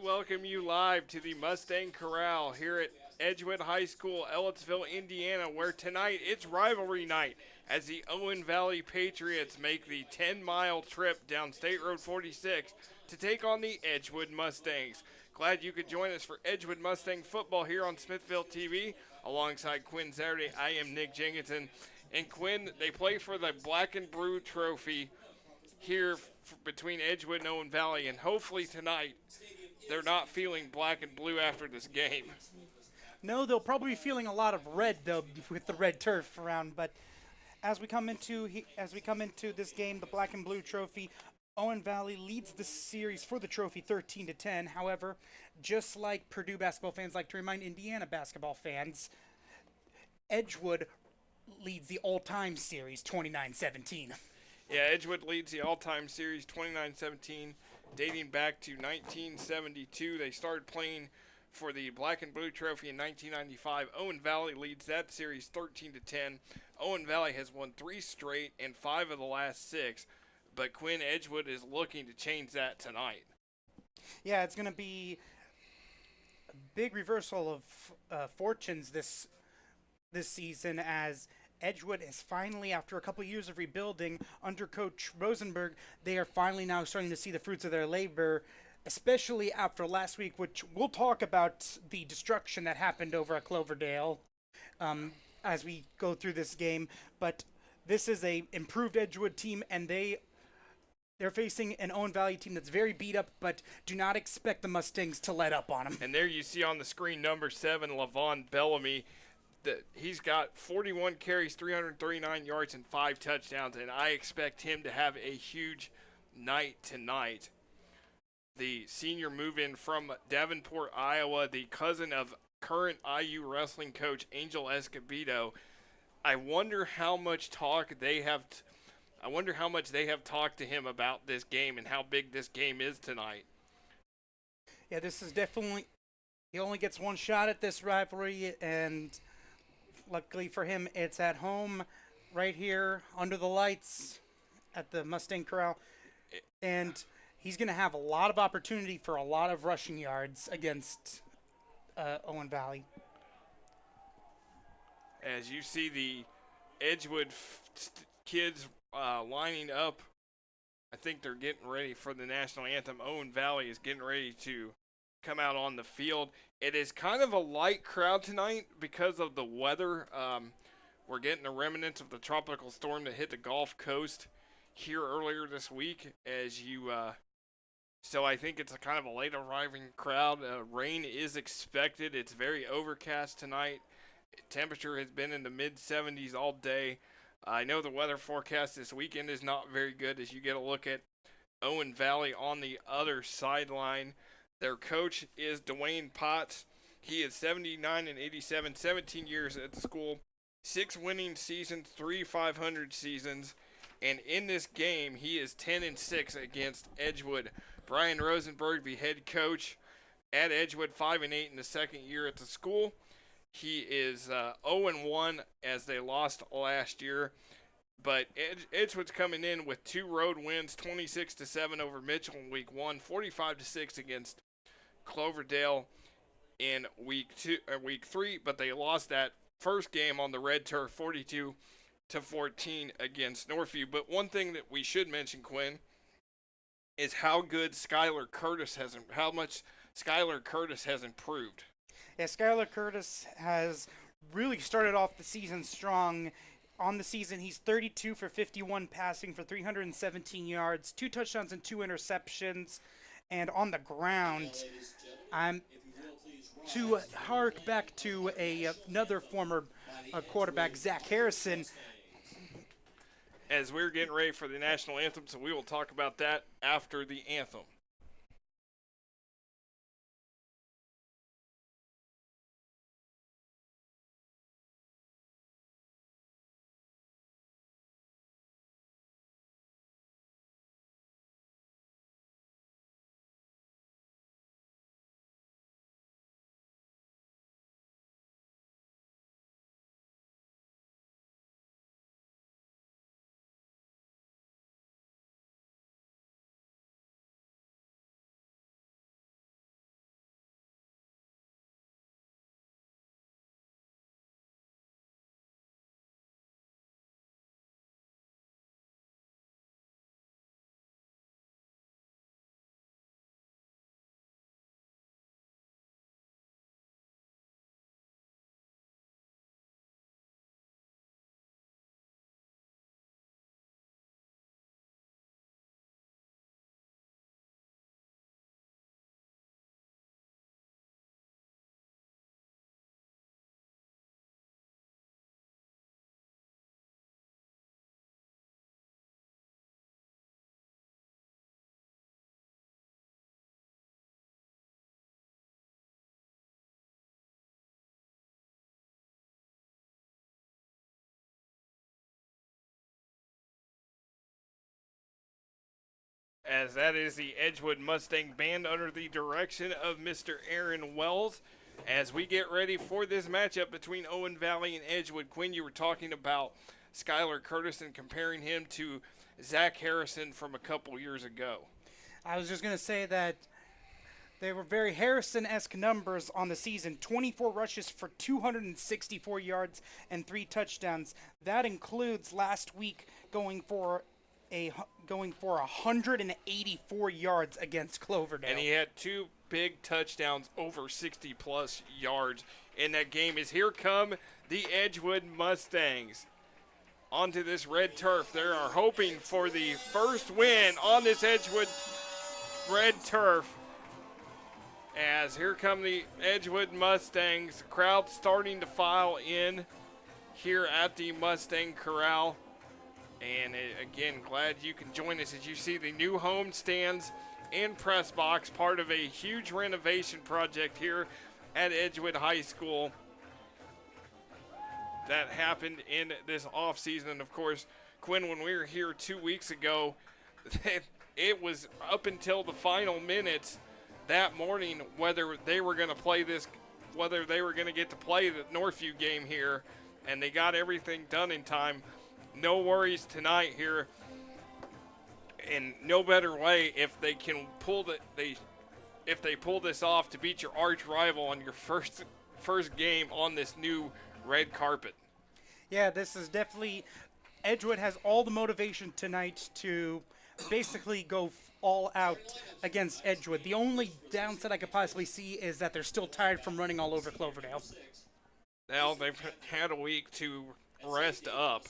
welcome you live to the Mustang Corral here at Edgewood High School, Ellettsville, Indiana, where tonight it's rivalry night as the Owen Valley Patriots make the 10-mile trip down State Road 46 to take on the Edgewood Mustangs. Glad you could join us for Edgewood Mustang football here on Smithville TV. Alongside Quinn Saturday, I am Nick Jenkinson. And Quinn, they play for the Black and Blue Trophy here between Edgewood and Owen Valley, and hopefully tonight they're not feeling black and blue after this game. No, they'll probably be feeling a lot of red though with the red turf around. But as we come into this game, the Black and Blue Trophy, Owen Valley leads the series for the trophy 13-10. However, just like Purdue basketball fans like to remind Indiana basketball fans, Edgewood leads the all-time series 29-17. Yeah, Edgewood leads the all-time series 29-17, dating back to 1972. They started playing for the Black and Blue Trophy in 1995. Owen Valley leads that series 13-10. Owen Valley has won 3 straight and 5 of the last 6, but Quinn, Edgewood is looking to change that tonight. Yeah, it's going to be a big reversal of fortunes this season, as Edgewood is finally, after a couple years of rebuilding under Coach Rosenberg, they are finally now starting to see the fruits of their labor, especially after last week, which we'll talk about the destruction that happened over at Cloverdale as we go through this game. But this is a improved Edgewood team, and they're facing an Owen Valley team that's very beat up, but do not expect the Mustangs to let up on them. And there you see on the screen number 7, Lavon Bellamy. He's got 41 carries, 339 yards, and 5 touchdowns, and I expect him to have a huge night tonight. The senior move-in from Davenport, Iowa, the cousin of current IU wrestling coach Angel Escobedo. I wonder how much they have talked to him about this game and how big this game is tonight. Yeah, this is definitely, he only gets one shot at this rivalry, and luckily for him, it's at home right here under the lights at the Mustang Corral. And he's going to have a lot of opportunity for a lot of rushing yards against Owen Valley. As you see the Edgewood kids lining up, I think they're getting ready for the national anthem. Owen Valley is getting ready to come out on the field. It is kind of a light crowd tonight because of the weather. We're getting the remnants of the tropical storm that hit the Gulf Coast here earlier this week. So I think it's a kind of a late arriving crowd. Rain is expected. It's very overcast tonight. Temperature has been in the mid-70s all day. I know the weather forecast this weekend is not very good as you get a look at Owen Valley on the other sideline. Their coach is Dwayne Potts. He is 79 and 87, 17 years at the school, 6 winning seasons, 3 500 seasons, and in this game he is 10 and 6 against Edgewood. Brian Rosenberg, the head coach at Edgewood, 5 and 8 in the second year at the school. He is 0 and 1 as they lost last year. But Edgewood's coming in with 2 road wins, 26-7 over Mitchell in week 1, 45-6 against Cloverdale in week 3. But they lost that first game on the red turf, 42-14 against Northview. But one thing that we should mention, Quinn, is how much Skylar Curtis has improved. Yeah, Skylar Curtis has really started off the season strong. On the season, he's 32 for 51 passing for 317 yards, 2 touchdowns and 2 interceptions. And on the ground, to hark back to another former quarterback, Zach Harrison. As we're getting ready for the national anthem, so we will talk about that after the anthem. as that is the Edgewood Mustang Band under the direction of Mr. Aaron Wells. As we get ready for this matchup between Owen Valley and Edgewood, Quinn, you were talking about Skylar Curtis and comparing him to Zach Harrison from a couple years ago. I was just going to say that they were very Harrison-esque numbers on the season. 24 rushes for 264 yards and 3 touchdowns. That includes last week going for 184 yards against Cloverdale. And he had 2 big touchdowns over 60-plus yards in that game. As here come the Edgewood Mustangs onto this red turf. They are hoping for the first win on this Edgewood red turf. As here come the Edgewood Mustangs. The crowd starting to file in here at the Mustang Corral. And again, glad you can join us as you see the new home stands and press box, part of a huge renovation project here at Edgewood High School that happened in this offseason. And of course, Quinn, when we were here 2 weeks ago, it was up until the final minutes that morning whether they were going to play this, whether they were going to get to play the Northview game here, and they got everything done in time. No worries tonight here, and no better way if they can pull if they pull this off to beat your arch rival on your first game on this new red carpet. Yeah, this is definitely, Edgewood has all the motivation tonight to basically go all out against Edgewood. The only downside I could possibly see is that they're still tired from running all over Cloverdale. Now they've had a week to rest up.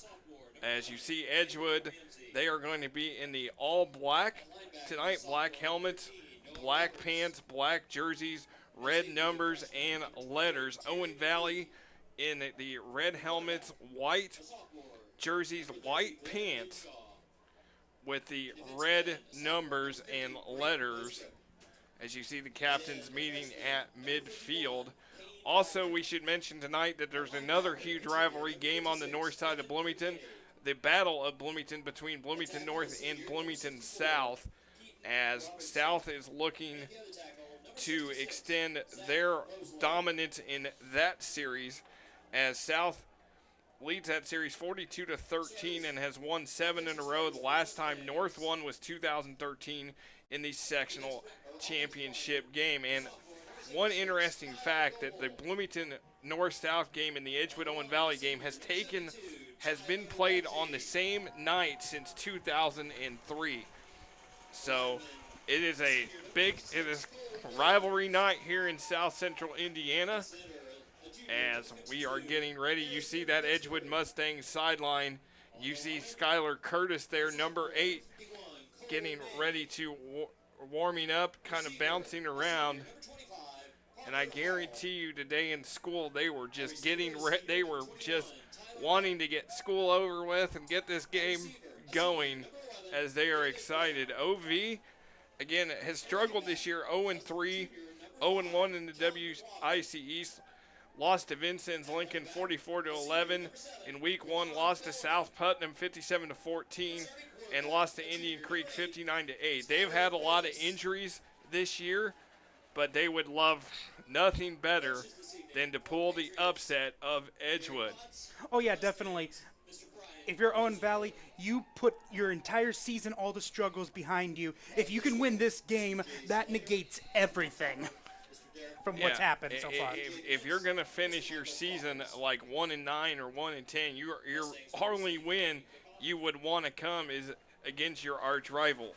As you see Edgewood, they are going to be in the all black tonight. Black helmets, black pants, black jerseys, red numbers and letters. Owen Valley in the red helmets, white jerseys, white pants with the red numbers and letters. As you see the captains meeting at midfield. Also, we should mention tonight that there's another huge rivalry game on the north side of Bloomington. The Battle of Bloomington between Bloomington North and Bloomington South, as South is looking to extend their dominance in that series, as South leads that series 42-13 and has won 7 in a row. The last time North won was 2013 in the sectional championship game. And one interesting fact that the Bloomington North-South game and the Edgewood-Owen Valley game has been played on the same night since 2003. So it is rivalry night here in South Central Indiana. As we are getting ready, you see that Edgewood Mustangs sideline. You see Skylar Curtis there, number 8, getting ready to warming up, kind of bouncing around. And I guarantee you today in school they were just they were just wanting to get school over with and get this game going as they are excited. OV, again, has struggled this year, 0-3, 0-1 in the WIC East. Lost to Vincennes Lincoln 44-11. In week 1, lost to South Putnam 57-14 and lost to Indian Creek 59-8. They've had a lot of injuries this year, but they would love nothing better than to pull the upset of Edgewood. Oh, yeah, definitely. If you're Owen Valley, you put your entire season, all the struggles behind you. If you can win this game, that negates everything from what's happened so far. If you're going to finish your season like 1-9 or 1-10, your only win you would want to come is against your arch rival.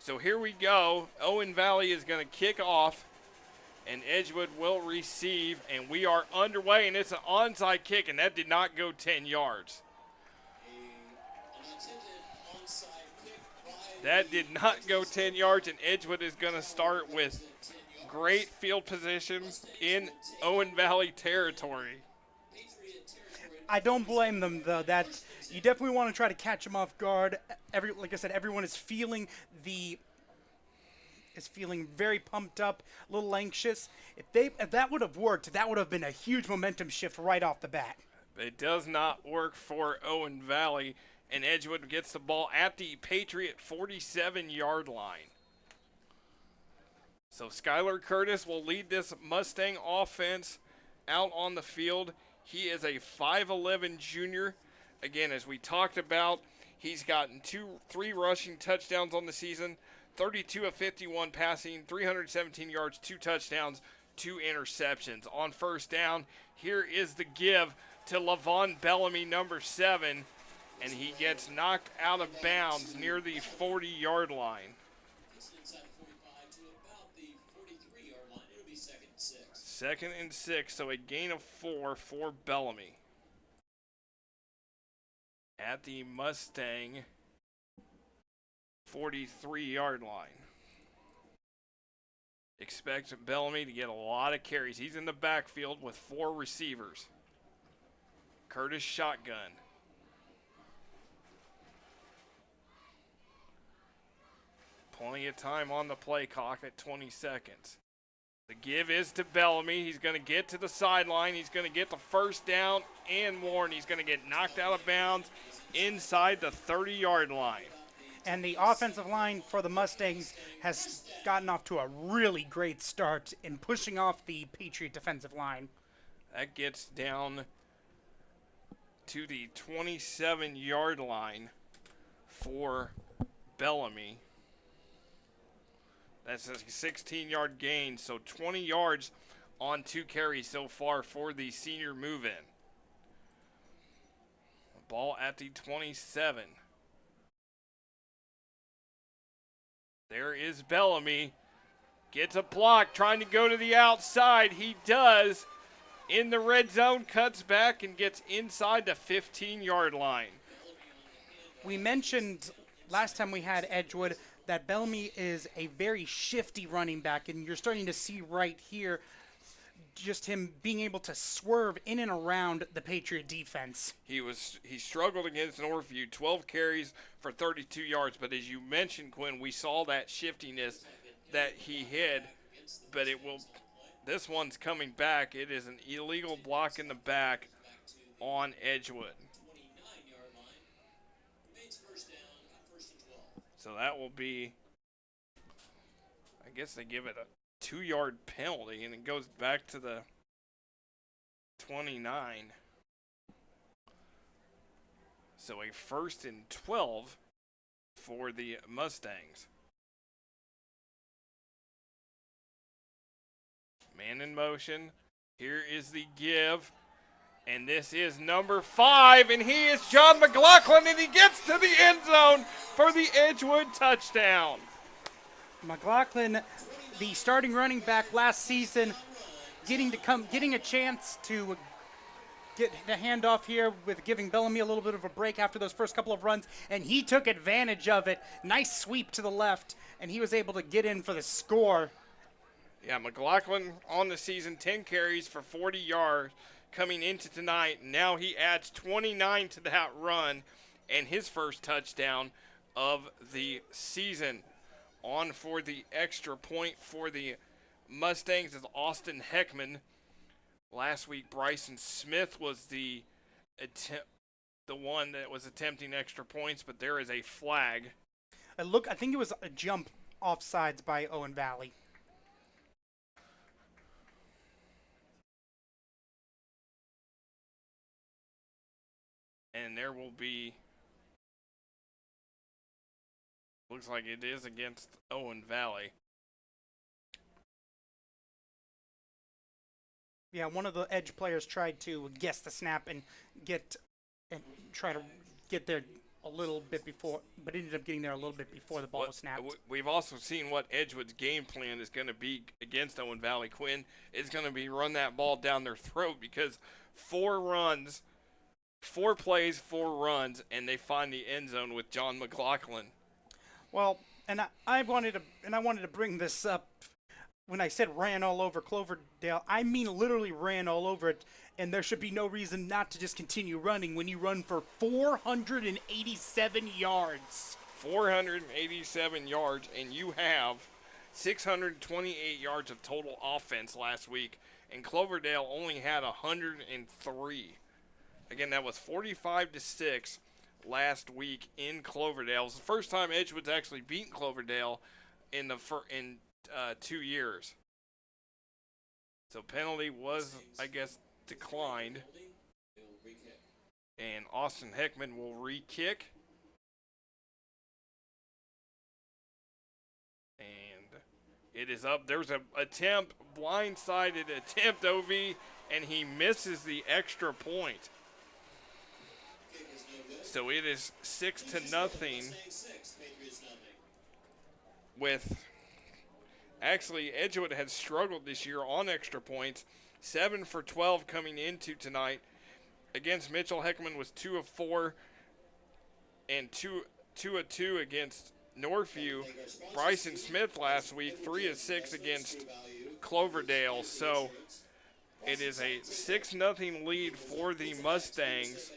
So here we go. Owen Valley is going to kick off, and Edgewood will receive, and we are underway, and it's an onside kick, and that did not go 10 yards. That did not go 10 yards, and Edgewood is going to start with great field position in Owen Valley territory. I don't blame them, though. That you definitely want to try to catch them off guard. Like I said, everyone is feeling very pumped up, a little anxious. If that would have worked, that would have been a huge momentum shift right off the bat. It does not work for Owen Valley, and Edgewood gets the ball at the Patriot 47-yard line. So Skylar Curtis will lead this Mustang offense out on the field. He is a 5'11 junior. Again, as we talked about, he's gotten 3 rushing touchdowns on the season, 32 of 51 passing, 317 yards, 2 touchdowns, 2 interceptions. On first down, here is the give to Lavon Bellamy, number 7, and he gets knocked out of bounds near the 40-yard line. Second and 6, so a gain of 4 for Bellamy. At the Mustang 43-yard line. Expect Bellamy to get a lot of carries. He's in the backfield with 4 receivers. Curtis shotgun. Plenty of time on the play clock at 20 seconds. The give is to Bellamy. He's going to get to the sideline. He's going to get the first down and more, and he's going to get knocked out of bounds inside the 30-yard line. And the offensive line for the Mustangs has gotten off to a really great start in pushing off the Patriot defensive line. That gets down to the 27-yard line for Bellamy. That's a 16-yard gain, so 20 yards on 2 carries so far for the senior move-in. Ball at the 27. There is Bellamy. Gets a block, trying to go to the outside. He does. In the red zone, cuts back and gets inside the 15-yard line. We mentioned last time we had Edgewood that Bellamy is a very shifty running back, and you're starting to see right here just him being able to swerve in and around the Patriot defense. He struggled against Northview, 12 carries for 32 yards, but as you mentioned, Quinn, we saw that shiftiness that he had, but this one's coming back. It is an illegal block in the back on Edgewood. So that will be, I guess they give it a 2-yard penalty, and it goes back to the 29. So a 1st and 12 for the Mustangs. Man in motion. Here is the give. And this is number 5, and he is John McLaughlin, and he gets to the end zone for the Edgewood touchdown. McLaughlin, the starting running back last season, getting a chance to get the handoff here with giving Bellamy a little bit of a break after those first couple of runs, and he took advantage of it. Nice sweep to the left, and he was able to get in for the score. Yeah, McLaughlin on the season, 10 carries for 40 yards. Coming into tonight, now he adds 29 to that run and his first touchdown of the season. On for the extra point for the Mustangs is Austin Heckman. Last week, Bryson Smith was the one that was attempting extra points, but there is a flag. I think it was a jump offsides by Owen Valley. And there will be, looks like it is against Owen Valley. Yeah, one of the edge players tried to guess the snap and try to get there a little bit before, but ended up getting there a little bit before the ball was snapped. We've also seen what Edgewood's game plan is going to be against Owen Valley. Quinn is going to be run that ball down their throat because 4 plays, 4 runs, and they find the end zone with John McLaughlin. Well, and I wanted to bring this up. When I said ran all over Cloverdale, I mean literally ran all over it, and there should be no reason not to just continue running when you run for 487 yards. 487 yards, and you have 628 yards of total offense last week, and Cloverdale only had 103. Again, that was 45-6 last week in Cloverdale. It was the first time Edgewood's actually beaten Cloverdale in 2 years. So penalty was, I guess, declined. And Austin Heckman will re-kick. And it is up. There's an attempt, blindsided attempt, OV, and he misses the extra point. So it is 6-0 with, actually, Edgewood has struggled this year on extra points. 7 for 12 coming into tonight. Against Mitchell, Heckman was 2 of 4 and 2 of 2 against Northview. Bryson Smith last week, 3 of 6 against Cloverdale. So it is a 6-0 lead for the Mustangs.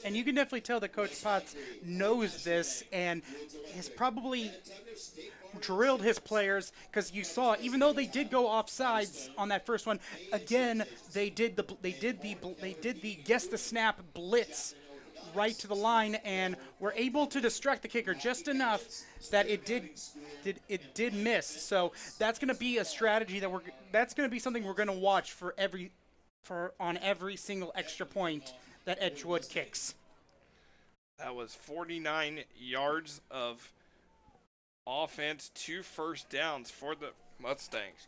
And you can definitely tell that Coach Potts knows this and has probably drilled his players, because you saw, even though they did go offsides on that first one, again they did the guess the snap blitz right to the line and were able to distract the kicker just enough that it did miss. So that's going to be a strategy that's going to be something we're going to watch on every single extra point that Edgewood kicks. That was 49 yards of offense, 2 first downs for the Mustangs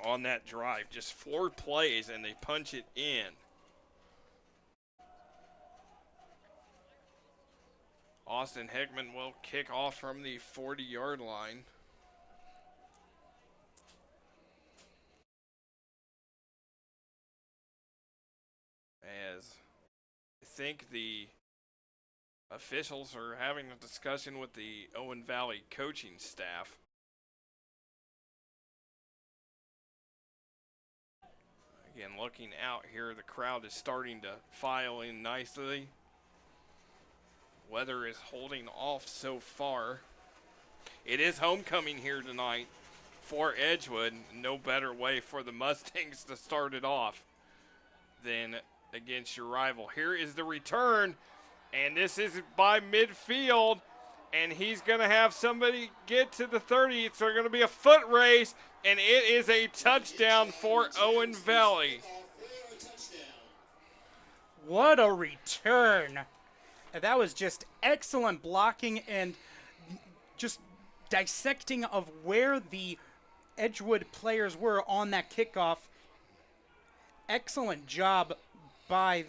on that drive. Just 4 plays and they punch it in. Austin Heckman will kick off from the 40-yard line. As I think the officials are having a discussion with the Owen Valley coaching staff. Again, looking out here, the crowd is starting to file in nicely. Weather is holding off so far. It is homecoming here tonight for Edgewood. No better way for the Mustangs to start it off than against your rival. Here is the return, and this is by midfield, and he's going to have somebody get to the 30. It's going to be a foot race, and it is a touchdown for Owen Valley. What a return. That was just excellent blocking and just dissecting of where the Edgewood players were on that kickoff. Excellent job by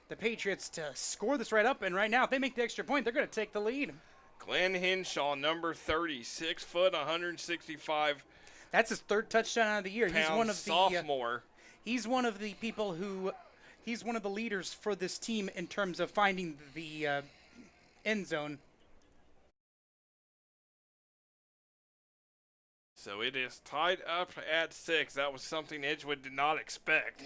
the Patriots to score this right up, and right now, if they make the extra point, they're going to take the lead. Glenn Henshaw, number 30, 6 foot, 165. That's his 3rd touchdown of the year. He's one of sophomore. He's one of the people who, he's one of the leaders for this team in terms of finding the end zone. So it is tied up at 6. That was something Edgewood did not expect.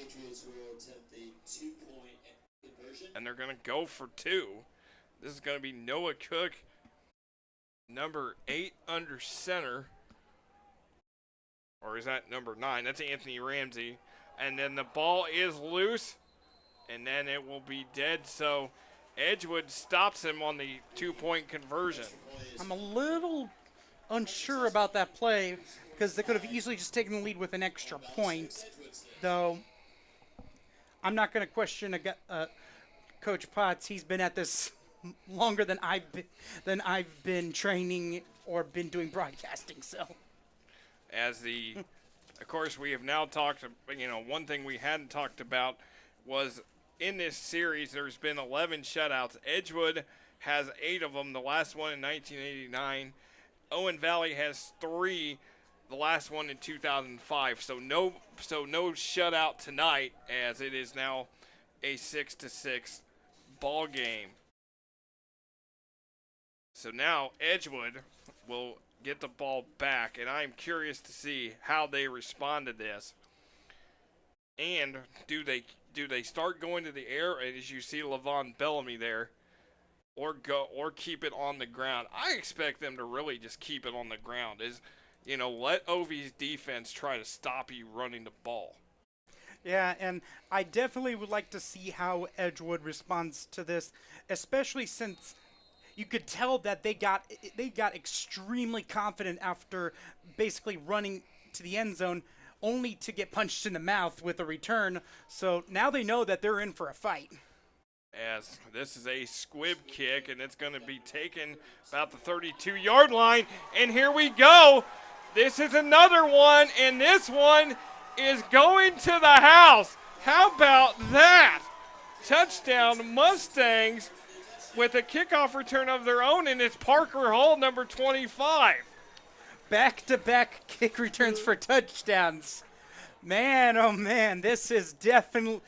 And they're going to go for 2. This is going to be Noah Cook, number 8 under center. Or is that number 9? That's Anthony Ramsey. And then the ball is loose, and then it will be dead. So Edgewood stops him on the 2-point conversion. I'm a little unsure about that play because they could have easily just taken the lead with an extra point, though I'm not going to question Coach Potts. He's been at this longer than I've been training or been doing broadcasting. So, of course, we have now talked. One thing we hadn't talked about was in this series there's been 11 shutouts. Edgewood has 8 of them. The last one in 1989. Owen Valley has 3. The last one in 2005. So no shutout tonight, as it is now a 6-6 ball game. So now Edgewood will get the ball back, and I'm curious to see how they respond to this. And do they start going to the air, as you see Levon Bellamy there, or keep it on the ground? I expect them to really just keep it on the ground. Let OV's defense try to stop you running the ball. Yeah, and I definitely would like to see how Edgewood responds to this, especially since you could tell that they got extremely confident after basically running to the end zone only to get punched in the mouth with a return. So now they know that they're in for a fight. As this is a squib kick, and it's going to be taken about the 32-yard line. And here we go. This is another one, and this one is going to the house. How about that? Touchdown Mustangs with a kickoff return of their own, and it's Parker Hall, number 25. Back-to-back kick returns for touchdowns. Man, oh man, this is definitely.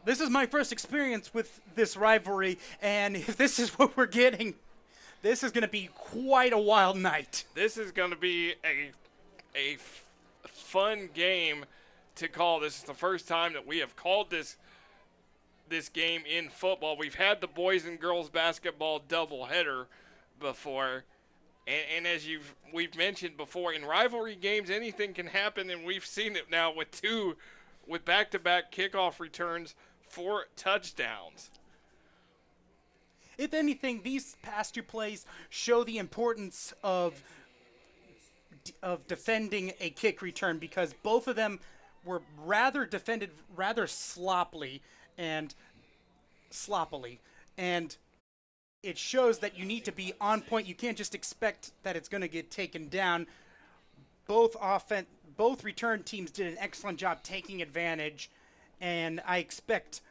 This is my first experience with this rivalry, and if this is what we're getting, this is going to be quite a wild night. This is going to be a fun game to call. This is the first time that we have called this game in football. We've had the boys and girls basketball doubleheader before, and as we've mentioned before, in rivalry games anything can happen, and we've seen it now with back-to-back kickoff returns for touchdowns. If anything, these past two plays show the importance of defending a kick return, because both of them were rather defended rather sloppily, and it shows that you need to be on point. You can't just expect that it's going to get taken down. Both return teams did an excellent job taking advantage, and I expect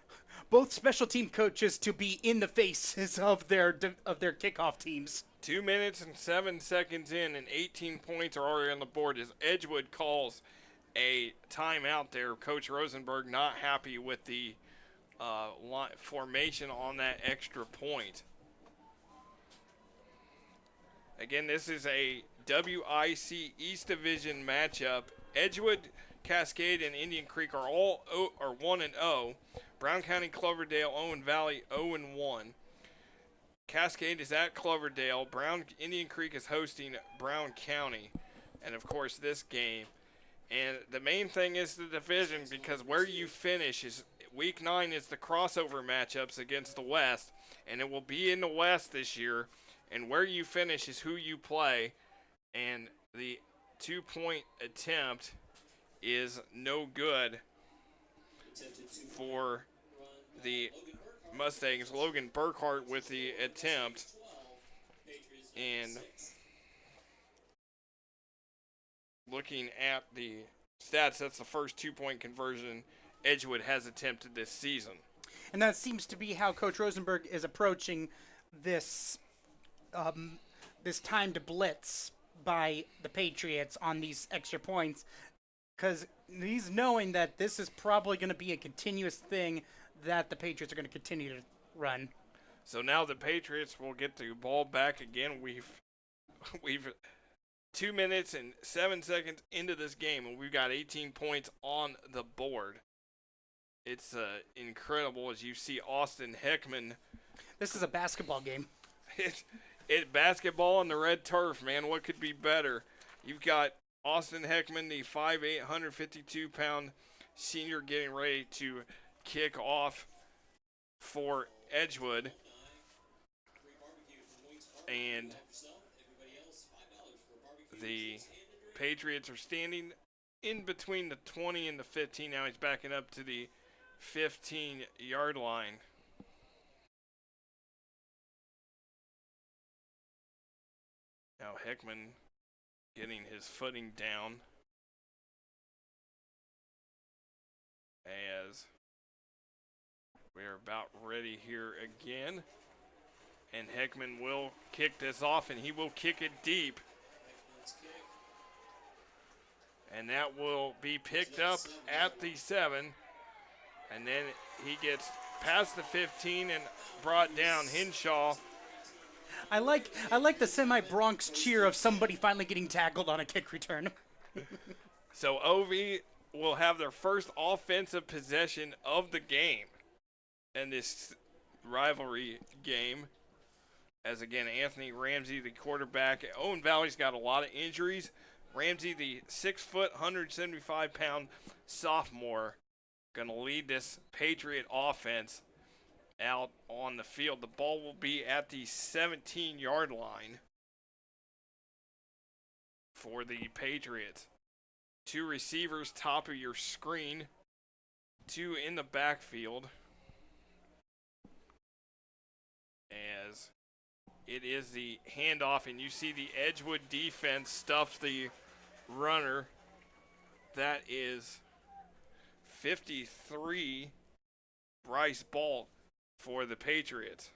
both special team coaches to be in the faces of their kickoff teams. 2 minutes and 7 seconds in, and 18 points are already on the board as Edgewood calls a timeout there. Coach Rosenberg not happy with the formation on that extra point. Again, this is a WIC East Division matchup. Edgewood, Cascade, and Indian Creek are all 1-0. Brown County, Cloverdale, Owen Valley 0-1. Cascade is at Cloverdale. Indian Creek is hosting Brown County, and of course this game. And the main thing is the division, because where you finish is Week 9 is the crossover matchups against the West, and it will be in the West this year. And where you finish is who you play, and the 2-point attempt is no good for the Mustangs. Logan Burkhart with the attempt, and looking at the stats, that's the first 2-point conversion Edgewood has attempted this season. And that seems to be how Coach Rosenberg is approaching this time to blitz by the Patriots on these extra points, because he's knowing that this is probably going to be a continuous thing that the Patriots are going to continue to run. So now the Patriots will get the ball back again. We've 2 minutes and 7 seconds into this game, and we've got 18 points on the board. It's incredible as you see Austin Heckman. This is a basketball game. It's basketball on the red turf, man. What could be better? You've got Austin Heckman, the 5'8", 152-pound senior, getting ready to kick off for Edgewood. And the Patriots are standing in between the 20 and the 15. Now he's backing up to the 15-yard line. Now Heckman getting his footing down as we are about ready here again. And Heckman will kick this off, and he will kick it deep. And that will be picked up at the 7. And then he gets past the 15 and brought down. Henshaw. I like the semi-Bronx cheer of somebody finally getting tackled on a kick return. So OV will have their first offensive possession of the game in this rivalry game. As again, Anthony Ramsey, the quarterback. Owen Valley's got a lot of injuries. Ramsey, the 6 foot, 175-pound sophomore, going to lead this Patriot offense out on the field. The ball will be at the 17-yard line for the Patriots. 2 receivers, top of your screen. 2 in the backfield. As it is the handoff, and you see the Edgewood defense stuff the runner. That is 53, Bryce Ball for the Patriots.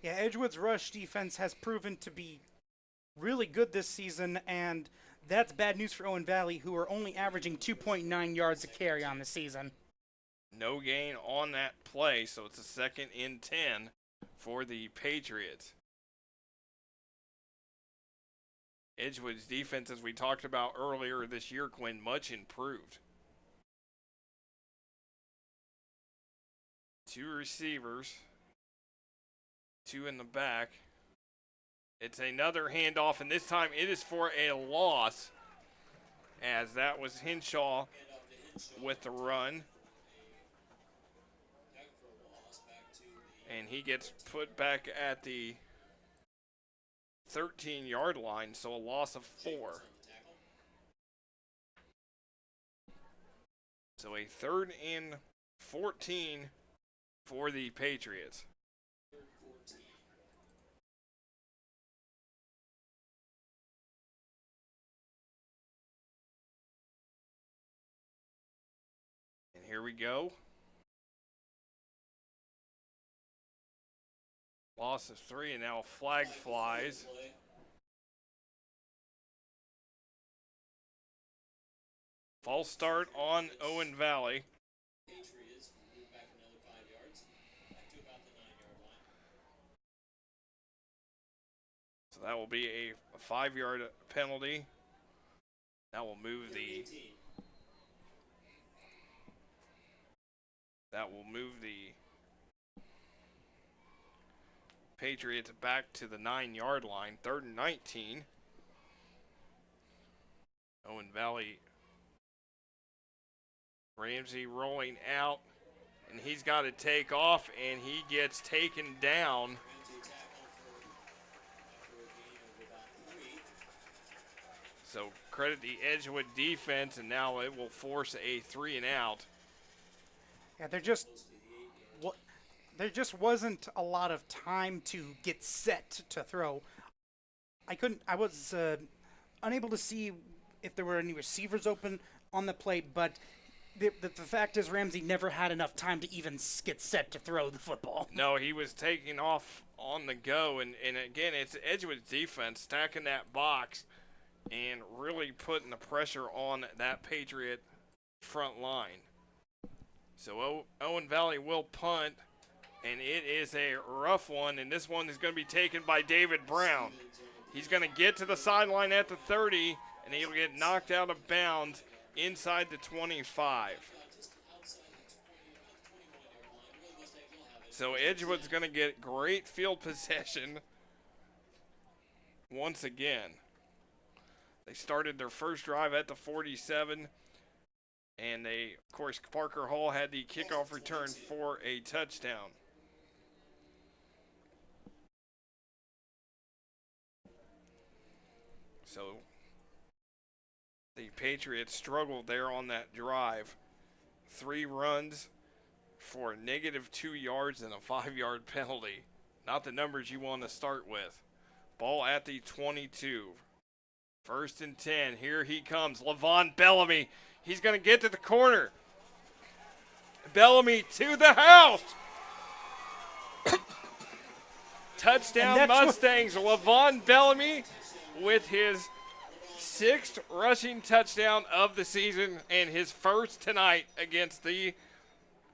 Yeah, Edgewood's rush defense has proven to be really good this season, and that's bad news for Owen Valley, who are only averaging 2.9 yards a carry on the season. No gain on that play, so it's a 2nd and 10 for the Patriots. Edgewood's defense, as we talked about earlier this year, Quinn, much improved. 2 receivers, 2 in the back. It's another handoff, and this time it is for a loss, as that was Henshaw with the run. And he gets put back at the 13-yard line, so a loss of 4. So a 3rd and 14 for the Patriots. And here we go. Loss of 3, and now a flag flies. False start on Owen Valley. So that will be a 5-yard penalty. That will move the Patriots back to the 9-yard line. 3rd and 19. Owen Valley. Ramsey rolling out, and he's got to take off, and he gets taken down. So credit the Edgewood defense, and now it will force a 3 and out. Yeah, there just wasn't a lot of time to get set to throw. I was unable to see if there were any receivers open on the play, but the fact is Ramsey never had enough time to even get set to throw the football. No, he was taking off on the go, and again, it's Edgewood's defense stacking that box and really putting the pressure on that Patriot front line. So Owen Valley will punt, and it is a rough one, and this one is going to be taken by David Brown. He's going to get to the sideline at the 30, and he'll get knocked out of bounds inside the 25. So Edgewood's going to get great field possession once again. They started their first drive at the 47, and of course, Parker Hall had the kickoff return for a touchdown. So the Patriots struggled there on that drive. 3 runs for -2 yards and a 5-yard penalty. Not the numbers you want to start with. Ball at the 22. 1st and 10. Here he comes. Levon Bellamy. He's going to get to the corner. Bellamy to the house. Touchdown Mustangs. Levon Bellamy with his 6th rushing touchdown of the season and his first tonight against the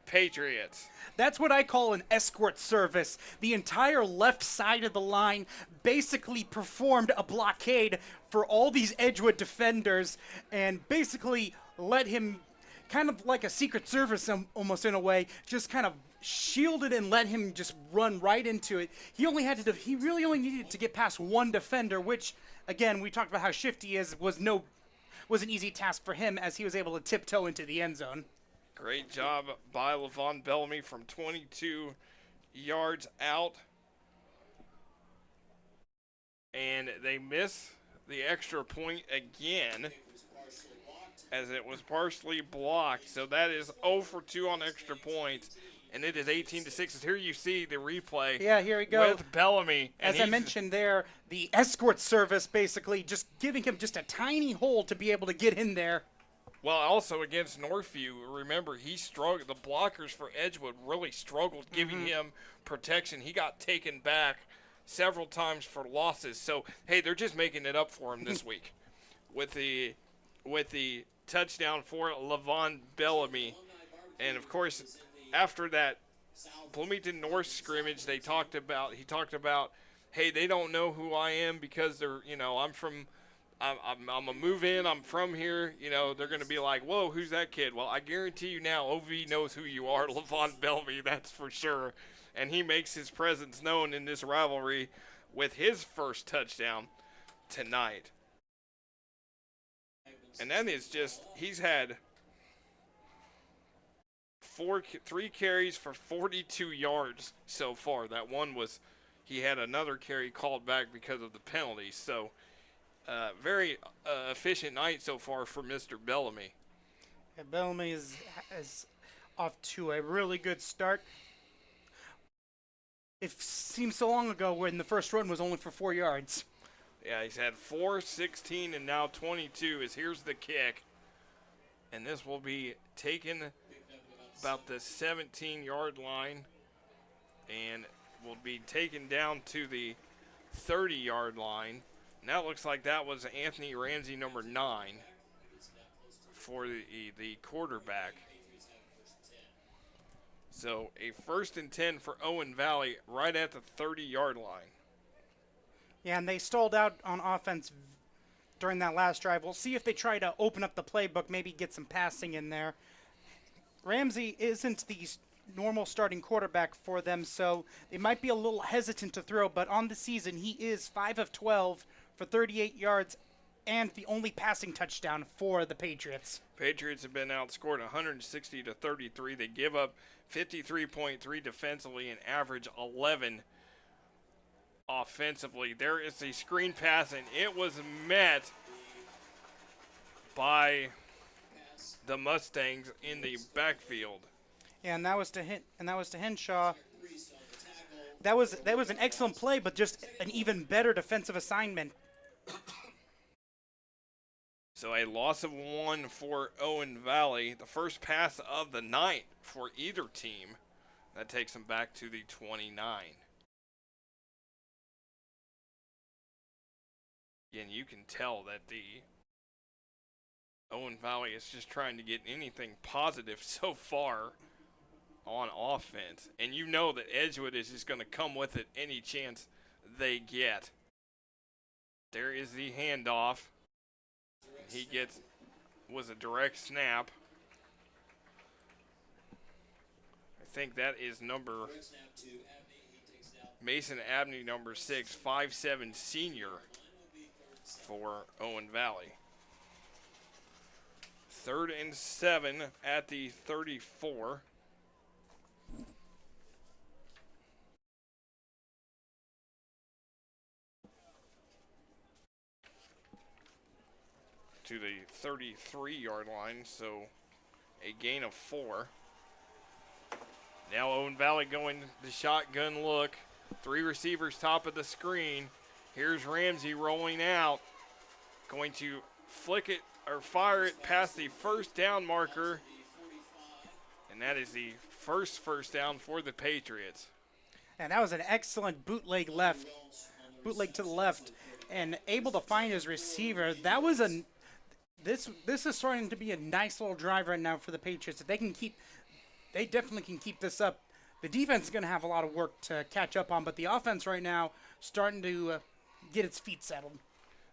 Patriots. That's what I call an escort service. The entire left side of the line basically performed a blockade for all these Edgewood defenders and basically let him, kind of like a Secret Service almost in a way, just kind of shielded and let him just run right into it. He really only needed to get past one defender, which, again, we talked about how shifty he is, was an easy task for him as he was able to tiptoe into the end zone. Great job by Levon Bellamy from 22 yards out. And they miss the extra point again as it was partially blocked. So that is 0 for 2 on extra points. And it is 18-6. Here you see the replay. Yeah, here we go. With Bellamy. As I mentioned there, the escort service basically just giving him just a tiny hole to be able to get in there. Well, also against Northview, remember, he struggled. The blockers for Edgewood really struggled giving him protection. He got taken back several times for losses. So, hey, they're just making it up for him this week with the touchdown for Levon Bellamy. And, of course, after that Bloomington North scrimmage, he talked about, hey, they don't know who I am because they're, I'm a move-in. I'm from here. They're going to be like, whoa, who's that kid? Well, I guarantee you now, OV knows who you are, Levon Bellamy, that's for sure. And he makes his presence known in this rivalry with his first touchdown tonight. And that is just, he's had 3 carries for 42 yards so far. That one was, he had another carry called back because of the penalty. So, very efficient night so far for Mr. Bellamy. Yeah, Bellamy is off to a really good start. It seems so long ago when the first run was only for 4 yards. Yeah, he's had 4, 16, and now 22. Here's the kick. And this will be taken about the 17-yard line and will be taken down to the 30-yard line. Now it looks like that was Anthony Ramsey, number 9, for the quarterback. So a 1st and 10 for Owen Valley right at the 30-yard line. Yeah, and they stalled out on offense during that last drive. We'll see if they try to open up the playbook, maybe get some passing in there. Ramsey isn't the normal starting quarterback for them, so they might be a little hesitant to throw, but on the season he is 5 of 12 for 38 yards and the only passing touchdown for the Patriots. Patriots have been outscored 160-33. They give up 53.3 defensively and average 11 offensively. There is a screen pass, and it was met by the Mustangs in the backfield. Yeah, and that was to Henshaw. That was an excellent play, but just an even better defensive assignment. So a loss of 1 for Owen Valley. The first pass of the night for either team. That takes them back to the 29. Again, you can tell that the Owen Valley is just trying to get anything positive so far on offense. And you know that Edgewood is just going to come with it any chance they get. There is the handoff. He was a direct snap. I think that is Mason Abney, number 6, 5'7" senior for Owen Valley. 3rd and 7 at the 34. To the 33-yard line, so a gain of 4. Now Owen Valley going the shotgun look. 3 receivers top of the screen. Here's Ramsey rolling out. Going to flick it or fire it past the first down marker. And that is the first down for the Patriots. And that was an excellent bootleg to the left, and able to find his receiver. That was This is starting to be a nice little drive right now for the Patriots. If they definitely can keep this up. The defense is going to have a lot of work to catch up on, but the offense right now starting to get its feet settled.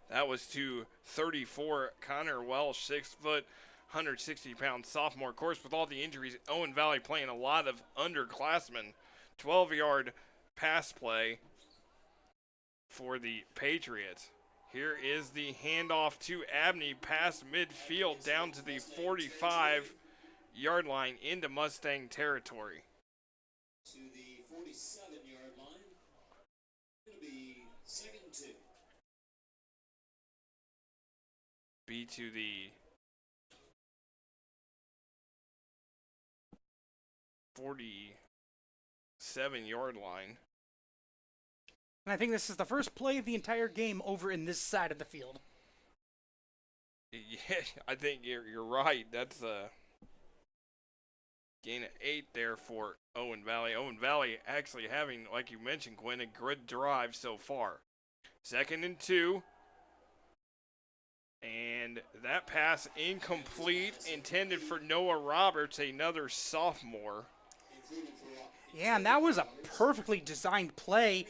That was to 34, Connor Welsh, 6 foot, 160-pound sophomore. Of course, with all the injuries, Owen Valley playing a lot of underclassmen. 12-yard pass play for the Patriots. Here is the handoff to Abney past midfield down to the 45-yard line into Mustang territory. To the 47-yard line. It'll be 2nd and 2. Be to the 47-yard line. And I think this is the first play of the entire game over in this side of the field. Yeah, I think you're right. That's a gain of 8 there for Owen Valley. Owen Valley actually having, like you mentioned, Gwen, a good drive so far. 2nd and 2. And that pass incomplete, intended for Noah Roberts, another sophomore. Yeah, and that was a perfectly designed play.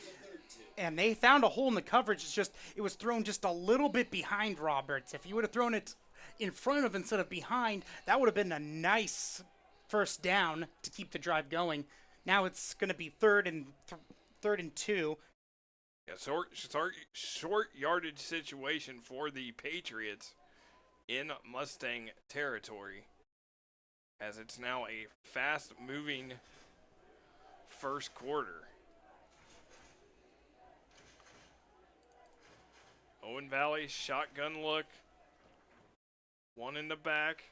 And they found a hole in the coverage. It's just, it was thrown just a little bit behind Roberts. If he would have thrown it in front of instead of behind, that would have been a nice first down to keep the drive going. Now it's going to be third and 2. Yeah, short yardage situation for the Patriots in Mustang territory, as it's now a fast-moving first quarter. Owen Valley, shotgun look. One in the back.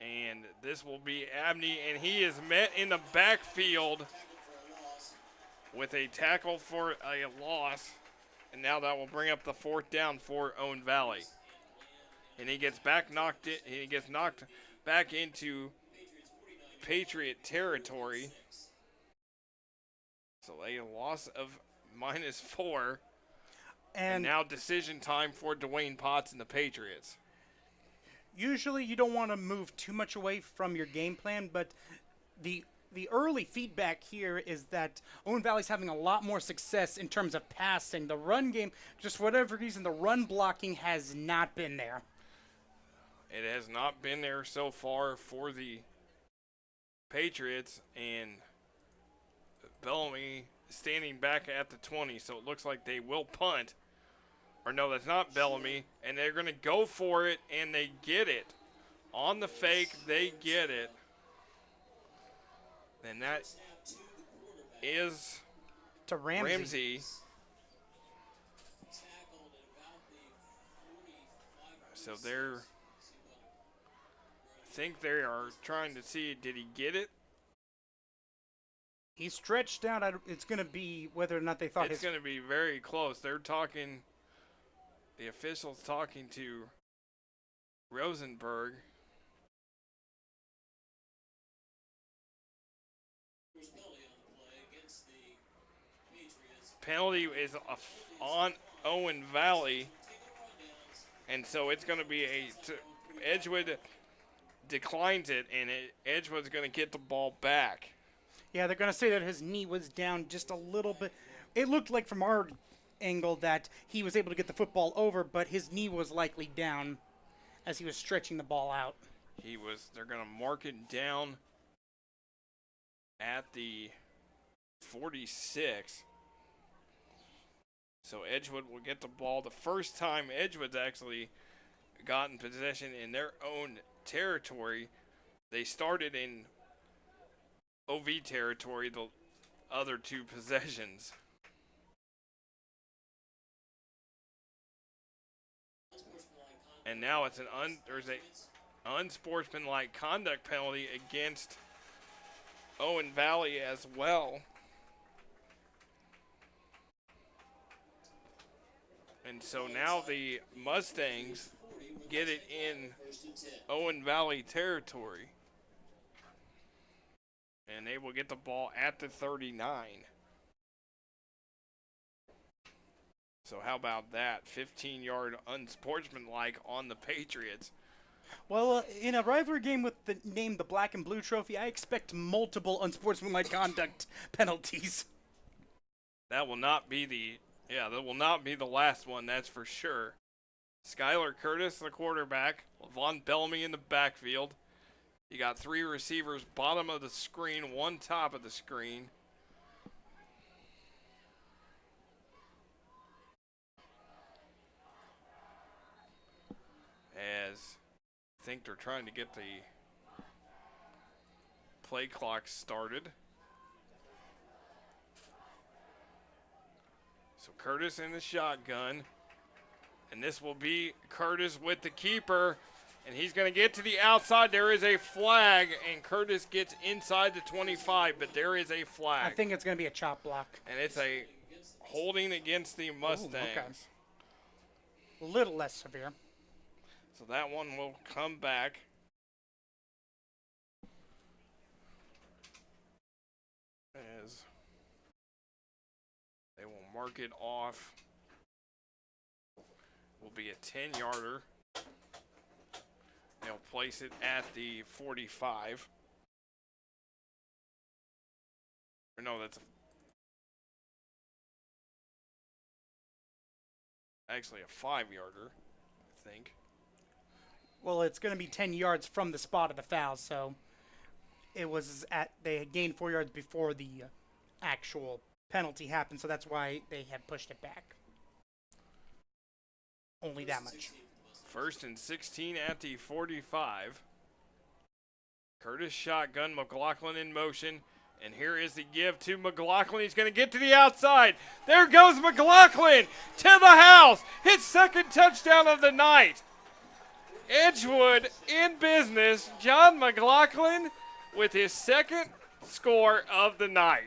And this will be Abney, and he is met in the backfield with a tackle for a loss. And now that will bring up the 4th down for Owen Valley. And he gets knocked back into Patriot territory. So a loss of -4. And now decision time for Dwayne Potts and the Patriots. Usually you don't want to move too much away from your game plan, but the early feedback here is that Owen Valley's having a lot more success in terms of passing. The run game, just for whatever reason, the run blocking has not been there. It has not been there so far for the Patriots, and Bellamy standing back at the 20, so it looks like they will punt. Or no, that's not Bellamy, and they're going to go for it, and they get it. On the fake, they get it. And that is to Ramsey. So I think they are trying to see, did he get it? He stretched out. It's going to be whether or not they thought it's going to be very close. They're talking, the officials talking to Rosenberg. Penalty is on Owen Valley, and so it's going to be Edgewood declines it, and Edgewood's going to get the ball back. Yeah, they're going to say that his knee was down just a little bit. It looked like from our angle that he was able to get the football over, but his knee was likely down as he was stretching the ball out. They're going to mark it down at the 46. So Edgewood will get the ball. The first time Edgewood's actually gotten possession in their own territory. They started in OV territory the other 2 possessions. And now it's there's a unsportsmanlike conduct penalty against Owen Valley as well. And so now the Mustangs get it in Owen Valley territory. And they will get the ball at the 39. So how about that? 15-yard unsportsmanlike on the Patriots. Well, in a rivalry game with the name the Black and Blue Trophy, I expect multiple unsportsmanlike conduct penalties. That will not be the last one, that's for sure. Skylar Curtis, the quarterback. Levon Bellamy in the backfield. You got 3 receivers, bottom of the screen, 1 top of the screen. As I think they're trying to get the play clock started. So Curtis in the shotgun. And this will be Curtis with the keeper. And he's going to get to the outside. There is a flag, and Curtis gets inside the 25, but there is a flag. I think it's going to be a chop block. And it's a holding against the Mustangs. Ooh, okay. A little less severe. So that one will come back. As they will mark it off. Will be a 10-yarder. They'll place it at the 45. Or no, that's actually a 5-yarder, I think. Well, it's going to be 10 yards from the spot of the foul, so it was they had gained 4 yards before the actual penalty happened, so that's why they had pushed it back. Only that much. 1st and 16 at the 45. Curtis shotgun, McLaughlin in motion. And here is the give to McLaughlin. He's going to get to the outside. There goes McLaughlin to the house. His 2nd touchdown of the night. Edgewood in business. John McLaughlin with his 2nd score of the night.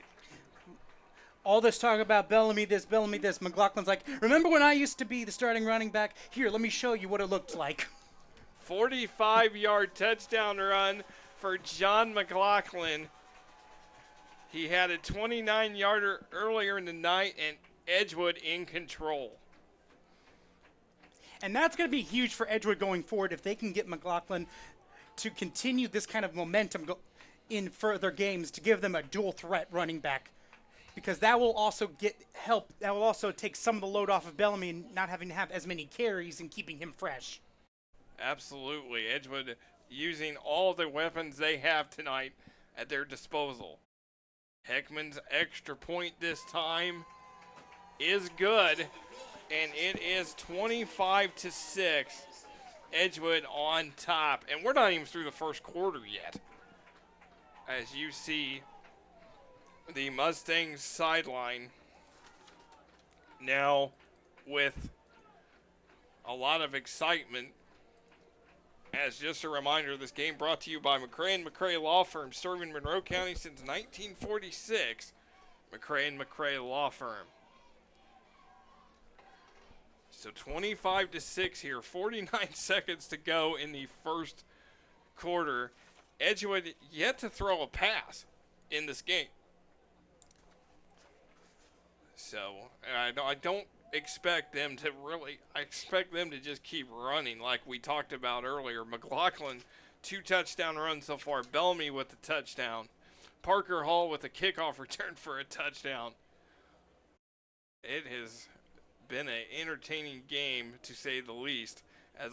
All this talk about Bellamy this. McLaughlin's like, remember when I used to be the starting running back? Here, let me show you what it looked like. 45-yard touchdown run for John McLaughlin. He had a 29-yarder earlier in the night, and Edgewood in control. And that's going to be huge for Edgewood going forward if they can get McLaughlin to continue this kind of momentum in further games to give them a dual threat running back. Because that will also help. That will also take some of the load off of Bellamy and not having to have as many carries and keeping him fresh. Absolutely. Edgewood using all the weapons they have tonight at their disposal. Heckman's extra point this time is good. And it is 25-6. Edgewood on top. And we're not even through the first quarter yet. As you see the Mustangs sideline now with a lot of excitement. As just a reminder, this game brought to you by McCray & McCray Law Firm, serving Monroe County since 1946. McCray & McCray Law Firm. So 25-6 here, 49 seconds to go in the first quarter. Edgewood yet to throw a pass in this game. So, I don't expect them to really, I expect them to just keep running like we talked about earlier. McLaughlin, 2 touchdown runs so far. Bellamy with a touchdown. Parker Hall with a kickoff return for a touchdown. It has been an entertaining game, to say the least, as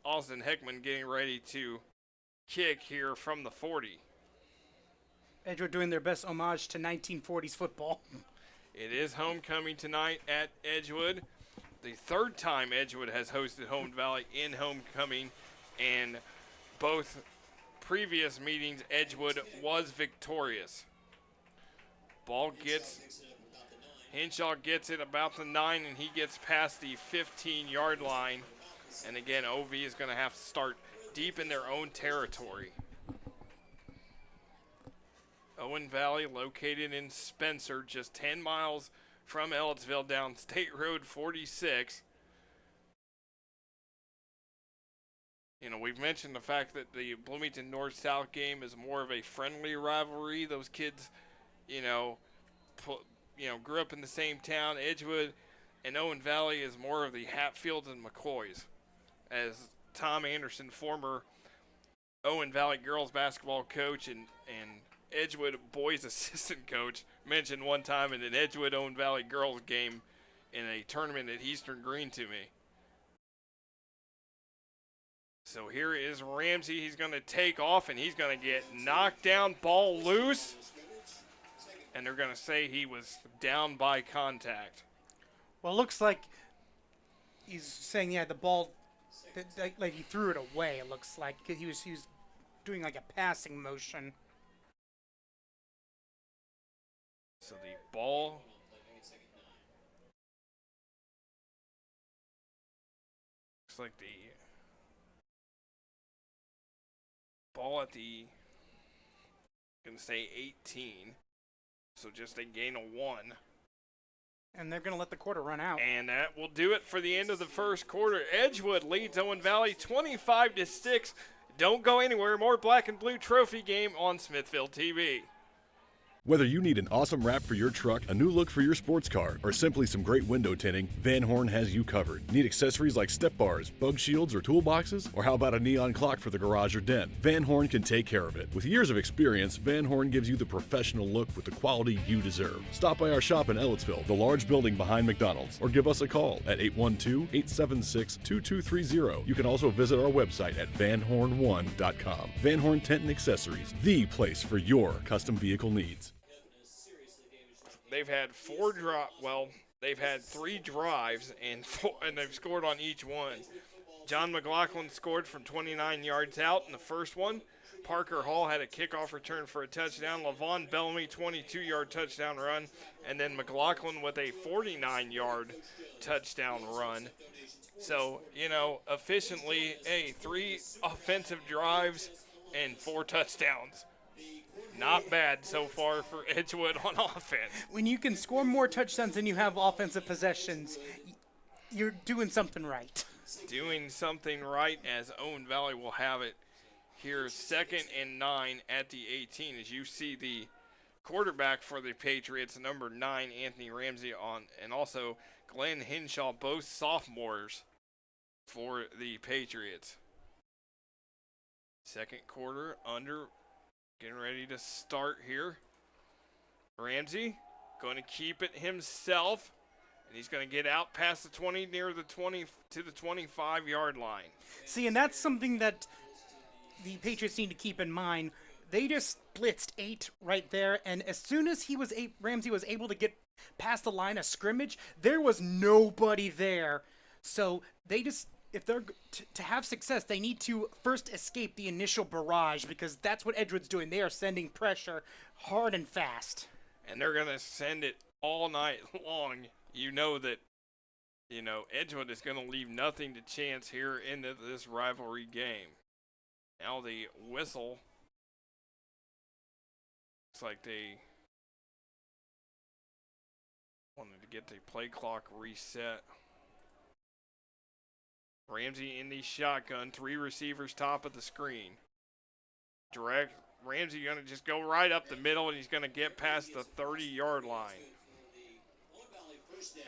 Austin Heckman getting ready to kick here from the 40. Edgewood doing their best homage to 1940s football. It is homecoming tonight at Edgewood. The 3rd time Edgewood has hosted Home Valley in homecoming, and both previous meetings Edgewood was victorious. Ball gets, Henshaw gets it about the 9, and he gets past the 15-yard line. And again, OV is going to have to start deep in their own territory. Owen Valley, located in Spencer, just 10 miles from Ellettsville down State Road 46. You know, we've mentioned the fact that the Bloomington North-South game is more of a friendly rivalry. Those kids, grew up in the same town. Edgewood and Owen Valley is more of the Hatfields and McCoys. As Tom Anderson, former Owen Valley girls basketball coach and Edgewood boys assistant coach, mentioned one time in an Edgewood Owen Valley girls game in a tournament at Eastern Green to me. So here is Ramsey. He's going to take off, and he's going to get knocked down, ball loose. And they're going to say he was down by contact. Well, it looks like he's saying, yeah, the ball, like he threw it away, it looks like. Because he was doing like a passing motion. So the ball looks like the ball at the, I'm going to say 18. So just a gain of 1. And they're going to let the quarter run out. And that will do it for the end of the first quarter. Edgewood leads Owen Valley 25-6. Don't go anywhere. More Black and Blue Trophy Game on Smithville TV. Whether you need an awesome wrap for your truck, a new look for your sports car, or simply some great window tinting, Van Horn has you covered. Need accessories like step bars, bug shields, or toolboxes? Or how about a neon clock for the garage or den? Van Horn can take care of it. With years of experience, Van Horn gives you the professional look with the quality you deserve. Stop by our shop in Ellettsville, the large building behind McDonald's, or give us a call at 812-876-2230. You can also visit our website at vanhorn1.com. Van Horn Tent and Accessories, the place for your custom vehicle needs. They've had they've had 3 drives and they've scored on each one. John McLaughlin scored from 29 yards out in the first one. Parker Hall had a kickoff return for a touchdown. Levon Bellamy, 22-yard touchdown run. And then McLaughlin with a 49-yard touchdown run. So, efficiently, 3 offensive drives and 4 touchdowns. Not bad so far for Edgewood on offense. When you can score more touchdowns than you have offensive possessions, you're doing something right. Doing something right, as Owen Valley will have it here 2nd and 9 at the 18. As you see the quarterback for the Patriots, number 9, Anthony Ramsey, and also Glenn Henshaw, both sophomores for the Patriots. Second quarter getting ready to start here. Ramsey going to keep it himself, and he's going to get out past the 20 near the 20 to the 25-yard line. See, and that's something that the Patriots need to keep in mind. They just blitzed 8 right there, and as soon as Ramsey was able to get past the line of scrimmage, there was nobody there. So they just, if they're to have success, they need to first escape the initial barrage, because that's what Edgewood's doing. They are sending pressure hard and fast. And they're going to send it all night long. You know that, Edgewood is going to leave nothing to chance here in this rivalry game. Now the whistle. Looks like they wanted to get the play clock reset. Ramsey in the shotgun, 3 receivers top of the screen. Ramsey going to just go right up the middle, and he's going to get past the 30-yard line.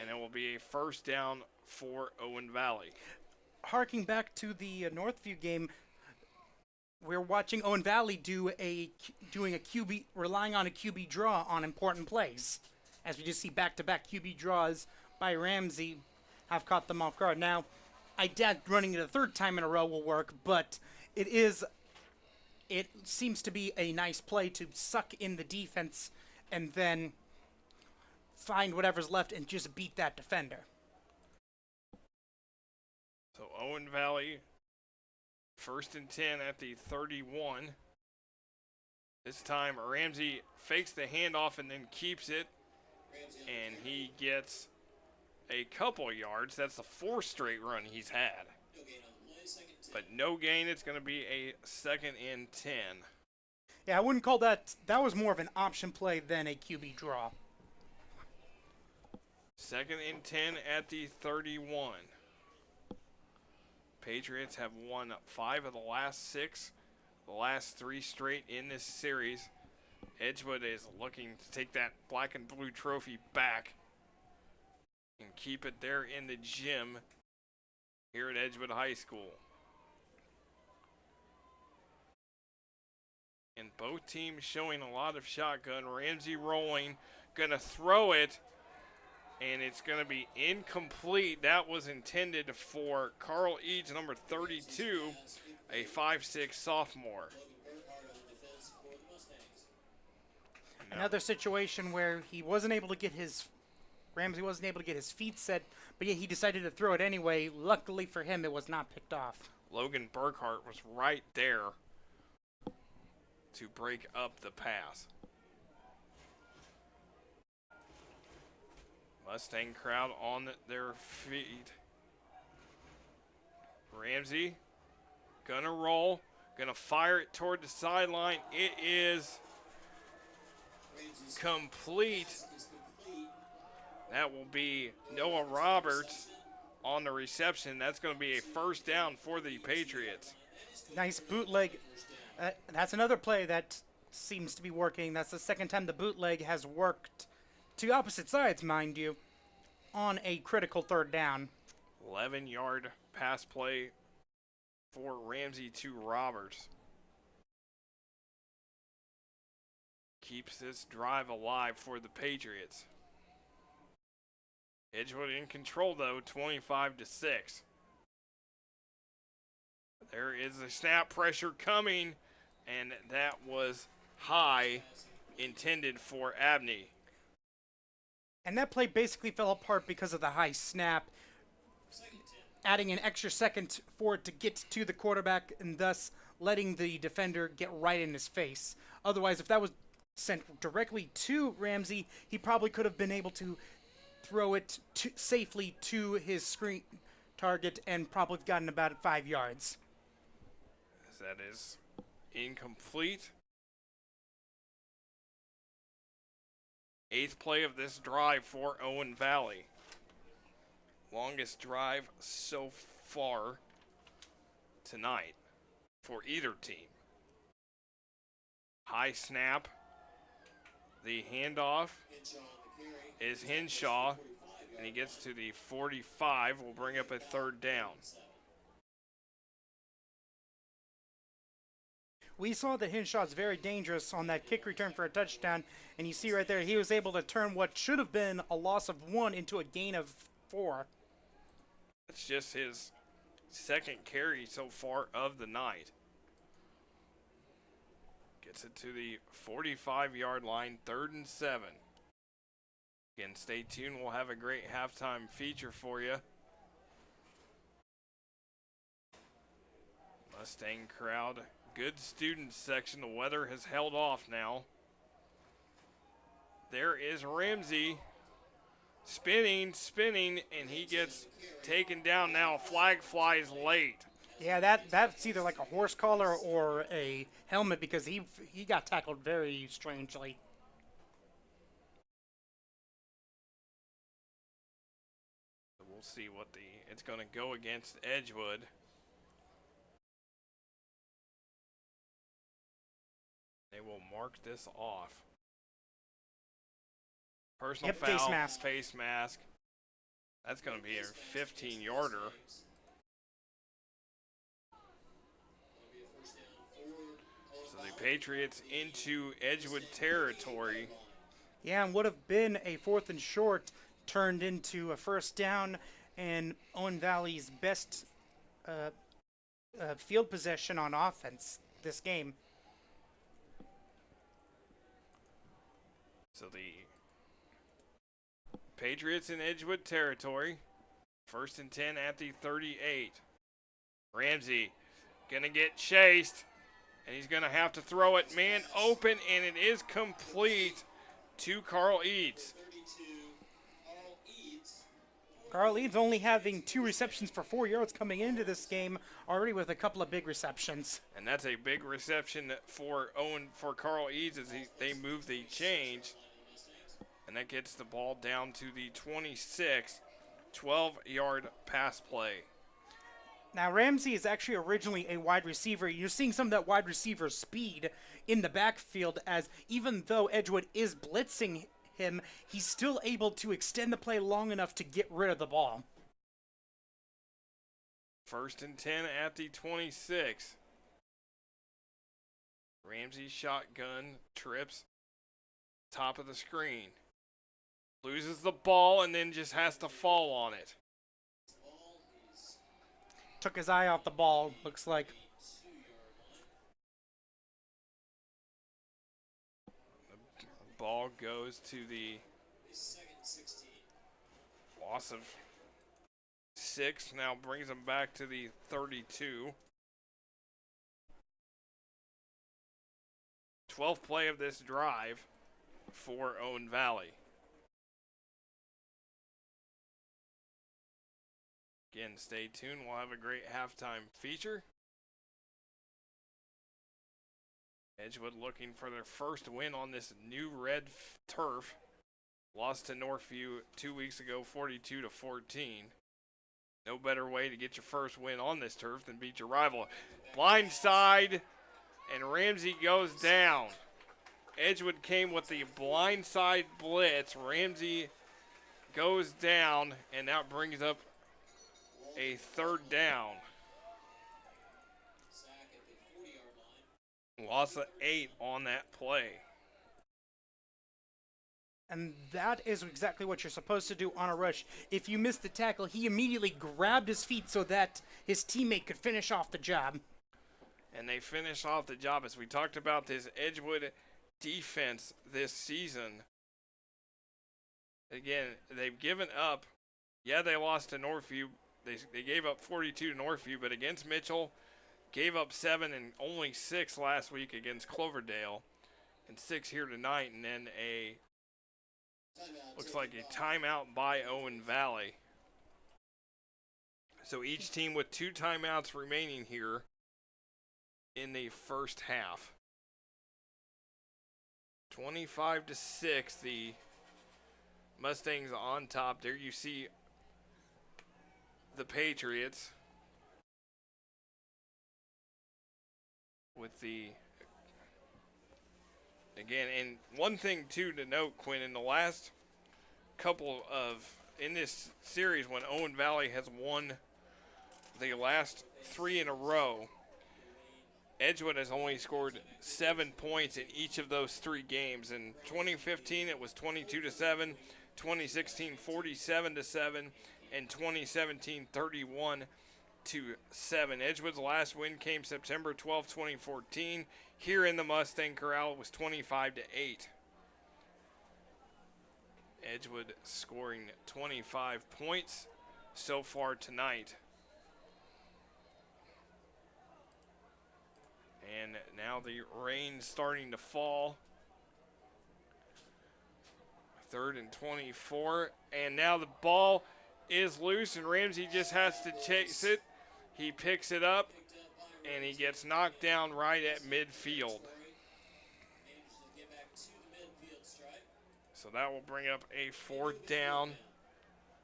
And it will be a first down for Owen Valley. Harking back to the Northview game, we're watching Owen Valley doing a QB, relying on a QB draw on important plays. As we just see back-to-back QB draws by Ramsey have caught them off guard. Now, I doubt running it a 3rd time in a row will work, but it seems to be a nice play to suck in the defense and then find whatever's left and just beat that defender. So Owen Valley, 1st and 10 at the 31. This time Ramsey fakes the handoff and then keeps it, and he gets a couple yards. That's the 4th straight run he's had. But no gain. It's going to be a 2nd and 10. Yeah, I wouldn't call that. That was more of an option play than a QB draw. 2nd and 10 at the 31. Patriots have won 5 of the last 6, the last 3 straight in this series. Edgewood is looking to take that black and blue trophy back and keep it there in the gym here at Edgewood High School. And both teams showing a lot of shotgun. Ramsey rolling, going to throw it, and it's going to be incomplete. That was intended for Carl Eads, number 32, a 5'6" sophomore. Another situation where he wasn't able to get his Ramsey wasn't able to get his feet set, but yet he decided to throw it anyway. Luckily for him, it was not picked off. Logan Burkhart was right there to break up the pass. Mustang crowd on their feet. Ramsey gonna roll, gonna fire it toward the sideline. It is complete. That will be Noah Roberts on the reception. That's going to be a first down for the Patriots. Nice bootleg. That's another play that seems to be working. That's the second time the bootleg has worked to opposite sides, mind you, on a critical third down. 11-yard pass play for Ramsey to Roberts. Keeps this drive alive for the Patriots. Edgewood in control though, 25-6. There is a snap pressure coming, and that was high, intended for Abney. And that play basically fell apart because of the high snap, adding an extra second for it to get to the quarterback and thus letting the defender get right in his face. Otherwise, if that was sent directly to Ramsey, he probably could have been able to throw it safely to his screen target and probably gotten about 5 yards. That is incomplete. 8th play of this drive for Owen Valley. Longest drive so far tonight for either team. High snap. The handoff is Henshaw, and he gets to the 45. Will bring up a third down. We saw that Henshaw is very dangerous on that kick return for a touchdown, and you see right there he was able to turn what should have been a loss of 1 into a gain of 4. That's just his second carry so far of the night. Gets it to the 45-yard line, 3rd and 7. Again, stay tuned. We'll have a great halftime feature for you. Mustang crowd, good student section. The weather has held off now. There is Ramsey spinning, and he gets taken down now. Flag flies late. Yeah, that's either like a horse collar or a helmet because he got tackled very strangely. We'll see what it's going to go against Edgewood. They will mark this off. Personal foul, face mask. That's going to be a 15-yarder. So the Patriots into Edgewood territory. Yeah, and would have been a 4th and short turned into a first down, and Owen Valley's best field possession on offense this game. So the Patriots in Edgewood territory. 1st and 10 at the 38. Ramsey gonna get chased, and he's gonna have to throw it man open, and it is complete to Carl Eads. Carl Eads only having 2 receptions for 4 yards coming into this game, already with a couple of big receptions. And that's a big reception for Carl Eads as they move the change. And that gets the ball down to the 26, 12-yard pass play. Now, Ramsey is actually originally a wide receiver. You're seeing some of that wide receiver speed in the backfield, as even though Edgewood is blitzing him, he's still able to extend the play long enough to get rid of the ball. 1st and 10 at the 26. Ramsey shotgun trips top of the screen. Loses the ball and then just has to fall on it. Took his eye off the ball, looks like. Ball goes to the Second 16. loss of 6. Now brings them back to the 32. 12th play of this drive for Owen Valley. Again, stay tuned. We'll have a great halftime feature. Edgewood looking for their first win on this new red turf. Lost to Northview 2 weeks ago, 42-14. No better way to get your first win on this turf than beat your rival. Blindside, and Ramsey goes down. Edgewood came with the blindside blitz. Ramsey goes down, and that brings up a third down. Sack at the 40-yard line. Loss of 8 on that play. And that is exactly what you're supposed to do on a rush. If you miss the tackle, he immediately grabbed his feet so that his teammate could finish off the job. And they finish off the job. As we talked about this Edgewood defense this season. Again, they've given up. Yeah, they lost to Northview. They gave up 42 to Northview, but against Mitchell, gave up 7 and only 6 last week against Cloverdale, and 6 here tonight, and then looks like a timeout by Owen Valley. So each team with 2 timeouts remaining here in the first half. 25-6, the Mustangs on top. There you see the Patriots with the, again, and one thing too to note, Quinn, in the last couple of, in this series when Owen Valley has won the last 3 in a row, Edgewood has only scored 7 points in each of those 3 games. In 2015 it was 22-7, 2016 47-7, and 2017 31-7. Edgewood's last win came September 12, 2014. Here in the Mustang Corral it was 25-8. Edgewood scoring 25 points so far tonight. And now the rain starting to fall. 3rd and 24. And now the ball is loose, and Ramsey just has to chase it. He picks it up, and he gets knocked down right at midfield. So that will bring up a 4th down,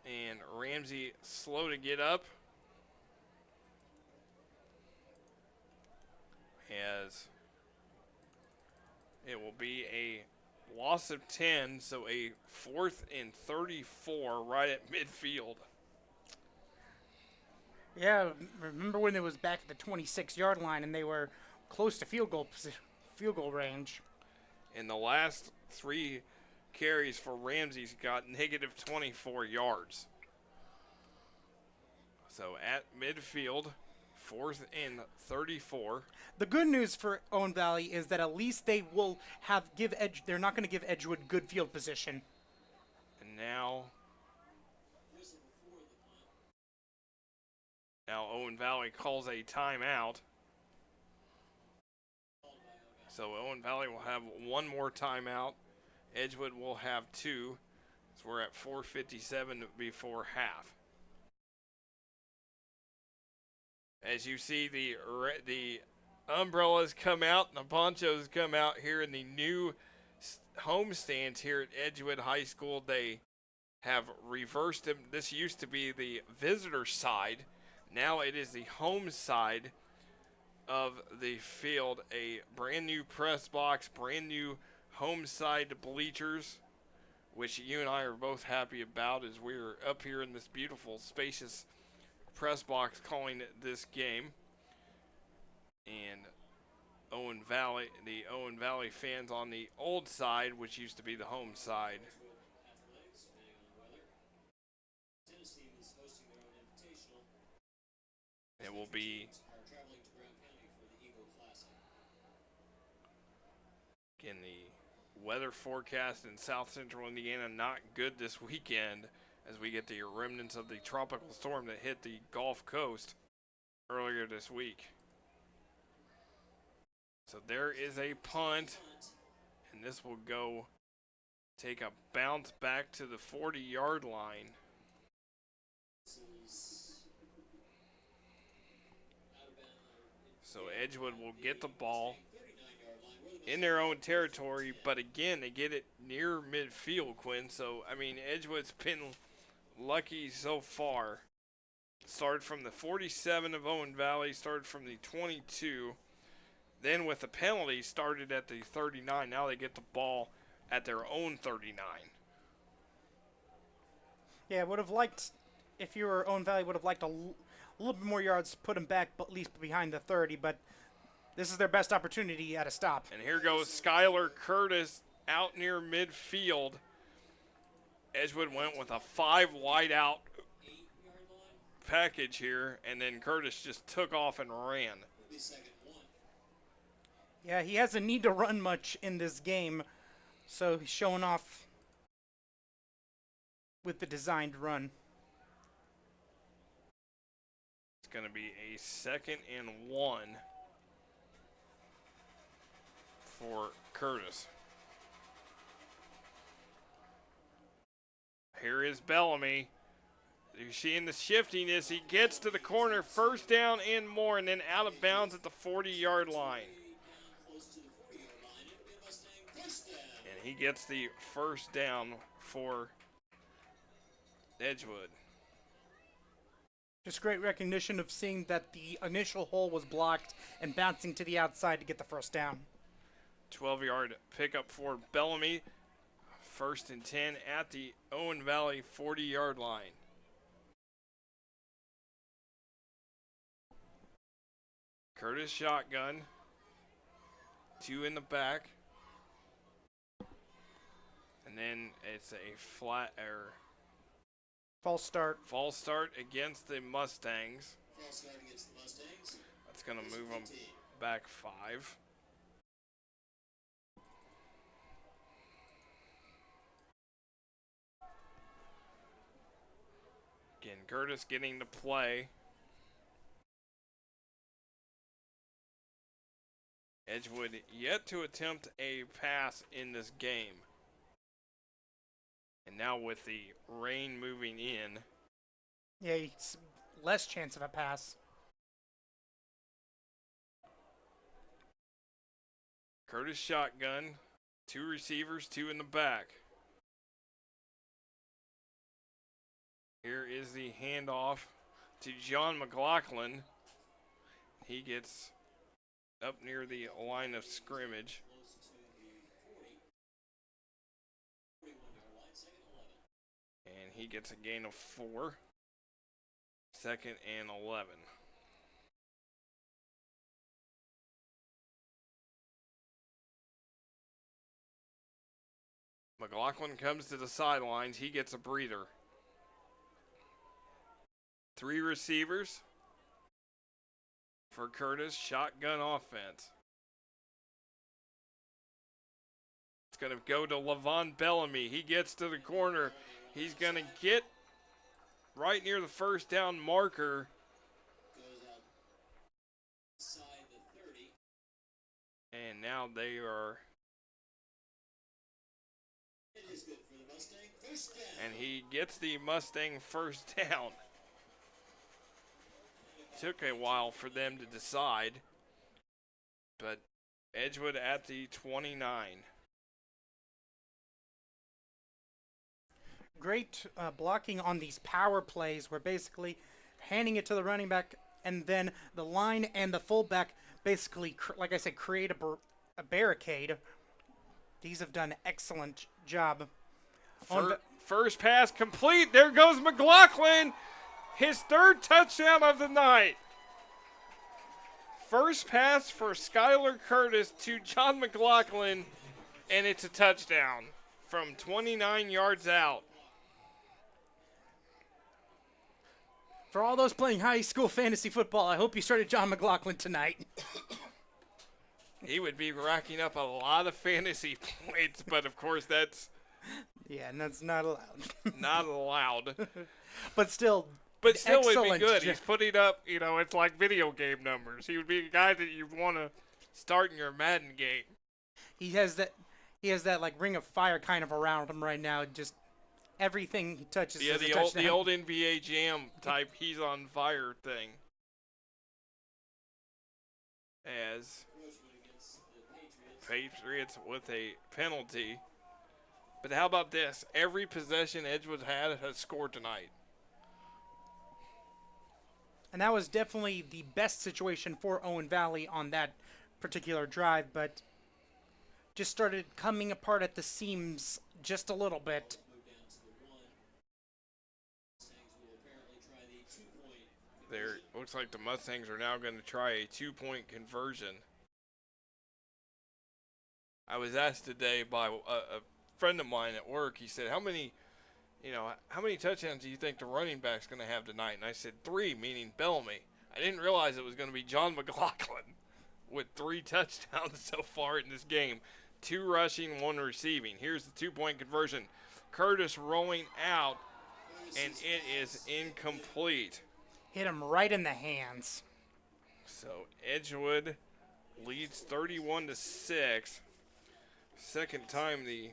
and Ramsey slow to get up. As it will be a loss of 10, so a 4th and 34 right at midfield. Yeah, remember when it was back at the 26-yard line and they were close to field goal range. In the last 3 carries for Ramsey's got negative 24 yards. So at midfield, 4th and 34. The good news for Owen Valley is that at least they will they're not going to give Edgewood good field position. And now Owen Valley calls a timeout. So Owen Valley will have 1 more timeout. Edgewood will have 2. So we're at 4:57 before half. As you see, the umbrellas come out and the ponchos come out here in the new home stands here at Edgewood High School. They have reversed them. This used to be the visitor side. Now it is the home side of the field. A brand new press box, brand new home side bleachers, which you and I are both happy about as we're up here in this beautiful, spacious press box calling this game. And the Owen Valley fans on the old side, which used to be the home side. It will be again the weather forecast in south central Indiana not good this weekend as we get the remnants of the tropical storm that hit the Gulf Coast earlier this week. So there is a punt, and this will go take a bounce back to the 40-yard line. So Edgewood will get the ball in their own territory, but again, they get it near midfield, Quinn. So, I mean, Edgewood's been lucky so far. Started from the 47 of Owen Valley, started from the 22. Then with the penalty, started at the 39. Now they get the ball at their own 39. Yeah, would have liked, if you were Owen Valley, would have liked a little bit more yards, put them back, but at least behind the 30. But this is their best opportunity at a stop. And here goes Skylar Curtis out near midfield. Edgewood went with a 5 wide out package here, and then Curtis just took off and ran. Yeah, he hasn't need to run much in this game, so he's showing off with the designed run. It's going to be a 2nd and 1 for Curtis. Here is Bellamy. You're seeing the shiftiness. He gets to the corner, 1st down and more, and then out of bounds at the 40-yard line. And he gets the 1st down for Edgewood. Just great recognition of seeing that the initial hole was blocked and bouncing to the outside to get the 1st down. 12-yard pickup for Bellamy. 1st and 10 at the Owen Valley 40-yard line. Curtis shotgun. 2 in the back. And then it's a false start against the Mustangs. That's going to move them back 5. Again, Curtis getting to play. Edgewood yet to attempt a pass in this game. And now with the rain moving in. Yeah, it's less chance of a pass. Curtis shotgun. 2 receivers, 2 in the back. Here is the handoff to John McLaughlin. He gets up near the line of scrimmage. And he gets a gain of 4. 2nd and 11. McLaughlin comes to the sidelines. He gets a breather. 3 receivers for Curtis. Shotgun offense. It's going to go to Levon Bellamy. He gets to the corner. He's going to get right near the 1st down marker. And now they are. And he gets the Mustang 1st down. Took a while for them to decide, but Edgewood at the 29. Great blocking on these power plays where basically handing it to the running back and then the line and the fullback basically, like I said, create a barricade. These have done an excellent job. First pass complete. There goes McLaughlin. His 3rd touchdown of the night. First pass for Skylar Curtis to John McLaughlin, and it's a touchdown from 29 yards out. For all those playing high school fantasy football, I hope you started John McLaughlin tonight. He would be racking up a lot of fantasy points, but of course that's Yeah, and that's not allowed. not allowed. But still, But still would be excellent good. job. He's putting up, it's like video game numbers. He would be a guy that you want to start in your Madden game. He has that like ring of fire kind of around him right now. Just everything he touches Yeah, is a the touchdown. old NBA Jam type he's on fire thing. As Patriots with a penalty. But how about this? Every possession Edgewood had has scored tonight. And that was definitely the best situation for Owen Valley on that particular drive, but just started coming apart at the seams just a little bit. There looks like the Mustangs are now going to try a 2-point conversion. I was asked today by a friend of mine at work. He said, how many touchdowns do you think the running back's going to have tonight? And I said 3, meaning Bellamy. I didn't realize it was going to be John McLaughlin with 3 touchdowns so far in this game. 2 rushing, 1 receiving. Here's the 2-point conversion. Curtis rolling out, and it is incomplete. Hit him right in the hands. So Edgewood leads 31-6. Second time the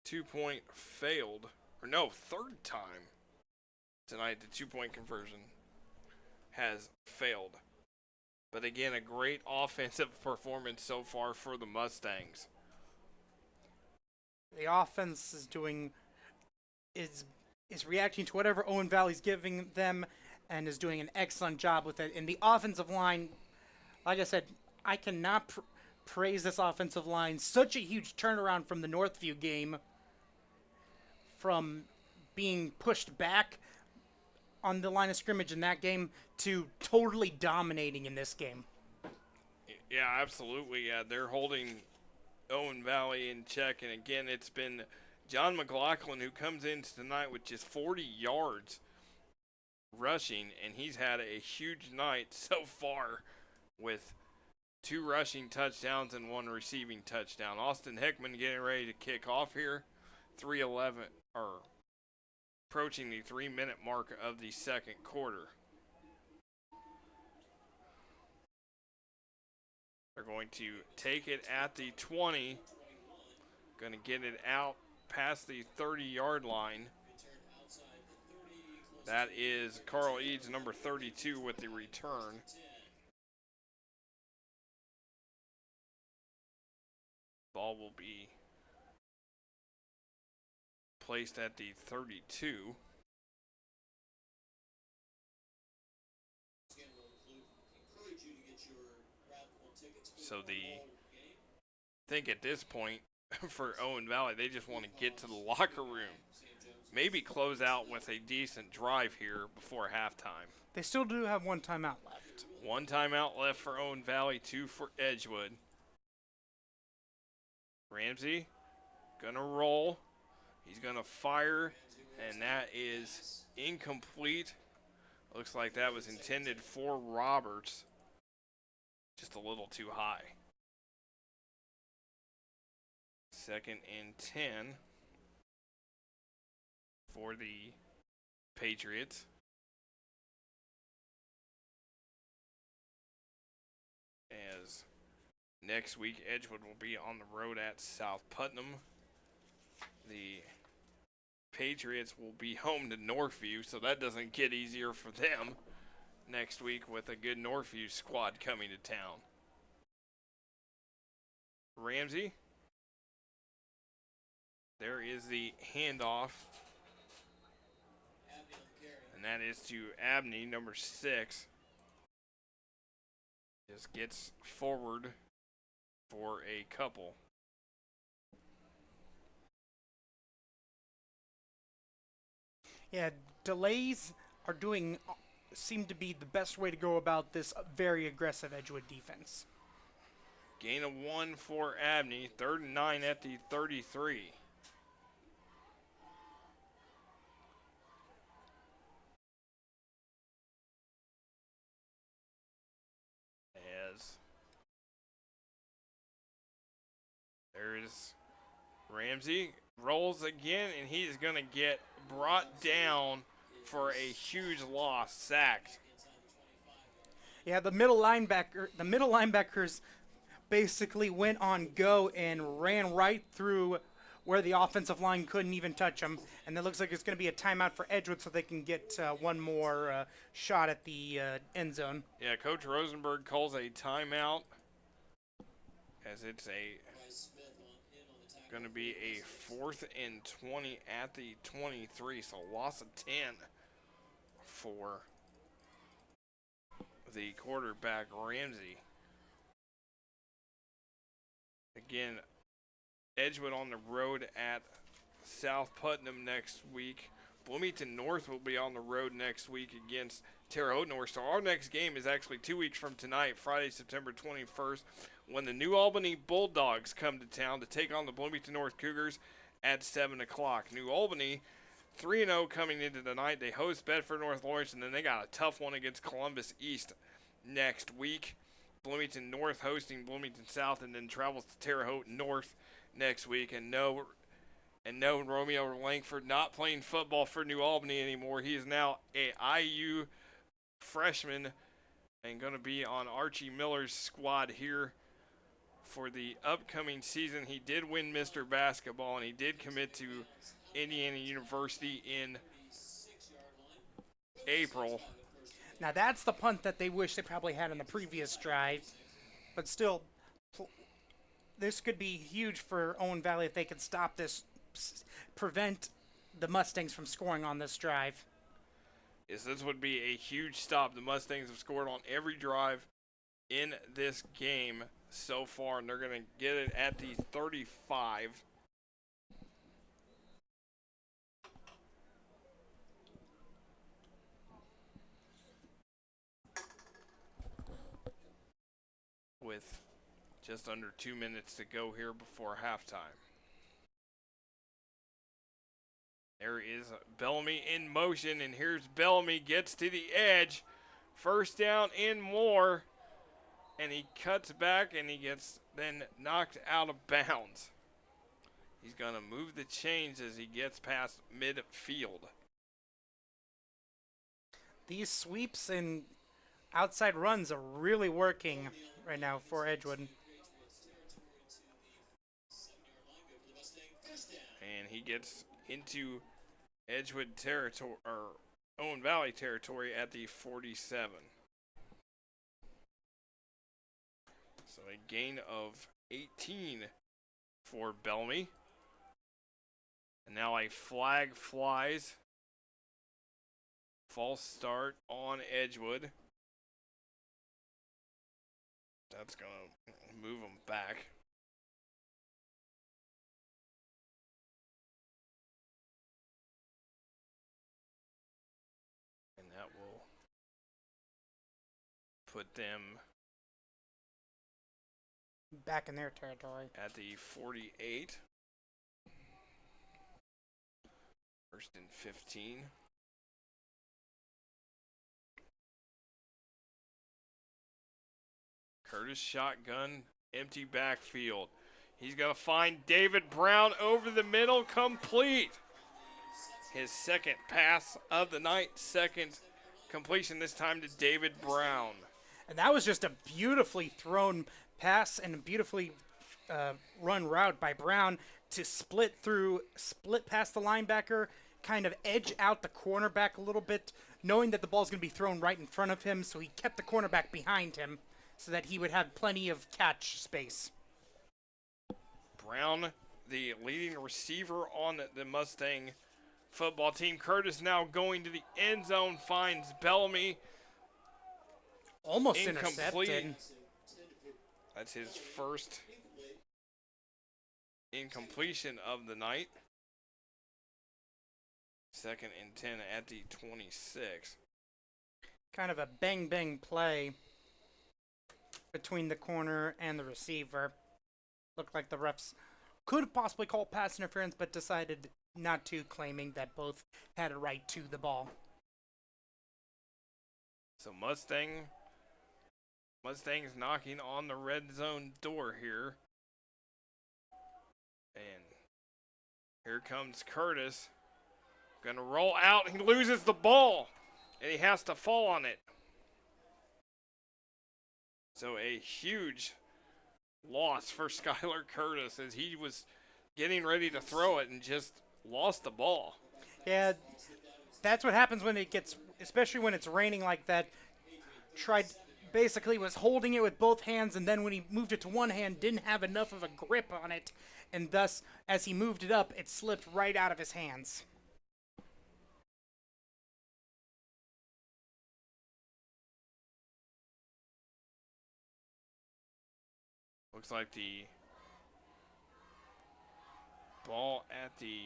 2-point failed. Or no, third time tonight the 2-point conversion has failed. But again, a great offensive performance so far for the Mustangs. The offense is reacting to whatever Owen Valley's giving them and is doing an excellent job with it. And the offensive line, like I said, I cannot praise this offensive line. Such a huge turnaround from the Northview game, from being pushed back on the line of scrimmage in that game to totally dominating in this game. Yeah, absolutely. Yeah, they're holding Owen Valley in check. And again, it's been John McLaughlin who comes in tonight with just 40 yards rushing, and he's had a huge night so far with 2 rushing touchdowns and 1 receiving touchdown. Austin Hickman getting ready to kick off here. 3:11 or approaching the 3-minute mark of the second quarter. They're going to take it at the 20. Going to get it out past the 30-yard line. That is Carl Eads, number 32, with the return. Ball will be placed at the 32. So I think at this point for Owen Valley, they just want to get to the locker room. Maybe close out with a decent drive here before halftime. They still do have 1 timeout left. 1 timeout left for Owen Valley, 2 for Edgewood. Ramsey gonna roll. He's gonna fire, and that is incomplete. Looks like that was intended for Roberts. Just a little too high. 2nd and 10 for the Patriots. As next week, Edgewood will be on the road at South Putnam. The Patriots will be home to Northview, so that doesn't get easier for them next week with a good Northview squad coming to town. Ramsey. There is the handoff. And that is to Abney, number 6. Just gets forward for a couple. Yeah, delays seem to be the best way to go about this very aggressive Edgewood defense. Gain of 1 for Abney. 3rd and 9 at the 33. As is Ramsey. Rolls again, and he is going to get brought down for a huge loss, sacked. Yeah, the middle linebackers basically went on go and ran right through where the offensive line couldn't even touch them. And it looks like it's going to be a timeout for Edgewood so they can get one more shot at the end zone. Yeah, Coach Rosenberg calls a timeout as it's going to be a 4th and 20 at the 23, so loss of 10 for the quarterback Ramsey. Again, Edgewood on the road at South Putnam next week. Bloomington North will be on the road next week against Terre Haute North. So our next game is actually 2 weeks from tonight, Friday, September 21st, when the New Albany Bulldogs come to town to take on the Bloomington North Cougars at 7 o'clock. New Albany, 3-0 coming into the night. They host Bedford North Lawrence, and then they got a tough one against Columbus East next week. Bloomington North hosting Bloomington South, and then travels to Terre Haute North next week. And no Romeo Langford not playing football for New Albany anymore. He is now a IU freshman and going to be on Archie Miller's squad here for the upcoming season. He did win Mr. Basketball, and he did commit to Indiana University in April. Now that's the punt that they wish they probably had in the previous drive. But still, this could be huge for Owen Valley if they could stop this, prevent the Mustangs from scoring on this drive. Yes, this would be a huge stop. The Mustangs have scored on every drive in this game so far, and they're going to get it at the 35. With just under 2 minutes to go here before halftime. There is Bellamy in motion, and here's Bellamy, gets to the edge. First down and more, and he cuts back, and he gets then knocked out of bounds. He's going to move the chains as he gets past midfield. These sweeps and outside runs are really working right now for Edgewood. And he gets into Edgewood territory, or Owen Valley territory at the 47. So a gain of 18 for Bellamy. And now a flag flies. False start on Edgewood. That's going to move them back. And that will put them back in their territory at the 48. 1st and 15. Curtis shotgun, empty backfield. He's going to find David Brown over the middle, complete. His second pass of the night, second completion, this time to David Brown. And that was just a beautifully thrown pass and a beautifully run route by Brown to split past the linebacker, kind of edge out the cornerback a little bit, knowing that the ball's going to be thrown right in front of him, so he kept the cornerback behind him so that he would have plenty of catch space. Brown, the leading receiver on the Mustang football team. Curtis now going to the end zone, finds Bellamy. Almost intercepted. That's his first incompletion of the night. 2nd and 10 at the 26. Kind of a bang-bang play between the corner and the receiver. Looked like the refs could have possibly called pass interference, but decided not to, claiming that both had a right to the ball. So Mustang's knocking on the red zone door here. And here comes Curtis. Gonna roll out. He loses the ball. And he has to fall on it. So a huge loss for Skylar Curtis as he was getting ready to throw it and just lost the ball. Yeah, that's what happens when it gets, especially when it's raining like that. Basically was holding it with both hands, and then when he moved it to one hand, didn't have enough of a grip on it, and thus, as he moved it up, it slipped right out of his hands. Looks like the ball at the...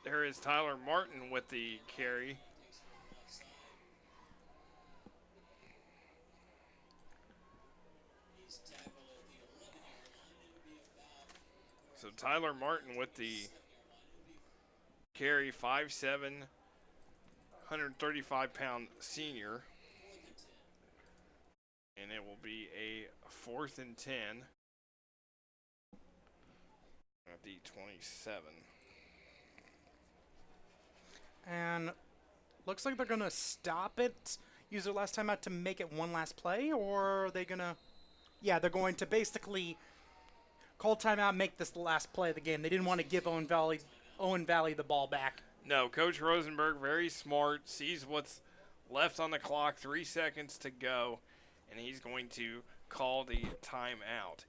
There is Tyler Martin with the carry. So Tyler Martin with the carry, 5'7", 135-pound senior. And it will be a 4th and 10 at the 27. And looks like they're going to stop it, use their last time out to make it one last play, or are they going to... Yeah, they're going to basically call timeout, make this the last play of the game. They didn't want to give Owen Valley the ball back. No, Coach Rosenberg, very smart, sees what's left on the clock, 3 seconds to go, and he's going to call the timeout.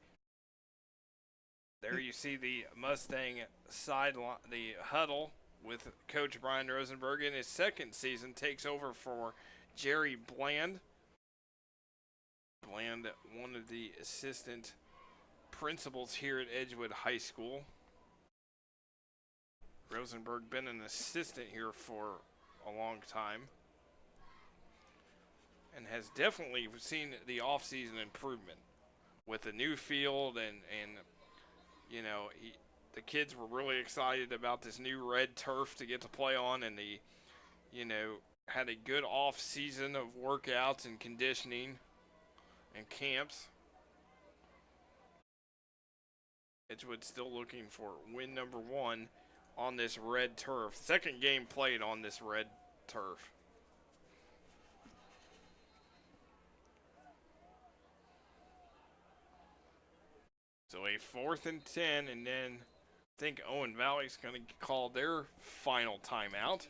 There you see the Mustang sideline, the huddle with Coach Brian Rosenberg in his second season, takes over for Jerry Bland. Bland, one of the assistant principals here at Edgewood High School. Rosenberg been an assistant here for a long time and has definitely seen the offseason improvement with the new field and you know, the kids were really excited about this new red turf to get to play on, and had a good off season of workouts and conditioning and camps. Edgewood still looking for win number 1 on this red turf. Second game played on this red turf. So a 4th and 10, and then I think Owen Valley's going to call their final timeout.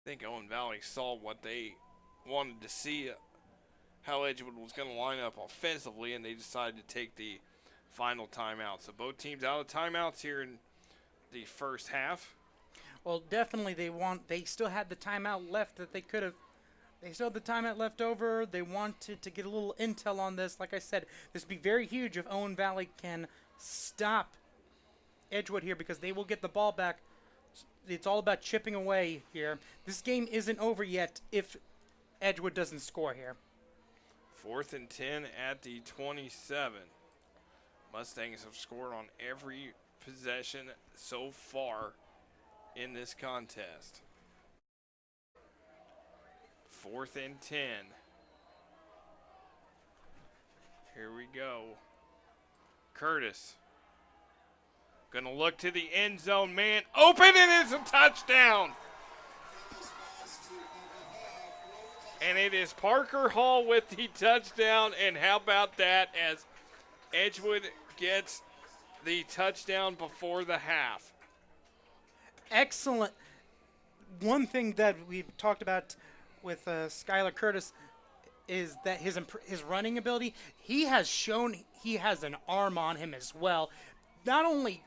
I think Owen Valley saw what they wanted to see, how Edgewood was going to line up offensively, and they decided to take the final timeout. So both teams out of timeouts here in the first half. Well, definitely they still had the timeout left that they could have. They still had the timeout left over. They wanted to get a little intel on this. Like I said, this would be very huge if Owen Valley can stop Edgewood here, because they will get the ball back. It's all about chipping away here. This game isn't over yet if Edgewood doesn't score here. 4th and 10 at the 27. Mustangs have scored on every possession so far in this contest. 4th and 10. Here we go. Curtis. Gonna look to the end zone, man. Open, and it's a touchdown. And it is Parker Hall with the touchdown. And how about that, as Edgewood gets the touchdown before the half. Excellent. One thing that we've talked about with Skylar Curtis is that his running ability. He has shown he has an arm on him as well. Not only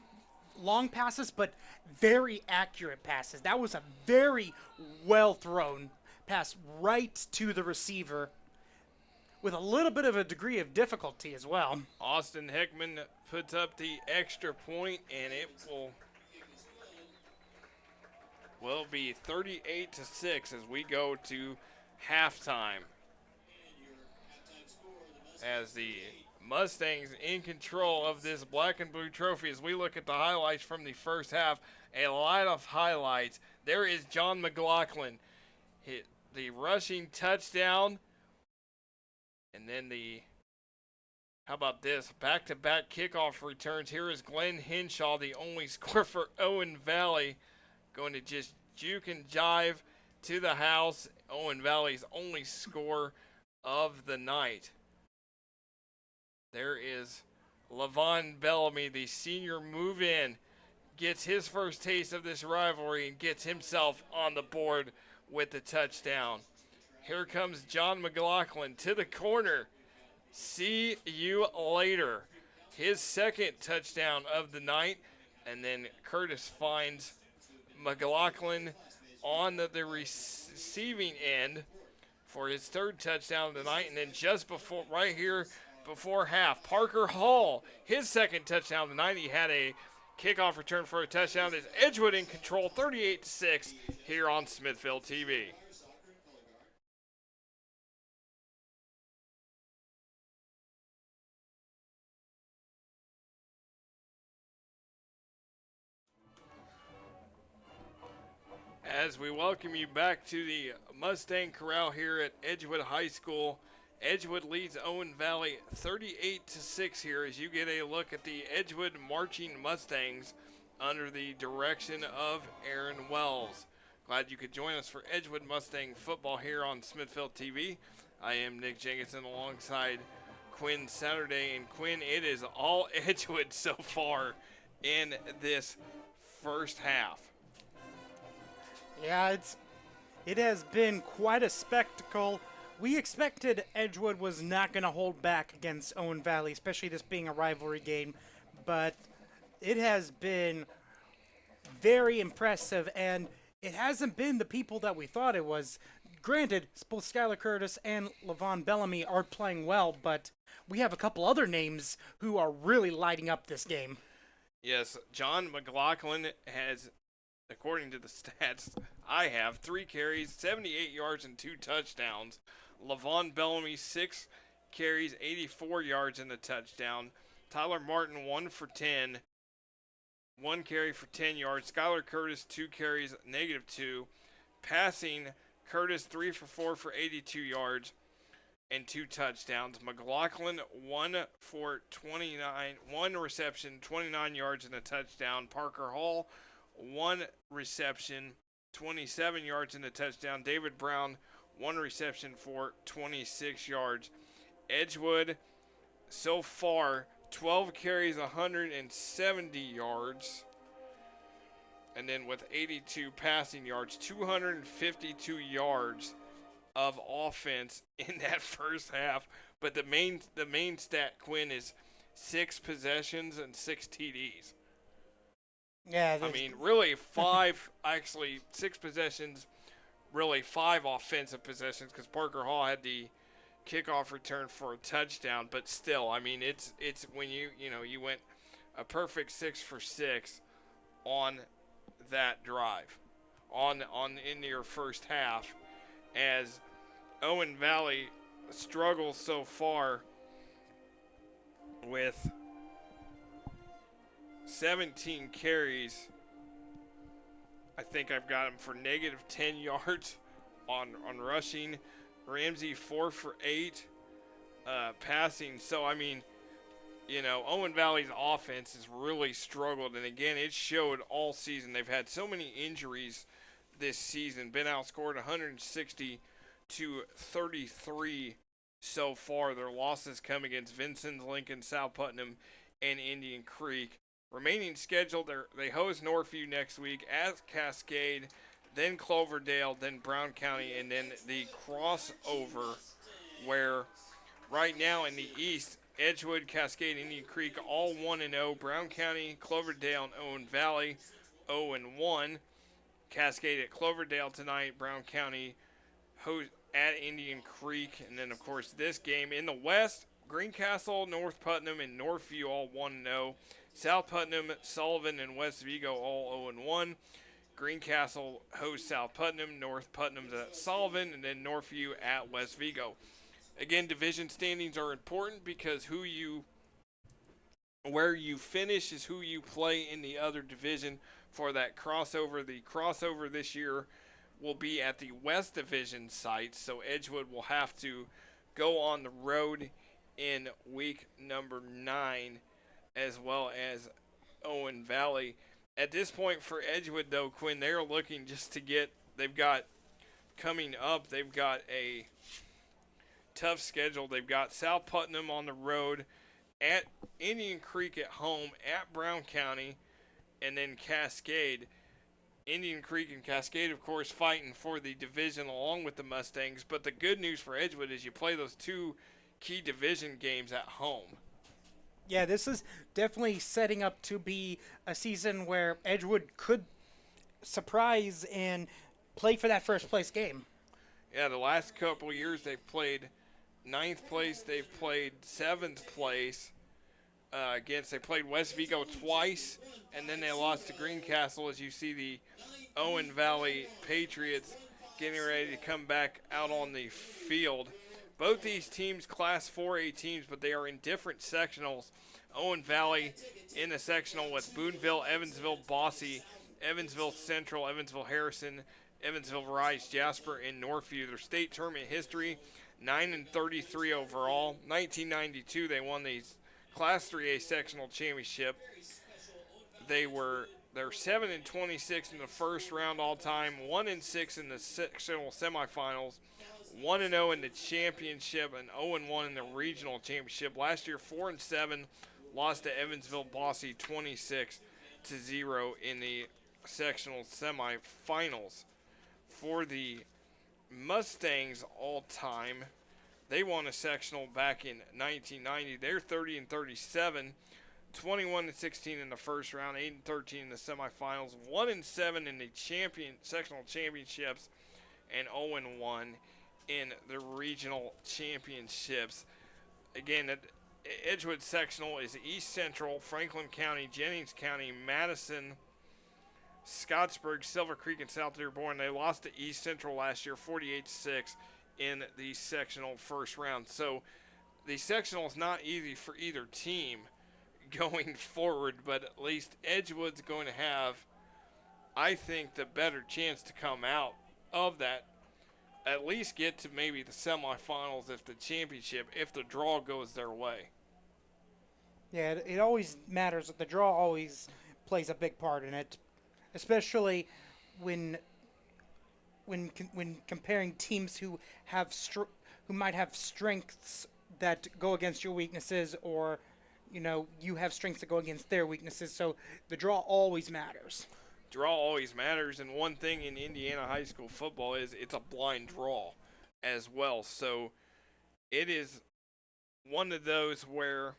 long passes, but very accurate passes. That was a very well thrown pass right to the receiver with a little bit of a degree of difficulty as well. Austin Hickman puts up the extra point, and it will be 38-6 as we go to halftime. As the Mustangs in control of this black and blue trophy. As we look at the highlights from the first half, a lot of highlights. There is John McLaughlin. The rushing touchdown And then how about this? Back-to-back kickoff returns. Here is Glenn Henshaw, the only scorer for Owen Valley, going to just juke and jive to the house. Owen Valley's only score of the night. There is Levon Bellamy, the senior move-in, gets his first taste of this rivalry and gets himself on the board with the touchdown. Here comes John McLaughlin to the corner. See you later. His second touchdown of the night. And then Curtis finds McLaughlin on the receiving end for his third touchdown of the night. And then just before, right here before half, Parker Hall, his second touchdown of the night. He had a kickoff return for a touchdown. It's Edgewood in control, 38-6 here on Smithville TV. As we welcome you back to the Mustang Corral here at Edgewood High School, Edgewood leads Owen Valley 38-6 here as you get a look at the Edgewood Marching Mustangs under the direction of Aaron Wells. Glad you could join us for Edgewood Mustang football here on Smithville TV. I am Nick Jenkinson alongside Quinn Saturday. And Quinn, it is all Edgewood so far in this first half. Yeah, it has been quite a spectacle. We expected Edgewood was not going to hold back against Owen Valley, especially this being a rivalry game, but it has been very impressive, and it hasn't been the people that we thought it was. Granted, both Skylar Curtis and Levon Bellamy are playing well, but we have a couple other names who are really lighting up this game. Yes, John McLaughlin has, according to the stats I have, 3 carries, 78 yards, and 2 touchdowns. Levon Bellamy, 6 carries, 84 yards, and a touchdown. Tyler Martin, 1 for 10, 1 carry for 10 yards. Skylar Curtis, 2 carries, -2. Passing, Curtis, 3 for 4 for 82 yards and 2 touchdowns. McLaughlin, 1 for 29, 1 reception, 29 yards, and a touchdown. Parker Hall, 1 reception, 27 yards and a touchdown. David Brown, 1 reception for 26 yards. Edgewood, so far, 12 carries, 170 yards. And then with 82 passing yards, 252 yards of offense in that first half. But the main stat, Quinn, is 6 possessions and 6 TDs. Yeah, I mean, really 5, actually 6 possessions, really 5 offensive possessions because Parker Hall had the kickoff return for a touchdown. But still, I mean, it's when you went a perfect 6 for 6 on that drive, on in your first half, as Owen Valley struggles so far with 17 carries. I think I've got him for -10 yards on rushing. Ramsey 4 for 8 passing. So, I mean, Owen Valley's offense has really struggled. And, again, it showed all season. They've had so many injuries this season. Been outscored 160-33 so far. Their losses come against Vincennes, Lincoln, South Putnam, and Indian Creek. Remaining schedule, they host Northview next week, at Cascade, then Cloverdale, then Brown County, and then the crossover where right now in the East, Edgewood, Cascade, Indian Creek, all 1-0. Brown County, Cloverdale, and Owen Valley, 0-1. Cascade at Cloverdale tonight. Brown County at Indian Creek. And then, of course, this game in the West, Greencastle, North Putnam, and Northview all 1-0. South Putnam, Sullivan, and West Vigo all 0-1. Greencastle hosts South Putnam, North Putnam's at Sullivan, and then Northview at West Vigo. Again, division standings are important because where you finish is who you play in the other division for that crossover. The crossover this year will be at the West Division site, so Edgewood will have to go on the road in week number 9, as well as Owen Valley. At this point for Edgewood, though, Quinn, they're looking just to get, they've got coming up, they've got a tough schedule. They've got South Putnam on the road, at Indian Creek at home, at Brown County, and then Cascade. Indian Creek and Cascade, of course, fighting for the division along with the Mustangs. But the good news for Edgewood is you play those 2 key division games at home. Yeah, this is definitely setting up to be a season where Edgewood could surprise and play for that first place game. Yeah, the last couple of years they've played 9th place, they've played 7th place. They played West Vigo twice, and then they lost to Greencastle, as you see the Owen Valley Patriots getting ready to come back out on the field. Both these teams Class 4A teams, but they are in different sectionals. Owen Valley in the sectional with Boonville, Evansville, Bossy, Evansville Central, Evansville Harrison, Evansville Rise, Jasper, and Northview. Their state tournament history, 9-33 overall. 1992, they won the Class 3A sectional championship. They're 7-26 in the first round all time, 1-6 in the sectional semifinals, 1-0 in the championship, and 0-1 in the regional championship. Last year, 4-7, lost to Evansville Bossy 26-0 in the sectional semifinals. For the Mustangs all time, they won a sectional back in 1990. They're 30-37, 21-16 in the first round, 8-13 in the semifinals, 1-7 in the sectional championships, and 0-1 in the regional championships. Again, Edgewood sectional is East Central, Franklin County, Jennings County, Madison, Scottsburg, Silver Creek, and South Dearborn. They lost to East Central last year, 48-6 in the sectional first round. So the sectional is not easy for either team going forward, but at least Edgewood's going to have, I think, the better chance to come out of that, at least get to maybe the semifinals if the draw goes their way. Yeah, it always matters. The draw always plays a big part in it, especially when comparing teams who might have strengths that go against your weaknesses, or you have strengths that go against their weaknesses. So the draw always matters. Draw always matters, and one thing in Indiana high school football is it's a blind draw as well. So it is one of those where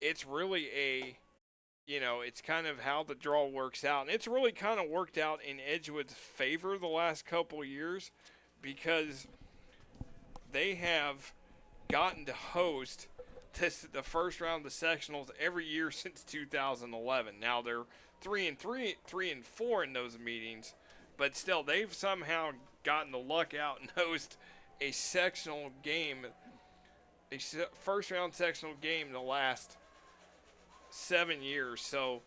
it's really it's kind of how the draw works out. And it's really kind of worked out in Edgewood's favor the last couple of years, because they have gotten to host the first round of the sectionals every year since 2011. Now they're 3-3, 3-4 in those meetings, but still they've somehow gotten the luck out and host a sectional game, a first round sectional game the last 7 years. So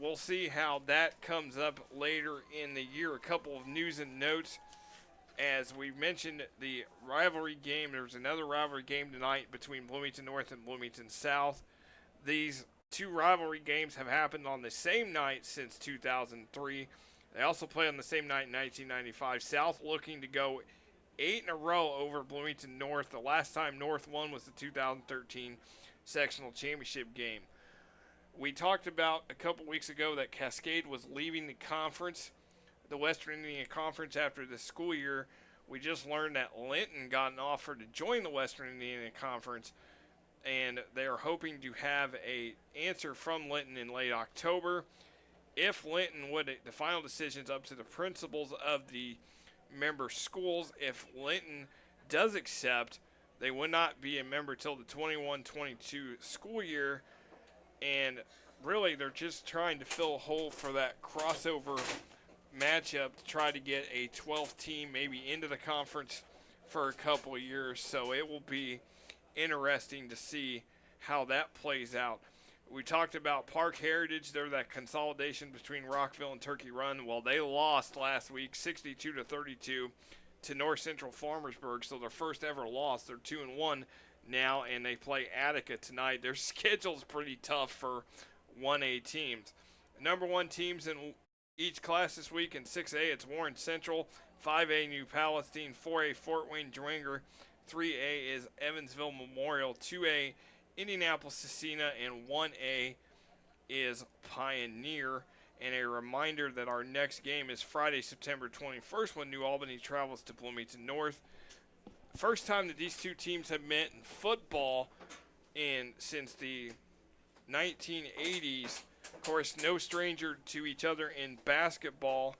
we'll see how that comes up later in the year. A couple of news and notes. As we mentioned, the rivalry game, there's another rivalry game tonight between Bloomington North and Bloomington South. These 2 rivalry games have happened on the same night since 2003. They also play on the same night in 1995. South looking to go 8 in a row over Bloomington North. The last time North won was the 2013 sectional championship game. We talked about a couple weeks ago that Cascade was leaving the conference, the Western Indiana Conference, after the school year. We just learned that Linton got an offer to join the Western Indiana Conference, and they are hoping to have an answer from Linton in late October. If Linton would, the final decision's up to the principals of the member schools. If Linton does accept, they would not be a member till the 21-22 school year, and really they're just trying to fill a hole for that crossover matchup to try to get a 12th team maybe into the conference for a couple of years. So it will be interesting to see how that plays out. We talked about Park Heritage. They're that consolidation between Rockville and Turkey Run. Well, they lost last week 62-32 to North Central Farmersburg, so their first ever loss. They're 2-1 now, and they play Attica tonight. Their schedule's pretty tough for 1A teams. Number one teams in each class this week in 6A, it's Warren Central, 5A New Palestine, 4A Fort Wayne Dringer, 3A is Evansville Memorial, 2A Indianapolis-Scecina, and 1A is Pioneer. And a reminder that our next game is Friday, September 21st, when New Albany travels to Bloomington North. First time that these two teams have met in football since the 1980s. Of course, no stranger to each other in basketball,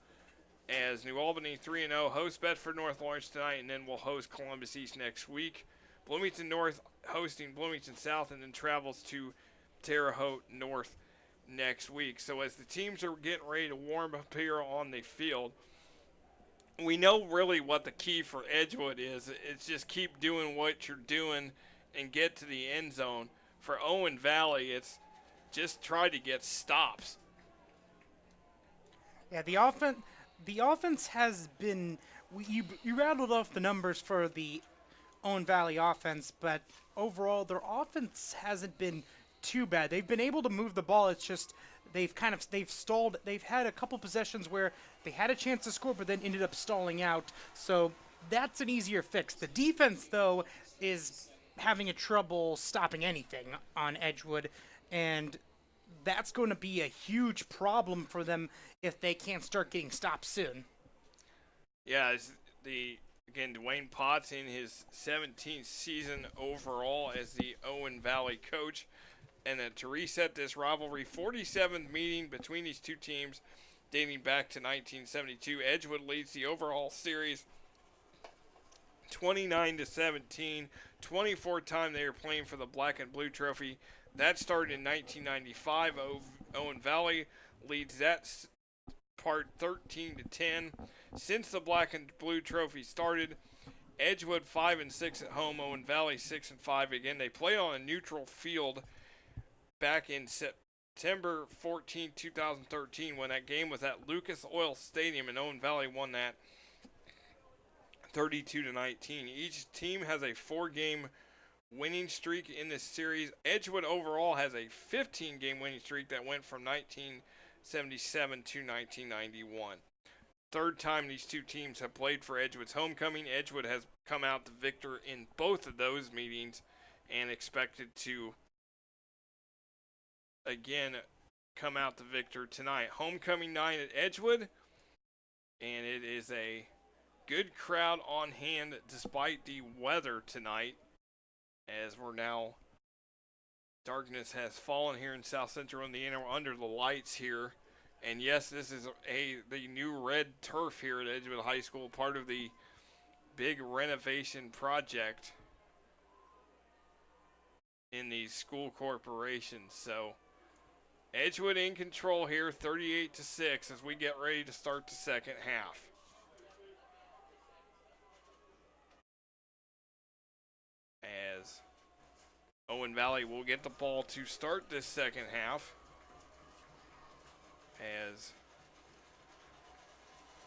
as New Albany 3-0 hosts Bedford North Lawrence tonight, and then will host Columbus East next week. Bloomington North hosting Bloomington South, and then travels to Terre Haute North next week. So as the teams are getting ready to warm up here on the field, we know really what the key for Edgewood is. It's just keep doing what you're doing and get to the end zone. For Owen Valley, it's just try to get stops. Yeah, the offense has been. You rattled off the numbers for the Owen Valley offense, but overall their offense hasn't been too bad. They've been able to move the ball. It's just they've stalled. They've had a couple possessions where they had a chance to score, but then ended up stalling out. So that's an easier fix. The defense, though, is having a trouble stopping anything on Edgewood, and that's going to be a huge problem for them if they can't start getting stopped soon. Yeah, Dwayne Potts in his 17th season overall as the Owen Valley coach. And then to reset this rivalry, 47th meeting between these two teams dating back to 1972. Edgewood leads the overall series 29-17. 24th time they were playing for the Black and Blue Trophy. That started in 1995. Owen Valley leads that part 13-10. Since the Black and Blue Trophy started, Edgewood 5-6 at home, Owen Valley 6-5. Again, they play on a neutral field back in September 14, 2013, when that game was at Lucas Oil Stadium, and Owen Valley won that 32-19. Each team has a 4-game winning streak in this series. Edgewood overall has a 15-game winning streak that went from 1977 to 1991. Third time these two teams have played for Edgewood's homecoming. Edgewood has come out the victor in both of those meetings and expected to again come out the victor tonight. Homecoming night at Edgewood, and it is a good crowd on hand despite the weather tonight, as we're now, darkness has fallen here in South Central Indiana. We're under the lights here. And yes, this is the new red turf here at Edgewood High School, part of the big renovation project in the school corporations. So Edgewood in control here, 38-6, as we get ready to start the second half. As Owen Valley will get the ball to start this second half, as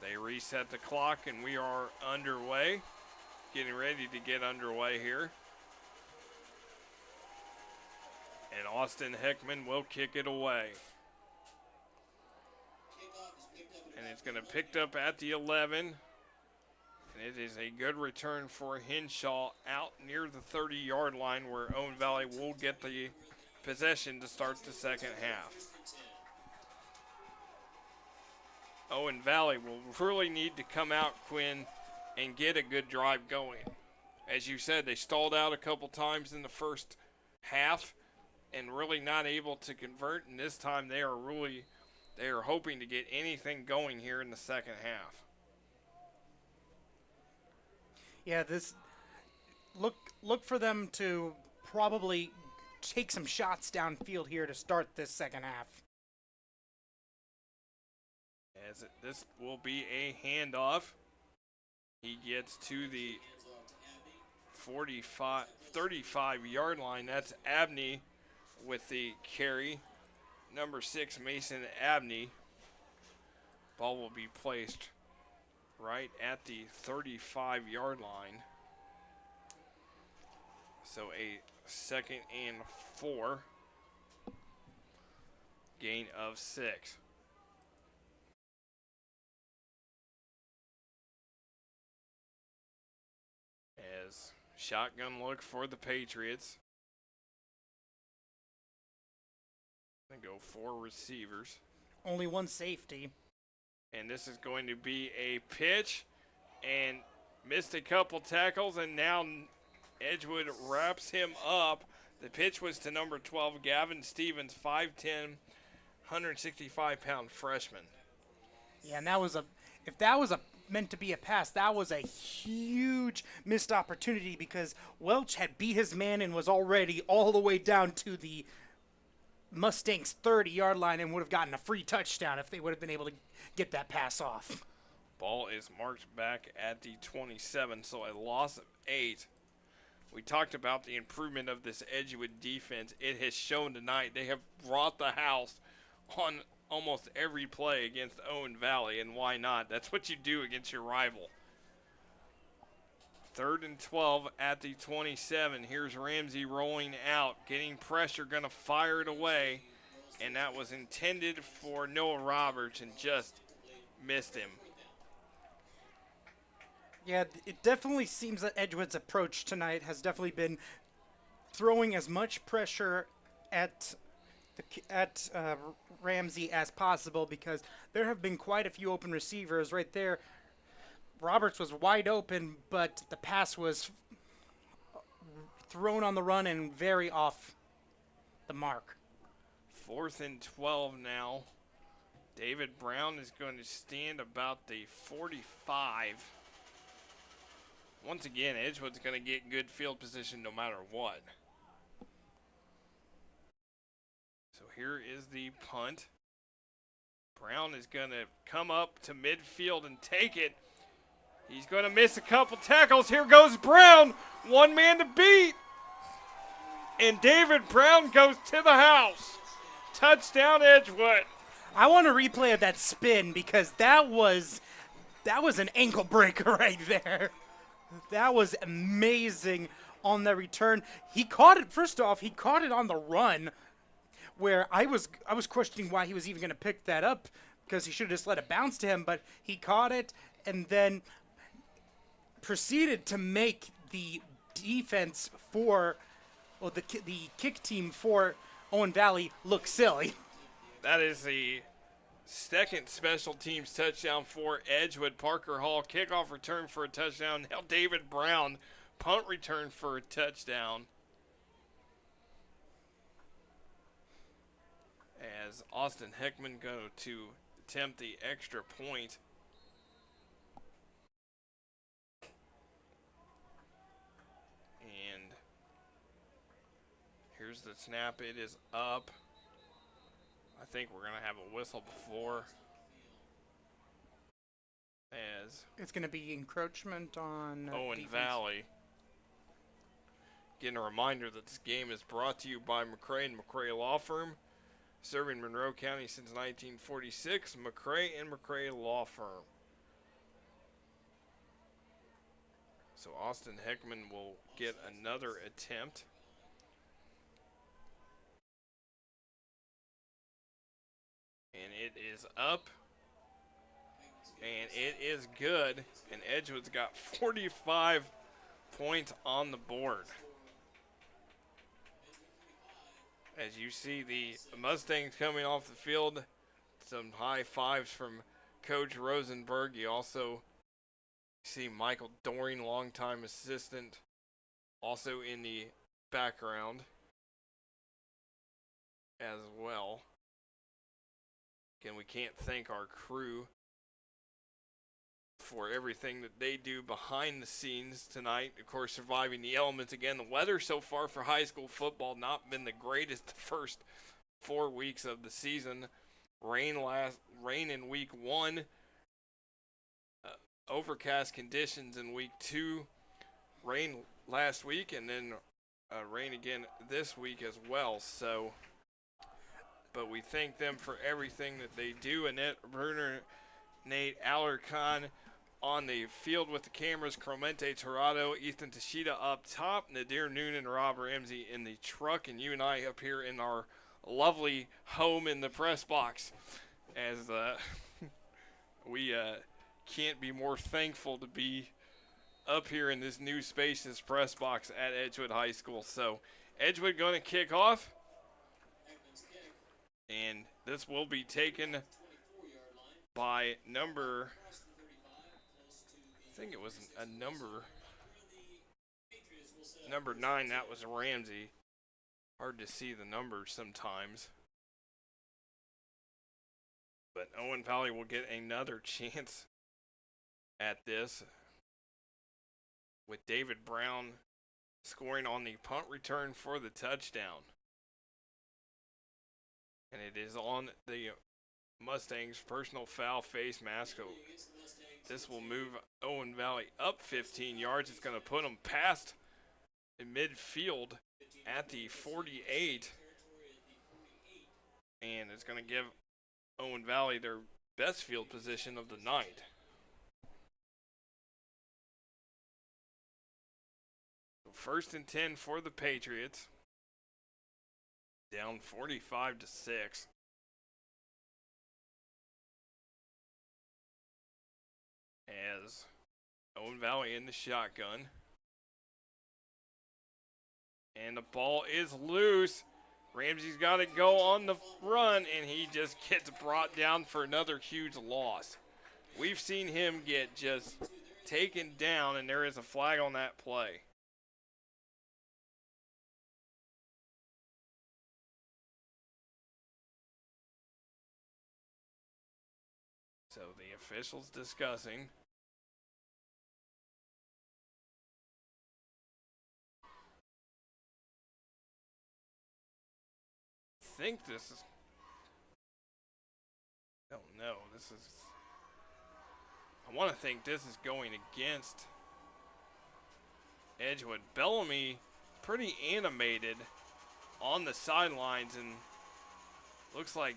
they reset the clock and we are underway, getting ready to get underway here. And Austin Heckman will kick it away. And it's going to picked up at the 11. And it is a good return for Henshaw out near the 30-yard line, where Owen Valley will get the possession to start the second half. Owen Valley will really need to come out, Quinn, and get a good drive going. As you said, they stalled out a couple times in the first half and really not able to convert, and this time they are hoping to get anything going here in the second half. Yeah, this look for them to probably take some shots downfield here to start this second half. This will be a handoff. He gets to the 35-yard line. That's Abney with the carry. Number 6, Mason Abney. Ball will be placed right at the 35-yard line. So a 2nd and 4. Gain of 6. As shotgun look for the Patriots. They go 4 receivers. Only one safety. And this is going to be a pitch, and missed a couple tackles, and now Edgewood wraps him up. The pitch was to number 12, Gavin Stevens, 5'10", 165-pound freshman. Yeah, and if that was meant to be a pass, that was a huge missed opportunity because Welch had beat his man and was already all the way down to the Mustangs' 30-yard line and would have gotten a free touchdown if they would have been able to get that pass off. Ball is marked back at the 27, so a loss of 8. We talked about the improvement of this Edgewood defense. It has shown tonight. They have brought the house on almost every play against Owen Valley, and why not? That's what you do against your rival. 3rd and 12 at the 27. Here's Ramsey rolling out, getting pressure, going to fire it away. And that was intended for Noah Roberts and just missed him. Yeah, it definitely seems that Edgewood's approach tonight has definitely been throwing as much pressure at Ramsey as possible because there have been quite a few open receivers right there. Roberts was wide open, but the pass was thrown on the run and very off the mark. 4th and 12 now. David Brown is going to stand about the 45. Once again, Edgewood's going to get good field position no matter what. So here is the punt. Brown is going to come up to midfield and take it. He's going to miss a couple tackles. Here goes Brown. One man to beat. And David Brown goes to the house. Touchdown, Edgewood. I want to replay of that spin because that was an ankle breaker right there. That was amazing on the return. He caught it, first off, he caught it on the run where I was questioning why he was even going to pick that up because he should have just let it bounce to him, but he caught it and then proceeded to make the defense the kick team for Owen Valley look silly. That is the 2nd special teams touchdown for Edgewood. Parker Hall kickoff return for a touchdown. Now David Brown punt return for a touchdown. As Austin Heckman go to attempt the extra point. And here's the snap. It is up. I think we're going to have a whistle before. As It's going to be encroachment on Owen defense. Valley. Getting a reminder that this game is brought to you by McCray and McCray Law Firm. Serving Monroe County since 1946. McCray and McCray Law Firm. So Austin Heckman will get another attempt. And it is up. And it is good. And Edgewood's got 45 points on the board. As you see the Mustangs coming off the field, some high fives from Coach Rosenberg. You also see Michael Doring, longtime assistant, also in the background as well. Again, we can't thank our crew for everything that they do behind the scenes tonight. Of course, surviving the elements. Again, the weather so far for high school football not been the greatest the first 4 weeks of the season. Rain in week 1. Overcast conditions in week 2. Rain last week, and then rain again this week as well. So, but we thank them for everything that they do. Annette Bruner, Nate Allercon, on the field with the cameras, Cromente Torado, Ethan Tashida up top, Nadir Noonan, Rob Ramsey in the truck, and you and I up here in our lovely home in the press box. As we can't be more thankful to be up here in this new spacious press box at Edgewood High School. So Edgewood going to kick off, and this will be taken by number, I think it was a number 9. That was Ramsey. Hard to see the numbers sometimes. But Owen Valley will get another chance at this, with David Brown scoring on the punt return for the touchdown. And it is on the Mustangs personal foul face mask. So this will move Owen Valley up 15 yards. It's going to put them past the midfield at the 48. And it's going to give Owen Valley their best field position of the night. So 1st and 10 for the Patriots. Down 45-6. As Owen Valley in the shotgun. And the ball is loose. Ramsey's got to go on the run, and he just gets brought down for another huge loss. We've seen him get just taken down, and there is a flag on that play. So the officials discussing. I think this is, I don't know, I want to think this is going against Edgewood. Bellamy pretty animated on the sidelines, and looks like,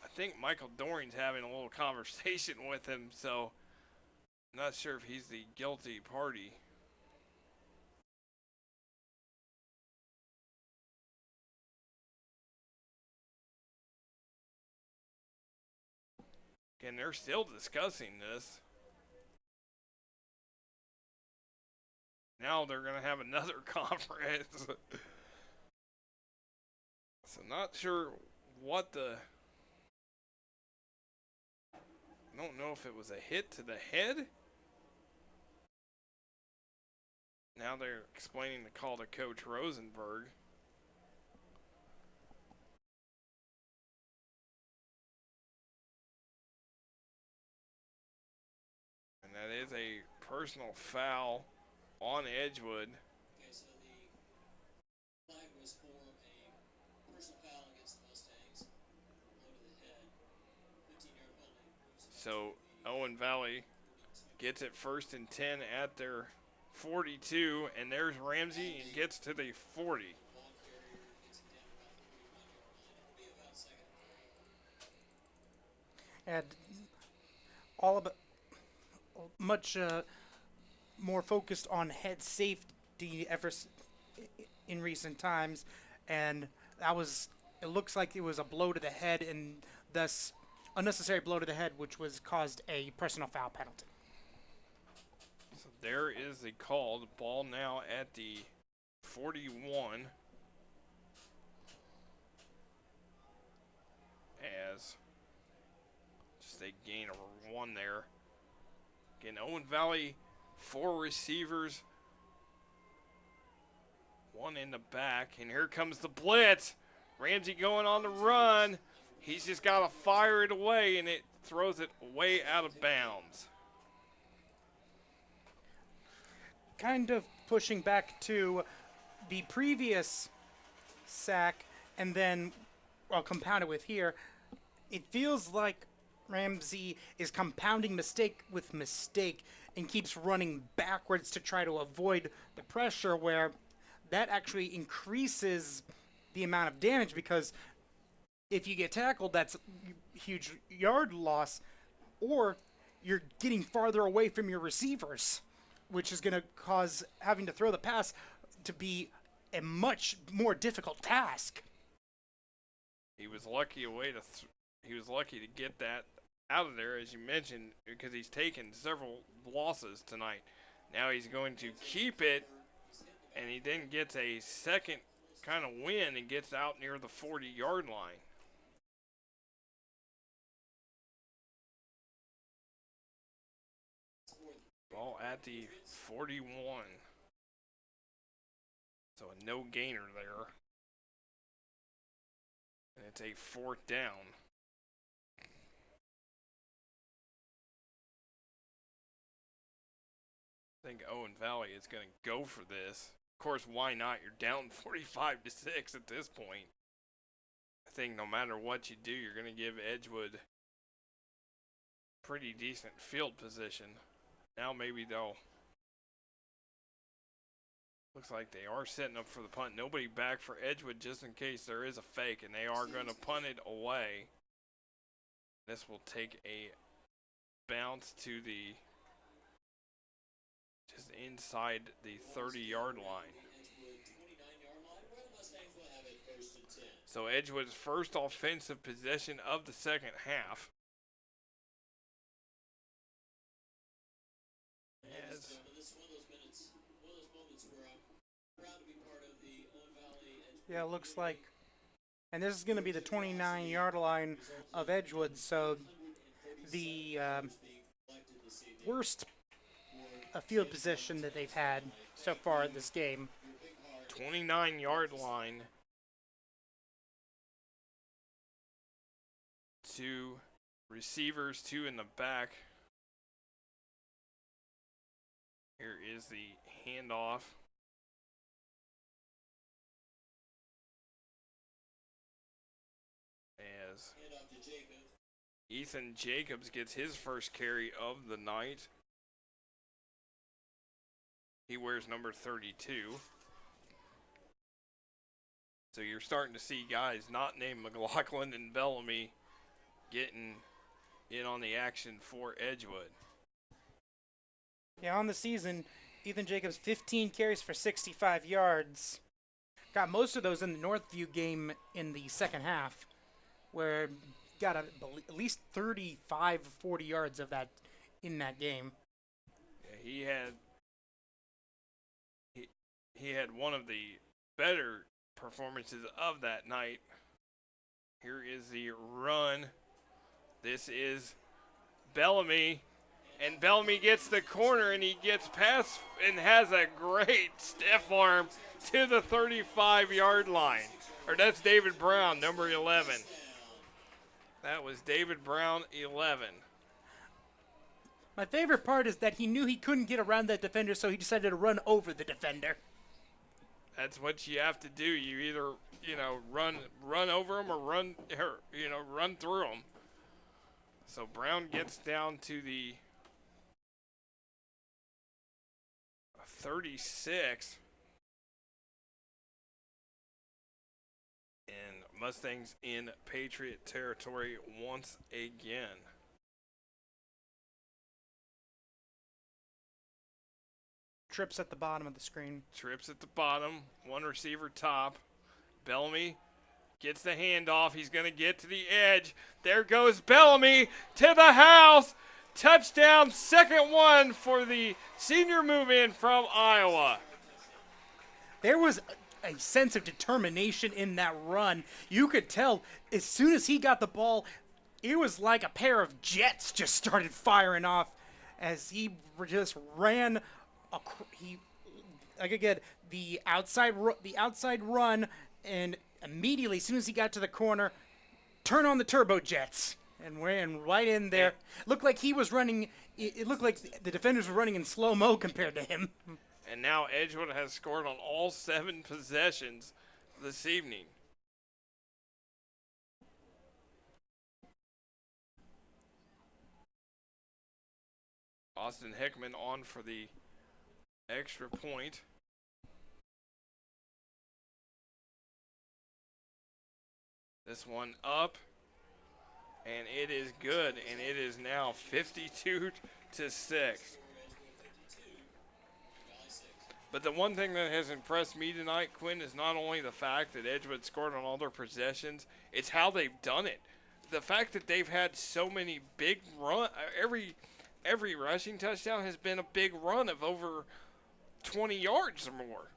I think Michael Doring's having a little conversation with him, so I'm not sure if he's the guilty party. Again, they're still discussing this. Now they're going to have another conference. So not sure what the... I don't know if it was a hit to the head. Now they're explaining the call to Coach Rosenberg. And that is a personal foul on Edgewood. Okay, so the flag was for a personal foul against the Mustangs. Blow to the head. 15-yard penalty. So Owen Valley gets it 1st and 10 at their 42, and there's Ramsey and gets to the 40. Ball carrier gets it down about the 41-yard line. It'll be about second. And all about much more focused on head safety in recent times, and it looks like it was a blow to the head, and thus unnecessary blow to the head, which was caused a personal foul penalty. So there is the call. The ball now at the 41. As just a gain of 1 there. Again, Owen Valley, 4 receivers, 1 in the back, and here comes the blitz. Ramsey going on the run. He's just got to fire it away, and it throws it way out of bounds. Kind of pushing back to the previous sack, and then I'll compound it with here. It feels like Ramsey is compounding mistake with mistake and keeps running backwards to try to avoid the pressure, where that actually increases the amount of damage, because if you get tackled, that's huge yard loss, or you're getting farther away from your receivers, which is going to cause having to throw the pass to be a much more difficult task. He was lucky he was lucky to get that out of there, as you mentioned, because he's taken several losses tonight. Now he's going to keep it, and he then gets a second kind of win and gets out near the 40-yard line. Ball at the 41. So a no gainer there. And it's a fourth down. I think Owen Valley is going to go for this. Of course, why not? You're down 45-6 at this point. I think no matter what you do, you're going to give Edgewood pretty decent field position. Now maybe they'll. Looks like they are setting up for the punt. Nobody back for Edgewood just in case there is a fake, and they are going to punt it away. This will take a bounce to the just inside the 30-yard line. So Edgewood's first offensive possession of the second half. Yeah, it looks like. And this is going to be the 29-yard line of Edgewood, so the worst field position that they've had so far in this game. 29-yard line. Two receivers, two in the back. Here is the handoff. As Ethan Jacobs gets his first carry of the night. He wears number 32. So you're starting to see guys not named McLaughlin and Bellamy getting in on the action for Edgewood. Yeah, on the season, Ethan Jacobs 15 carries for 65 yards. Got most of those in the Northview game in the second half, where got at least 35 or 40 yards of that in that game. Yeah, he had one of the better performances of that night. Here is the run. This is Bellamy. And Bellamy gets the corner, and he gets past and has a great stiff arm to the 35-yard line. Or that's David Brown, number 11. That was David Brown, 11. My favorite part is that he knew he couldn't get around that defender, so he decided to run over the defender. That's what you have to do. You either, run over him or run through him. So Brown gets down to the 36. And Mustangs in Patriot territory once again. Trips at the bottom of the screen. Trips at the bottom. One receiver top. Bellamy gets the handoff. He's going to get to the edge. There goes Bellamy to the house. Touchdown, second one for the senior move-in from Iowa. There was a sense of determination in that run. You could tell as soon as he got the ball, it was like a pair of jets just started firing off as he just ran. The outside run, and immediately as soon as he got to the corner, turn on the turbojets and ran right in there. Looked like he was running. It looked like the defenders were running in slow-mo compared to him. And now Edgewood has scored on all 7 possessions this evening. Austin Hickman on for the extra point. This one up. and it is good, and it is now 52-6. But the one thing that has impressed me tonight, Quinn, is not only the fact that Edgewood scored on all their possessions, it's how they've done it. The fact that they've had so many big run, every rushing touchdown has been a big run of over 20 yards or more.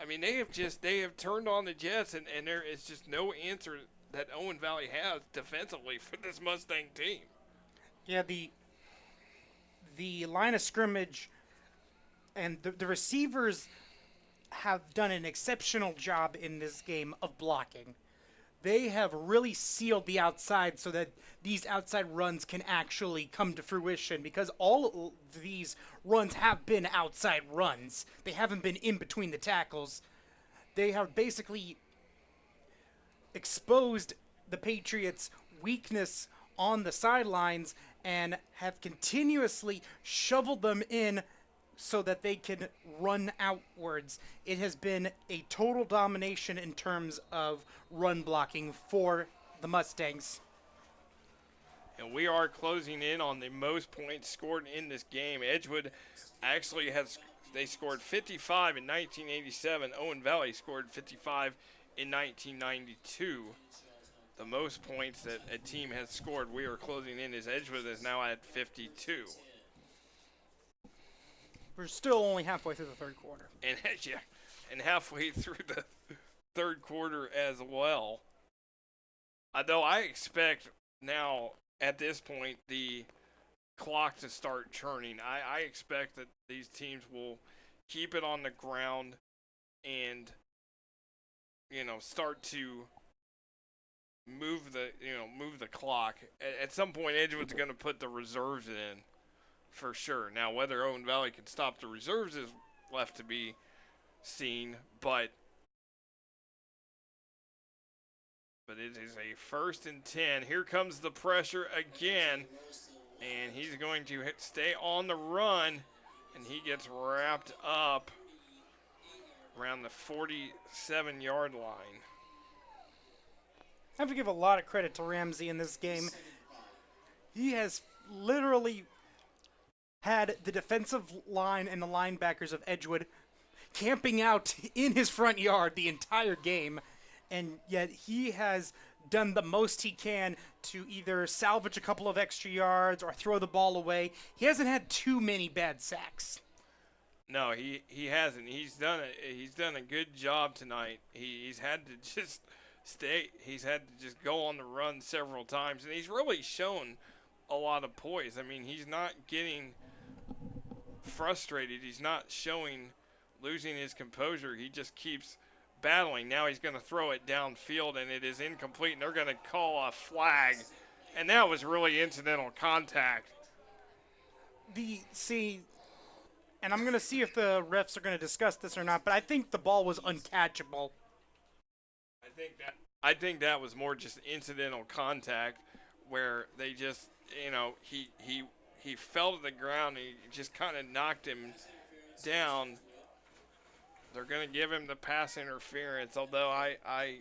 I mean, they have turned on the Jets, and there is just no answer that Owen Valley has defensively for this Mustang team. Yeah, the line of scrimmage and the receivers have done an exceptional job in this game of blocking. They have really sealed the outside so that these outside runs can actually come to fruition, because all of these runs have been outside runs. They haven't been in between the tackles. They have basically exposed the Patriots' weakness on the sidelines and have continuously shoveled them in so that they can run outwards. It has been a total domination in terms of run blocking for the Mustangs. And we are closing in on the most points scored in this game. Edgewood actually they scored 55 in 1987. Owen Valley scored 55 in 1992. The most points that a team has scored, we are closing in, as Edgewood is now at 52. We're still only halfway through the third quarter. And halfway through the third quarter as well. Though I expect now, at this point, the clock to start churning. I expect that these teams will keep it on the ground and, start to move the clock. At some point, Edgewood's going to put the reserves in. For sure. Now, whether Owen Valley can stop the reserves is left to be seen, but it is a 1st and 10. Here comes the pressure again, and he's going to stay on the run, and he gets wrapped up around the 47-yard line. I have to give a lot of credit to Ramsey in this game. He has literally had the defensive line and the linebackers of Edgewood camping out in his front yard the entire game, and yet he has done the most he can to either salvage a couple of extra yards or throw the ball away. He hasn't had too many bad sacks. No, he hasn't. He's done a good job tonight. He's had to just stay. He's had to just go on the run several times, and he's really shown a lot of poise. I mean, he's not getting frustrated. He's not losing his composure. He just keeps battling. Now he's going to throw it downfield, and it is incomplete, and they're going to call a flag. And that was really incidental contact. And I'm going to see if the refs are going to discuss this or not, but I think the ball was uncatchable. I think that was more just incidental contact, where they just, he fell to the ground. He just kind of knocked him down. They're going to give him the pass interference, although I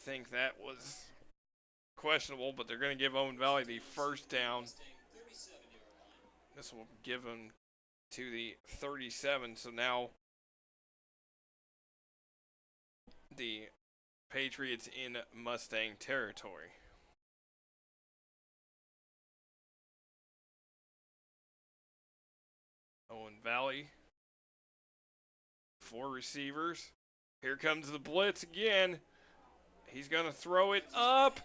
think that was questionable, but they're going to give Owen Valley the first down. This will give him to the 37, so now the Patriots in Mustang territory. Owen Valley, 4 receivers. Here comes the blitz again. He's going to throw it up.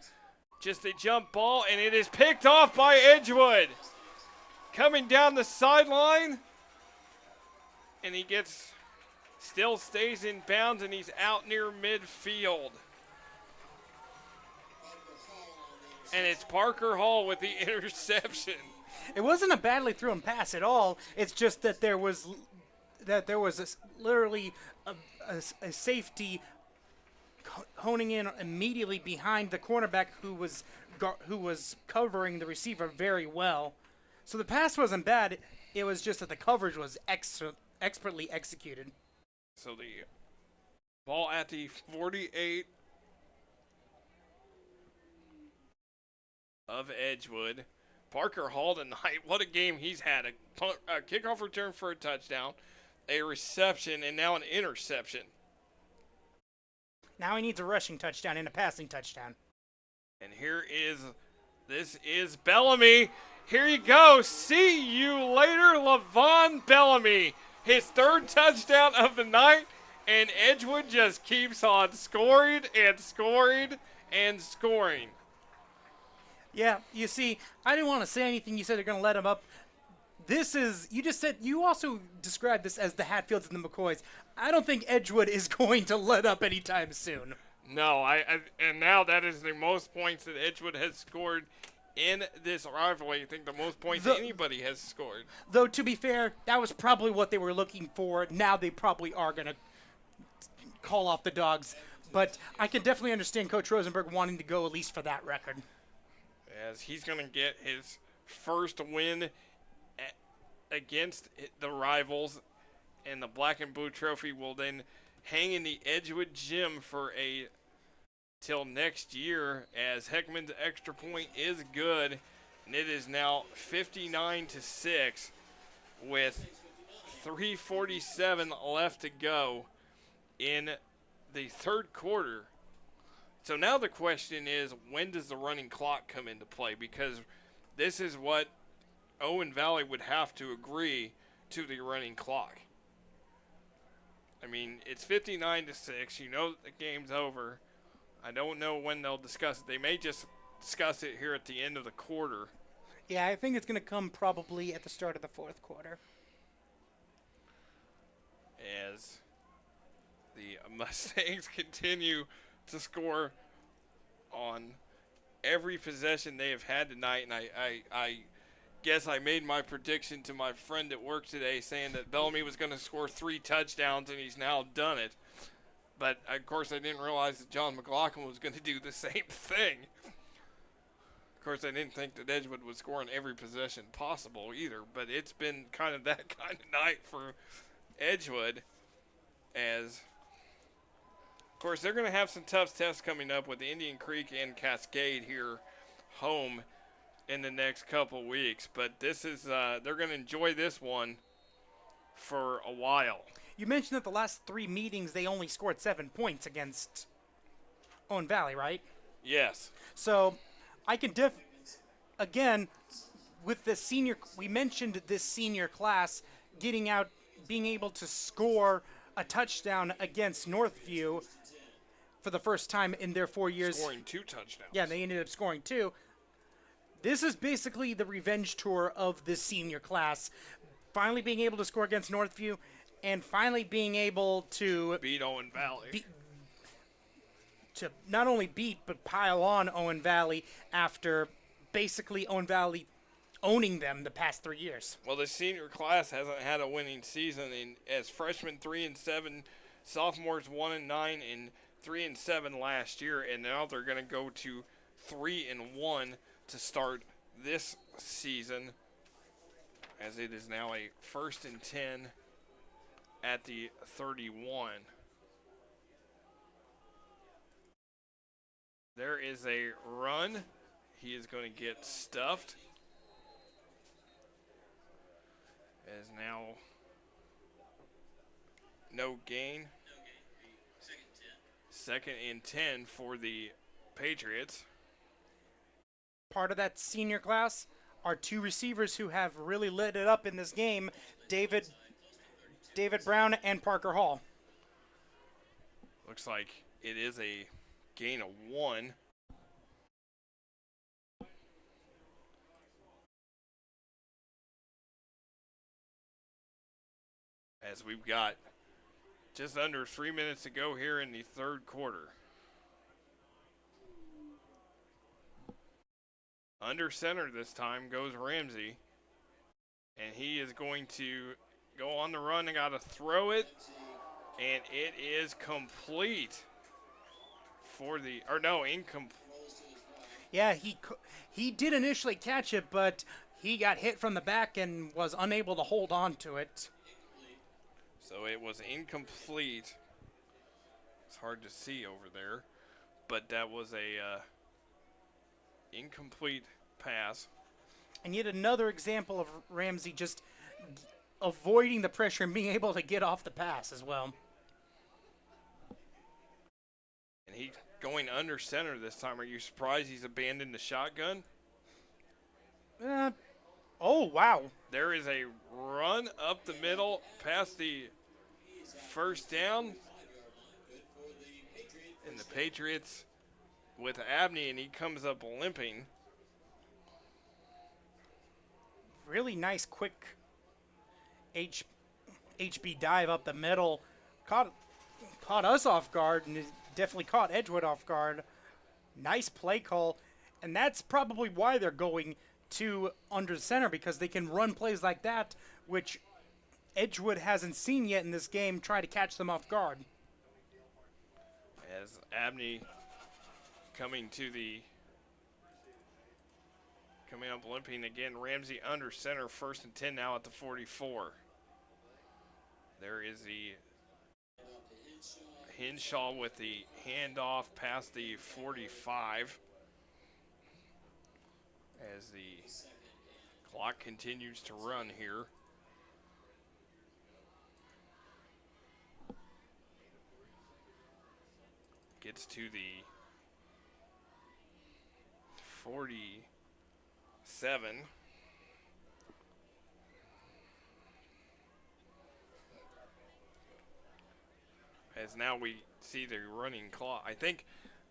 Just a jump ball, and it is picked off by Edgewood. Coming down the sideline, and he still stays in bounds, and he's out near midfield. And it's Parker Hall with the interception. It wasn't a badly thrown pass at all. It's just that there was literally a safety honing in immediately behind the cornerback who was covering the receiver very well. So the pass wasn't bad. It was just that the coverage was expertly executed. So the ball at the 48. of Edgewood. Parker Hall tonight, what a game he's had. A kickoff return for a touchdown, a reception, and now an interception. Now he needs a rushing touchdown and a passing touchdown. And this is Bellamy. Here you go. See you later, Levon Bellamy. His third touchdown of the night, and Edgewood just keeps on scoring and scoring and scoring. Yeah, you see, I didn't want to say anything. You said they're going to let him up. You also described this as the Hatfields and the McCoys. I don't think Edgewood is going to let up anytime soon. No, and now that is the most points that Edgewood has scored in this rivalry. I think the most points anybody has scored. Though, to be fair, that was probably what they were looking for. Now they probably are going to call off the Dogs. But I can definitely understand Coach Rosenberg wanting to go at least for that record. As he's going to get his first win against the rivals, and the Black and Blue Trophy will then hang in the Edgewood gym for till next year, as Heckman's extra point is good, and it is now 59-6 with 3:47 left to go in the third quarter. So now the question is, when does the running clock come into play? Because this is what Owen Valley would have to agree to, the running clock. I mean, it's 59-6. You know that the game's over. I don't know when they'll discuss it. They may just discuss it here at the end of the quarter. Yeah, I think it's going to come probably at the start of the fourth quarter. As the Mustangs continue to score on every possession they have had tonight, and I guess I made my prediction to my friend at work today, saying that Bellamy was going to score 3 touchdowns, and he's now done it. But, of course, I didn't realize that John McLaughlin was going to do the same thing. Of course, I didn't think that Edgewood would score on every possession possible either, but it's been kind of that kind of night for Edgewood, as, of course, they're going to have some tough tests coming up with Indian Creek and Cascade here home in the next couple weeks. But this is they're going to enjoy this one for a while. You mentioned that the last 3 meetings they only scored 7 points against Owen Valley, right? Yes. So I can again, with the senior, we mentioned this senior class getting out, being able to score a touchdown against Northview for the first time in their 4 years. Scoring 2 touchdowns. Yeah, they ended up scoring 2. This is basically the revenge tour of this senior class. Finally being able to score against Northview and finally being able to beat Owen Valley. To not only beat, but pile on Owen Valley after basically Owen Valley owning them the past 3 years. Well, the senior class hasn't had a winning season as freshmen 3-7, sophomores 1-9, and 3-7 last year, and now they're going to go to 3-1 to start this season, as it is now a 1st and 10 at the 31. There is a run. He is going to get stuffed. As now no gain. Second and 10 for the Patriots. Part of that senior class are 2 receivers who have really lit it up in this game, David Brown and Parker Hall. Looks like it is a gain of 1. As we've got just under 3 minutes to go here in the third quarter. Under center this time goes Ramsey. And he is going to go on the run and got to throw it. And it is complete for the, or no, incomplete. Yeah, he did initially catch it, but he got hit from the back and was unable to hold on to it. So it was incomplete. It's hard to see over there, but that was a incomplete pass. And yet another example of Ramsey just avoiding the pressure and being able to get off the pass as well. And he's going under center this time. Are you surprised he's abandoned the shotgun? Oh, wow. There is a run up the middle past the first down. And the Patriots with Abney, and he comes up limping. Really nice, quick HB dive up the middle. Caught us off guard, and it definitely caught Edgewood off guard. Nice play call, and that's probably why they're going to under center, because they can run plays like that, which Edgewood hasn't seen yet in this game, try to catch them off guard. As Abney coming up limping again. Ramsey under center, 1st and 10 now at the 44. There is the Henshaw with the handoff past the 45. As the clock continues to run here. Gets to the 47. As now we see the running clock. I think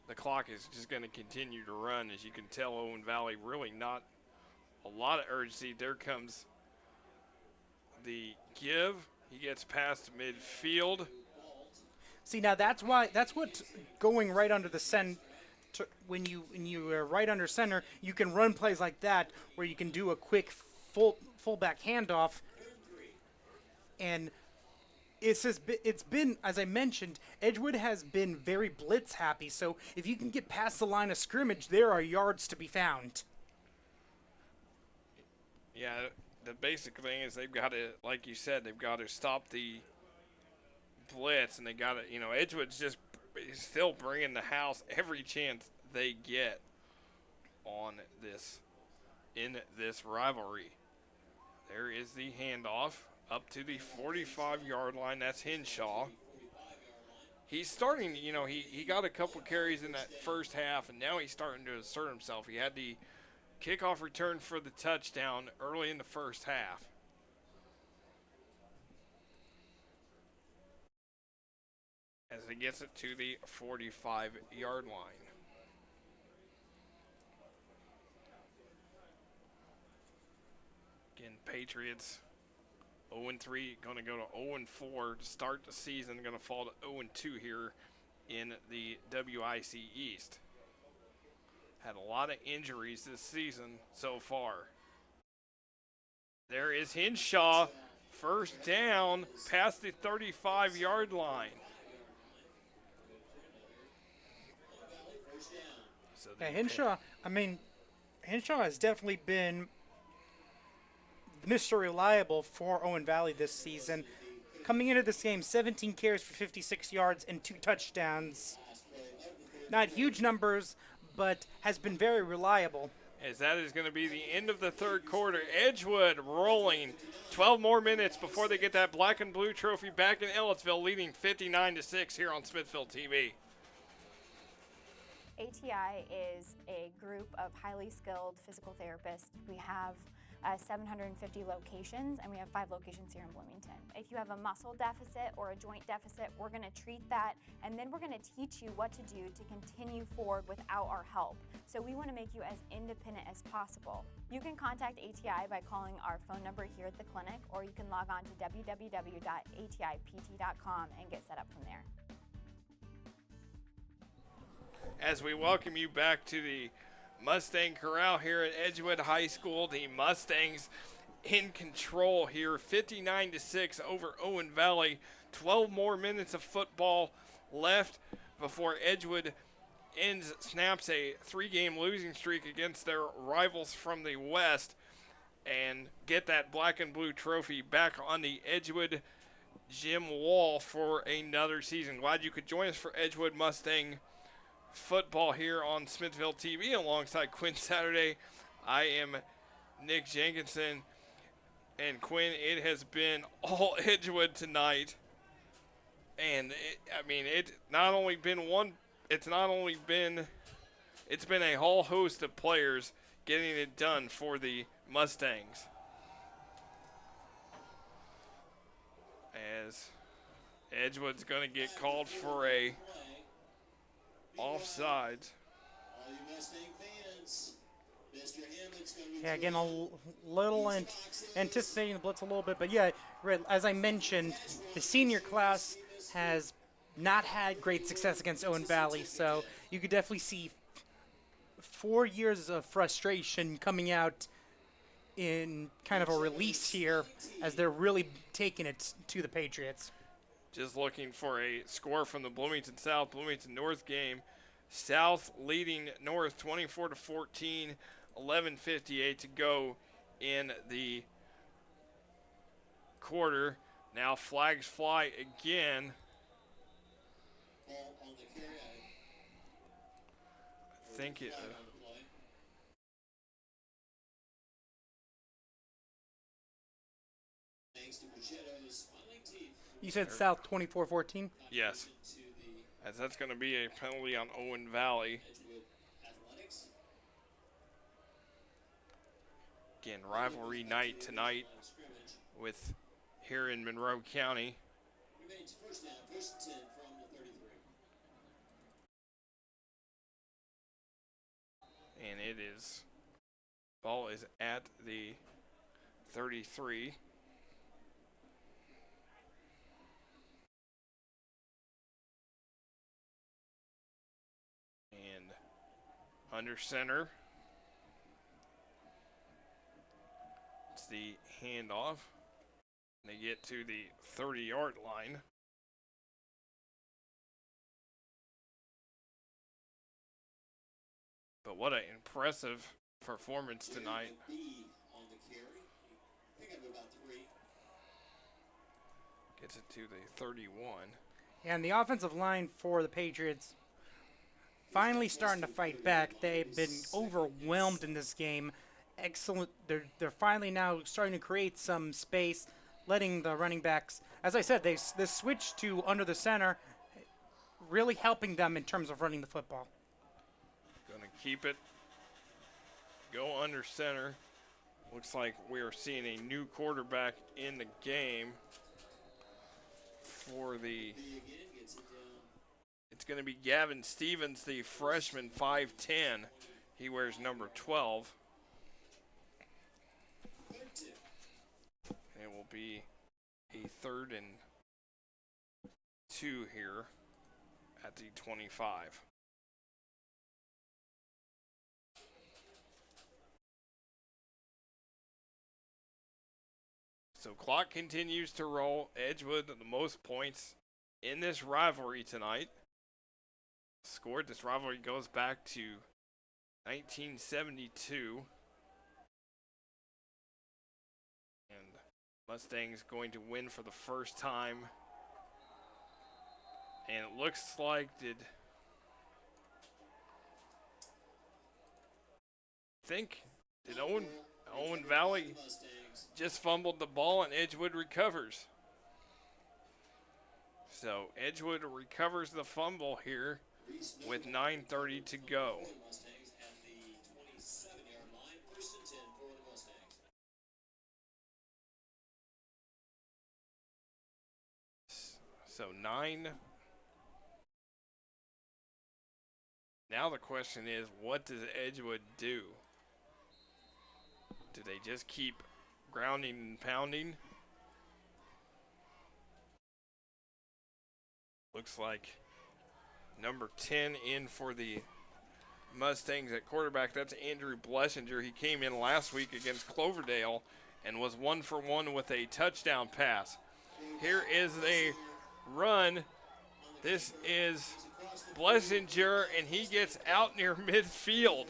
the clock is just going to continue to run. As you can tell, Owen Valley really not a lot of urgency. There comes the give. He gets past midfield. See, now that's what going right under the center. When you are right under center, you can run plays like that where you can do a quick fullback handoff. And it's been, as I mentioned, Edgewood has been very blitz happy. So if you can get past the line of scrimmage, there are yards to be found. Yeah, the basic thing is they've got to, like you said, they've got to stop the blitz, and they got to, Edgewood's just still bringing the house every chance they get in this rivalry. There is the handoff up to the 45-yard line. That's Henshaw. He's starting, he got a couple carries in that first half, and now he's starting to assert himself. He had the kickoff return for the touchdown early in the first half. As he gets it to the 45-yard line. Again, Patriots 0-3, going to go to 0-4 to start the season. Going to fall to 0-2 here in the WIC East. Had a lot of injuries this season so far. There is Henshaw, first down, past the 35-yard line. So yeah, Henshaw has definitely been Mr. Reliable for Owen Valley this season. Coming into this game, 17 carries for 56 yards and 2 touchdowns. Not huge numbers, but has been very reliable. As that is going to be the end of the third quarter. Edgewood rolling. 12 more minutes before they get that black and blue trophy back in Ellettsville, leading 59-6 here on Smithville TV. ATI is a group of highly skilled physical therapists. We have 750 locations, and we have 5 locations here in Bloomington. If you have a muscle deficit or a joint deficit, we're going to treat that, and then we're going to teach you what to do to continue forward without our help. So we want to make you as independent as possible. You can contact ATI by calling our phone number here at the clinic, or you can log on to www.atipt.com and get set up from there. As we welcome you back to the Mustang Corral here at Edgewood High School, the Mustangs in control here, 59-6 over Owen Valley. 12 more minutes of football left before Edgewood snaps a 3-game losing streak against their rivals from the West and get that black and blue trophy back on the Edgewood gym wall for another season. Glad you could join us for Edgewood Mustang football here on Smithville TV alongside Quinn Saturday. I am Nick Jenkinson. And Quinn, it has been all Edgewood tonight. And it's been a whole host of players getting it done for the Mustangs. As Edgewood's going to get called for a offsides. All you Mustang fans, Mr. Hammonds going to Yeah, again, little anticipating the blitz a little bit, but yeah, as I mentioned, the senior class has not had great success against Owen Valley, so you could definitely see 4 years of frustration coming out in kind of a release here as they're really taking it to the Patriots. Just looking for a score from the Bloomington South, Bloomington North game. South leading North 24-14, 11:58 to go in the quarter. Now flags fly again. ball on the carry. I think it. On the play. Thanks to Pachetto's smiling teeth. You said South 24-14? Yes, To the as that's going to be a penalty on Owen Valley. Edgewood Athletics. Again, rivalry night tonight Scrimmage. with here in Monroe County. Remains first down, first and 10 from the 33. And it is, ball is at the 33. And under center. It's the handoff. They get to the 30-yard line. But what an impressive performance tonight. B on the carry. Pick up about 3. Gets it to the 31. And the offensive line for the Patriots finally starting to fight back. They've been overwhelmed in this game. Excellent. They're finally now starting to create some space, letting the running backs. As I said, this switch to under the center, really helping them in terms of running the football. Going to keep it. Go under center. Looks like we are seeing a new quarterback in the game for the. B again gets it down. It's going to be Gavin Stevens, the freshman, 5'10". He wears number 12. Third 2. It will be a 3rd and 2 here at the 25. So clock continues to roll. Edgewood the most points in this rivalry tonight. Scored. This rivalry goes back to 1972. And Mustangs going to win for the first time. And it looks like did Owen Valley Mustangs. just fumbled the ball and Edgewood recovers. So Edgewood recovers the fumble here with 9:30 to go. Mustangs at the 27-yard line. First and 10 for the Mustangs. So 9. Now the question is, what does Edgewood do? Do they just keep grounding and pounding? Looks like number 10 in for the Mustangs at quarterback. That's Andrew Blessinger. He came in last week against Cloverdale and was 1 for 1 with a touchdown pass. Here is a run. This is Blessinger, and he gets out near midfield.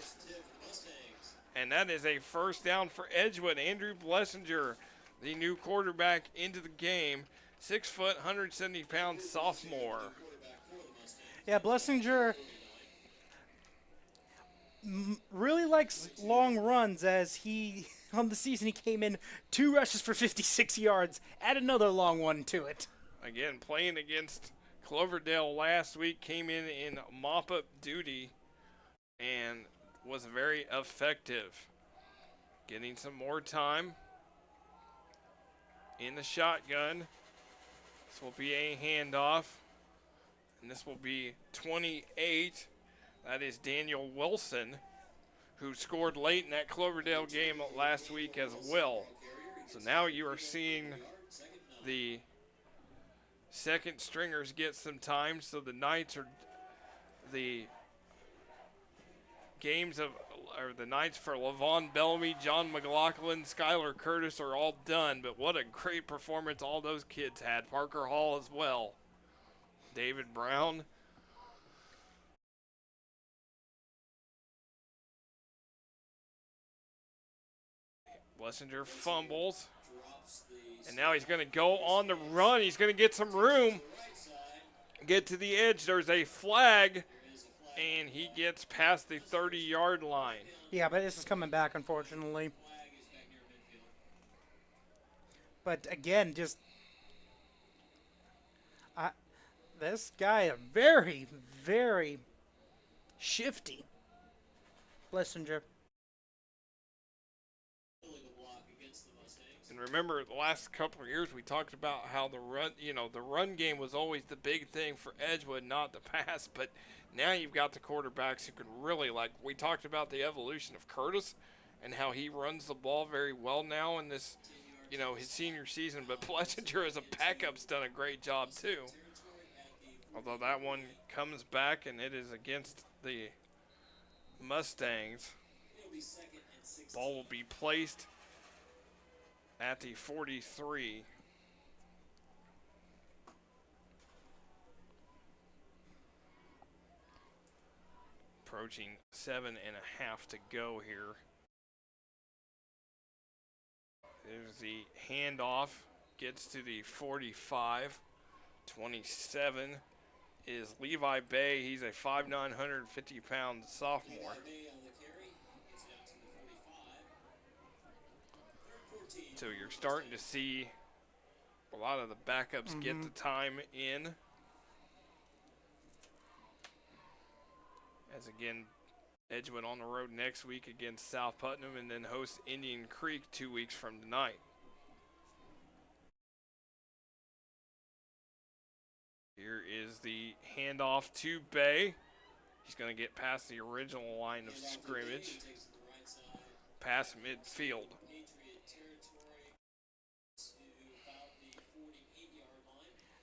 And that is a first down for Edgewood. Andrew Blessinger, the new quarterback into the game. 6 foot, 170-pound sophomore. Yeah, Blessinger really likes long runs, as he on the season he came in 2 rushes for 56 yards. Add another long one to it. Again, playing against Cloverdale last week, came in mop-up duty and was very effective. Getting some more time in the shotgun. This will be a handoff, and this will be 28. That is Daniel Wilson, who scored late in that Cloverdale game last week as well. So now you are seeing the second stringers get some time. So the Knights for Levon Bellamy, John McLaughlin, Skylar Curtis are all done. But what a great performance all those kids had. Parker Hall as well. David Brown. Blessinger fumbles. And now he's going to go on the run. He's going to get some room. Get to the edge. There's a flag. And he gets past the 30-yard line. Yeah, but this is coming back, unfortunately. But again, just this guy is very, very shifty. Blessinger. And remember, the last couple of years we talked about how the run game was always the big thing for Edgewood, not the pass. But now you've got the quarterbacks who can really, like we talked about the evolution of Curtis and how he runs the ball very well now in this, his senior season. But Blessinger as a backup's done a great job too. Although that one comes back and it is against the Mustangs. Ball will be placed at the 43. Approaching 7.5 to go here. There's the handoff, gets to the 45. 27 is Levi Bay. He's a 5'9", 150-pound sophomore. So you're starting to see a lot of the backups get the time in. As again, Edgewood on the road next week against South Putnam and then hosts Indian Creek 2 weeks from tonight. Here is the handoff to Bay. He's going to get past the original line of scrimmage. Past midfield.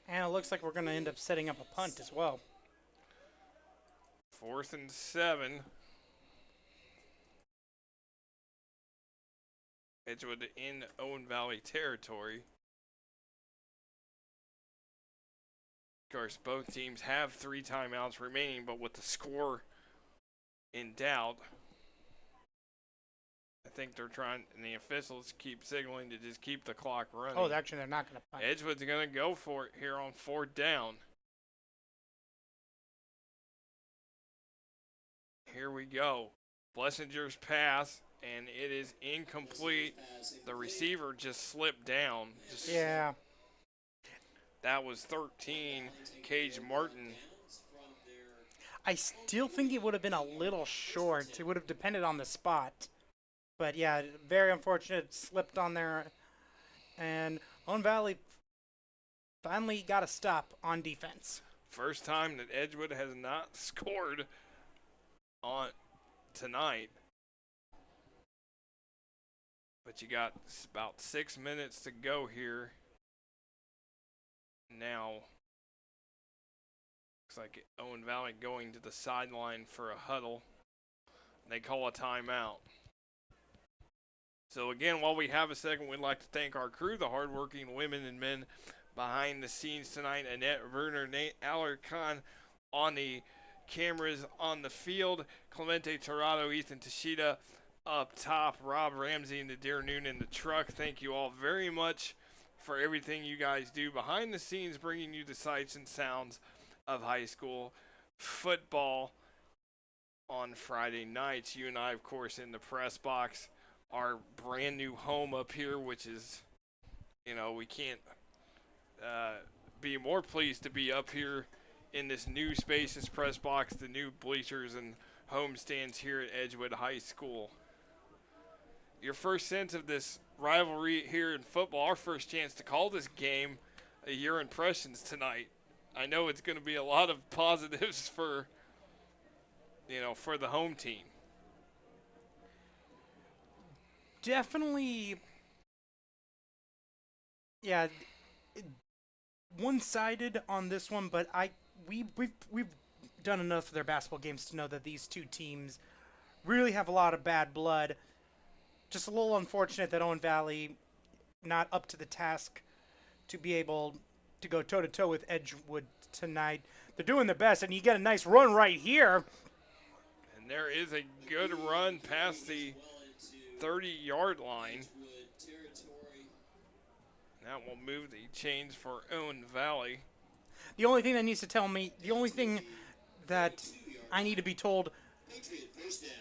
And it looks like we're going to end up setting up a punt as well. 4th and 7. Edgewood in Owen Valley territory. Of course, both teams have 3 timeouts remaining, but with the score in doubt, I think they're trying, and the officials keep signaling to just keep the clock running. Oh, actually, they're not going to punt. Edgewood's going to go for it here on 4th down. Here we go. Blessinger's pass, and it is incomplete. The receiver just slipped down. Yeah. That was 13, Cage Martin. I still think it would have been a little short. It would have depended on the spot. But yeah, very unfortunate. Slipped on there. And Owen Valley finally got a stop on defense. First time that Edgewood has not scored on tonight. But you got about 6 minutes to go here. Now, looks like Owen Valley going to the sideline for a huddle. They call a timeout. So again, while we have a second, we'd like to thank our crew, the hardworking women and men behind the scenes tonight. Annette Werner, Nate Alarcon on the cameras on the field. Clemente Torado, Ethan Tashida up top. Rob Ramsey and the Deer Noon in the truck. Thank you all very much for everything you guys do behind the scenes, bringing you the sights and sounds of high school football. on Friday nights. You and I, of course, in the press box, our brand new home up here, which is, we can't be more pleased to be up here in this new spacious press box, the new bleachers and home stands here at Edgewood High School. Your first sense of this rivalry here in football, our first chance to call this game, your impressions tonight. I know it's going to be a lot of positives for the home team. Definitely, yeah, one-sided on this one, but we've done enough of their basketball games to know that these two teams really have a lot of bad blood. Just a little unfortunate that Owen Valley not up to the task to be able to go toe-to-toe with Edgewood tonight. They're doing their best, and you get a nice run right here. And there is a good run past the 30-yard line. That will move the chains for Owen Valley. The only thing that I need to be told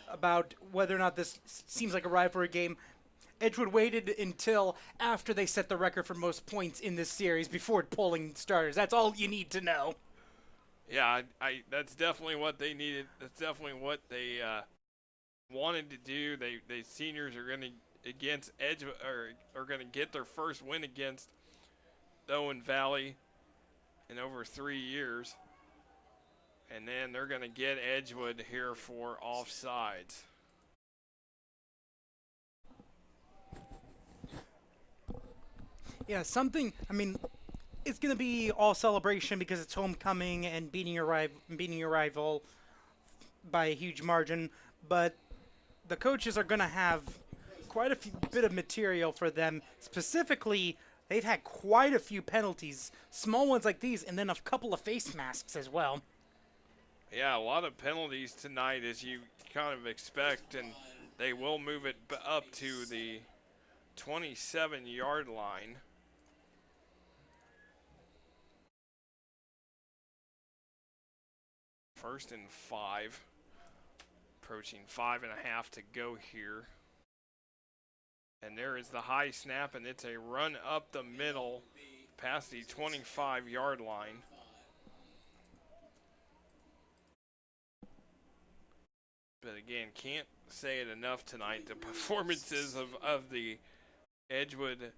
about whether or not this seems like a rivalry game, Edgewood waited until after they set the record for most points in this series before pulling starters. That's all you need to know. Yeah, that's definitely what they needed. That's definitely what they wanted to do. They seniors are going to against Edgewood are going to get their first win against Owen Valley in over 3 years. And then they're going to get Edgewood here for offsides. Yeah, it's going to be all celebration because it's homecoming and beating your rival by a huge margin, but the coaches are going to have quite a bit of material for them. Specifically, they've had quite a few penalties, small ones like these, and then a couple of face masks as well. Yeah, a lot of penalties tonight, as you kind of expect, and they will move it up to the 27-yard line. First and 5, approaching 5.5 to go here. And there is the high snap, and it's a run up the middle past the 25-yard line. But again, can't say it enough tonight. The performances of the Edgewood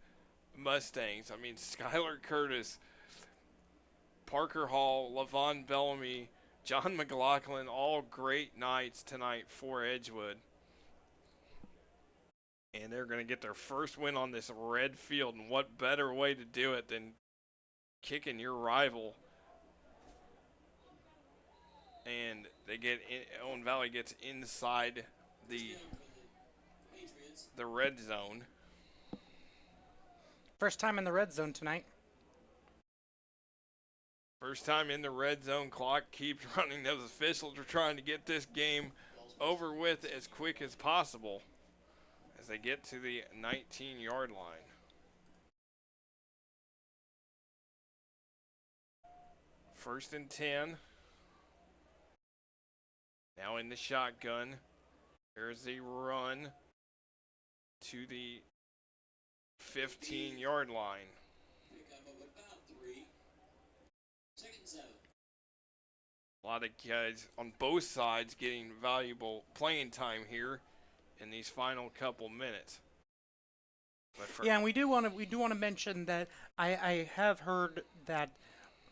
Mustangs. I mean, Skylar Curtis, Parker Hall, Lavon Bellamy, John McLaughlin, all great nights tonight for Edgewood. And they're going to get their first win on this red field. And what better way to do it than kicking your rival? And Owen Valley gets inside the red zone. First time in the red zone tonight. First time in the red zone. Clock keeps running. Those officials are trying to get this game over with as quick as possible as they get to the 19-yard line. First and 10. Now in the shotgun. There's a run to the 15-yard line. A lot of guys on both sides getting valuable playing time here in these final couple minutes. Yeah, and we do want to mention that I have heard that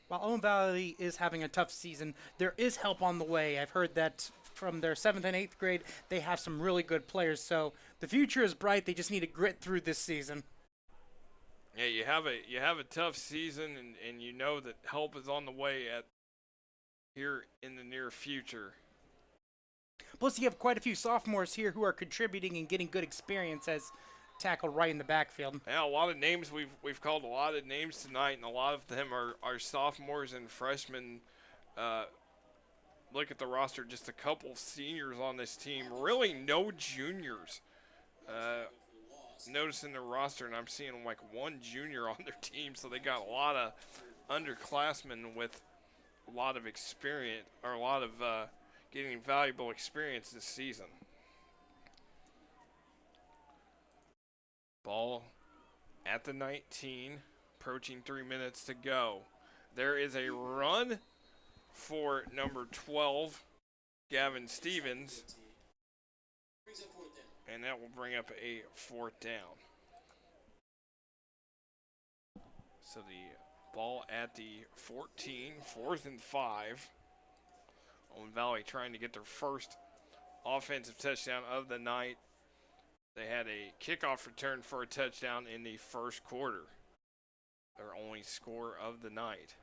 while Owen Valley is having a tough season, there is help on the way. I've heard that from their 7th and 8th grade, they have some really good players. So the future is bright. They just need to grit through this season. Yeah, you have a tough season, and you know that help is on the way here in the near future. Plus, you have quite a few sophomores here who are contributing and getting good experience as tackled right in the backfield. Yeah, a lot of names we've called a lot of names tonight, and a lot of them are sophomores and freshmen. Look at the roster, just a couple seniors on this team. Really, no juniors. Noticing the roster, and I'm seeing like one junior on their team, so they got a lot of underclassmen with a lot of experience, or a lot of getting valuable experience this season. Ball at the 19, approaching 3 minutes to go. There is a run for number 12, Gavin Stevens, Brings up fourth down. and that will bring up a 4th down. So the ball at the 14, 4th and 5. Owen Valley trying to get their first offensive touchdown of the night. They had a kickoff return for a touchdown in the first quarter. Their only score of the night.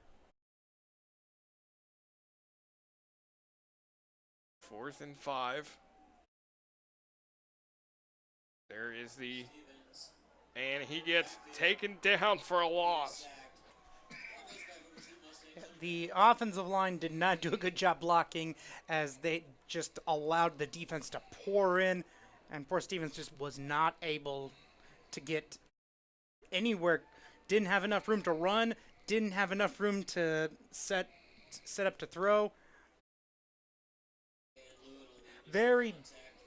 4th and 5. There is the, and he gets taken down for a loss. The offensive line did not do a good job blocking as they just allowed the defense to pour in, and poor Stevens just was not able to get anywhere. Didn't have enough room to run, didn't have enough room to set up to throw. Very,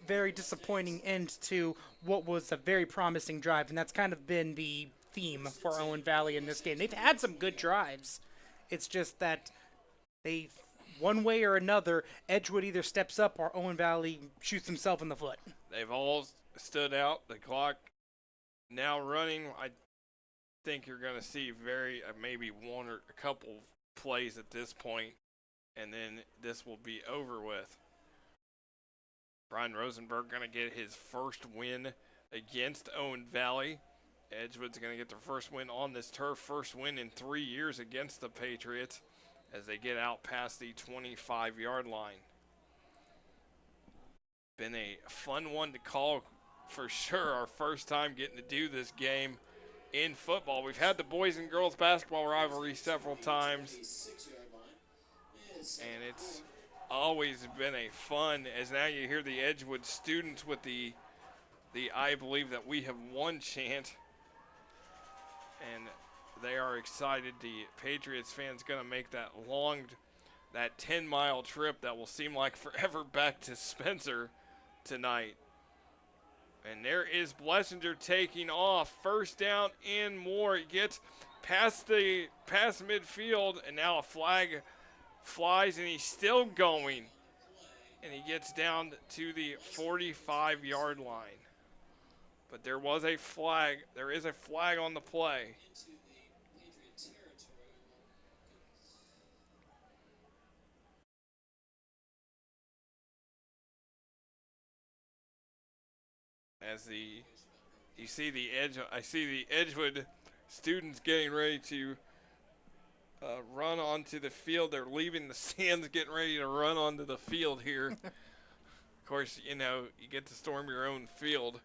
very disappointing end to what was a very promising drive, and that's kind of been the theme for Owen Valley in this game. They've had some good drives. It's just that they, one way or another, Edgewood either steps up or Owen Valley shoots himself in the foot. They've all stood out. The clock now running. I think you're going to see maybe one or a couple plays at this point, and then this will be over with. Brian Rosenberg going to get his first win against Owen Valley. Edgewood's going to get their first win on this turf, first win in 3 years against the Patriots as they get out past the 25-yard line. Been a fun one to call for sure. Our first time getting to do this game in football. We've had the boys and girls basketball rivalry several times, and it's always been a fun, as now you hear the Edgewood students with the I believe that we have won chant. And they are excited. The Patriots fans going to make that 10-mile trip that will seem like forever back to Spencer tonight. And there is Blessinger taking off. First down and more. He gets past midfield, and now a flag flies, and he's still going. And he gets down to the 45-yard line. But there was a flag. There is a flag on the play. As you see the I see the Edgewood students getting ready to run onto the field. They're leaving the stands, getting ready to run onto the field here. Of course, you get to storm your own field.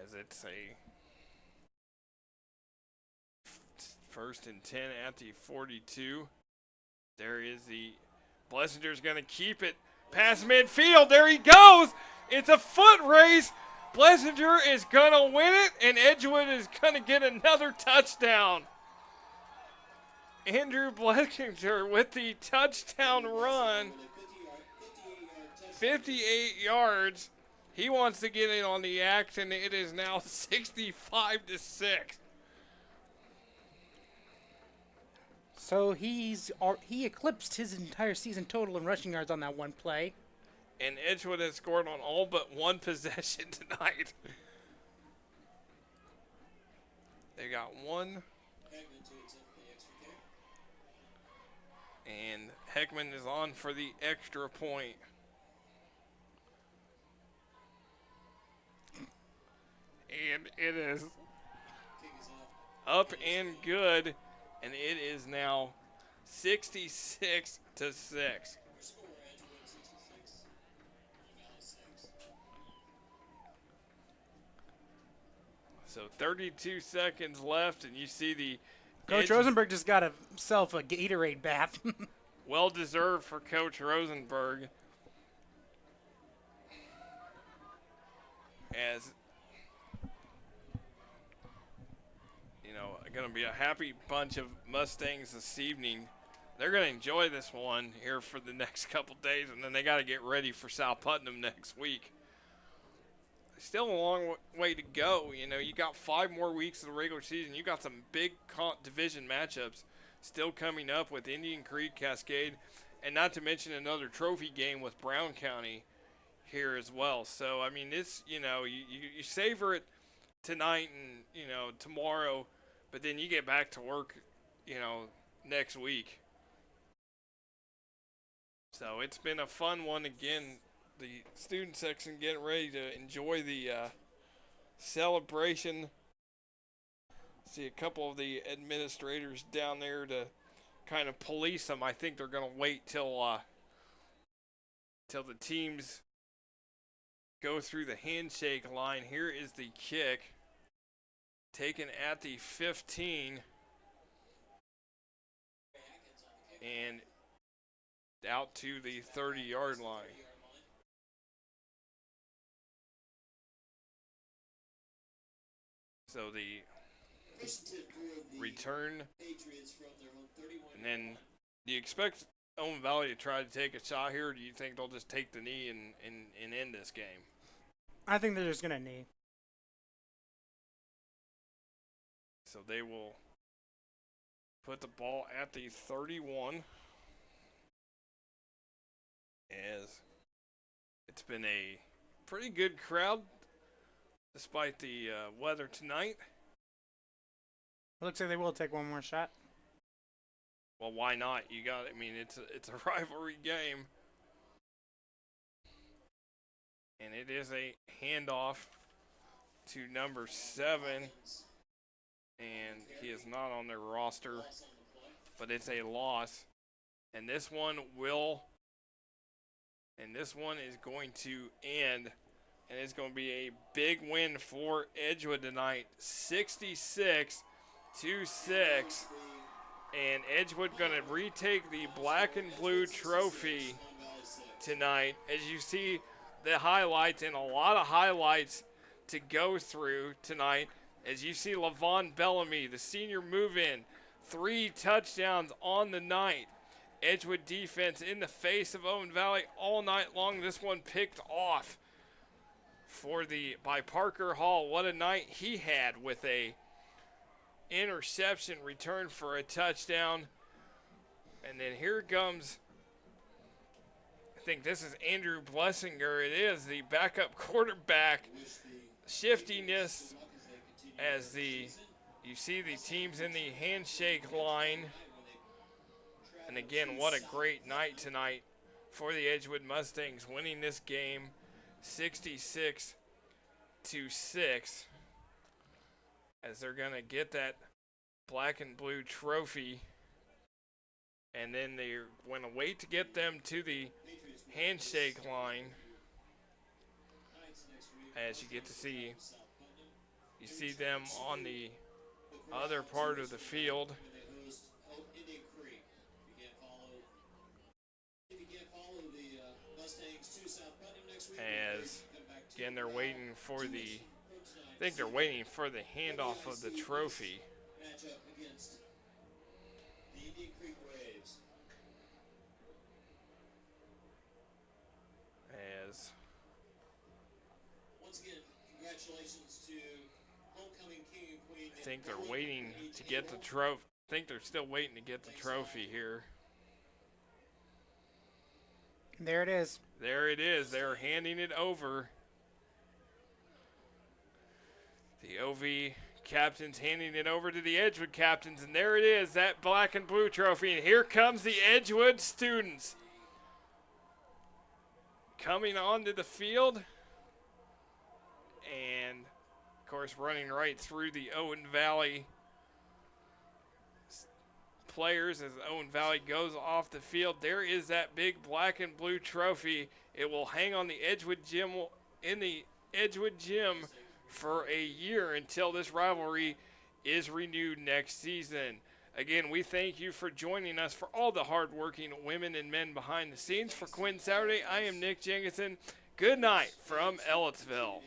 As it's a 1st and 10 at the 42. There is the Blessinger's going to keep it past midfield. There he goes. It's a foot race. Blessinger is going to win it, and Edgewood is going to get another touchdown. Andrew Blessinger with the touchdown run. 58 yards. He wants to get in on the action. It is now 65-6. So he eclipsed his entire season total in rushing yards on that one play. And Edgewood has scored on all but one possession tonight. They got one. And Heckman is on for the extra point. And it is up and good, and it is now 66-6. So 32 seconds left, and you see the Coach Rosenberg just got himself a Gatorade bath. well deserved for Coach Rosenberg. As you know, going to be a happy bunch of Mustangs this evening. They're going to enjoy this one here for the next couple days, and then they got to get ready for South Putnam next week. Still a long way to go. You know, you got 5 more weeks of the regular season. You got some big division matchups still coming up with Indian Creek, Cascade, and not to mention another trophy game with Brown County here as well. So, I mean, it's, you know, you savor it tonight and, you know, tomorrow, but then you get back to work, you know, next week. So it's been a fun one again. The student section getting ready to enjoy the celebration. See a couple of the administrators down there to kind of police them. I think they're going to wait till the teams go through the handshake line. Here is the kick taken at the 15 and out to the 30-yard line. So the return, and then do you expect Owen Valley to try to take a shot here, or do you think they'll just take the knee and end this game? I think they're just going to knee. So they will put the ball at the 31, as it's been a pretty good crowd despite the weather tonight. It looks like they will take one more shot. Well, why not? I mean, it's a rivalry game. And it is a handoff to number 7. And he is not on their roster, but it's a loss. And this one is going to end, and it's going to be a big win for Edgewood tonight, 66-6. And Edgewood going to retake the black and blue trophy tonight. As you see the highlights, and a lot of highlights to go through tonight. As you see Lavon Bellamy, the senior move-in, 3 touchdowns on the night. Edgewood defense in the face of Owen Valley all night long. This one picked off by Parker Hall. What a night he had with a interception return for a touchdown. And then here comes, I think this is Andrew Blessinger. It is the backup quarterback. Shiftiness as you see the teams in the handshake line. And again, what a great night tonight for the Edgewood Mustangs, winning this game 66-6, as they're going to get that black and blue trophy. And then they're going to wait to get them to the handshake line, as you get to see, you see them on the other part of the field. As again, they're waiting for I think they're waiting for the handoff of the trophy. As once again, congratulations to homecoming king and queen. I think they're waiting to get the trophy. I think they're still waiting to get the trophy here. There it is. There it is. They're handing it over. The OV captains handing it over to the Edgewood captains. And there it is, that black and blue trophy. And here comes the Edgewood students coming onto the field. And, of course, running right through the Owen Valley players as Owen Valley goes off the field. There is that big black and blue trophy. It will hang on the Edgewood gym, in the Edgewood gym, for a year until this rivalry is renewed next season. Again, we thank you for joining us for all the hardworking women and men behind the scenes. For Quinn Saturday, I am Nick Jenkinson. Good night from Ellettsville.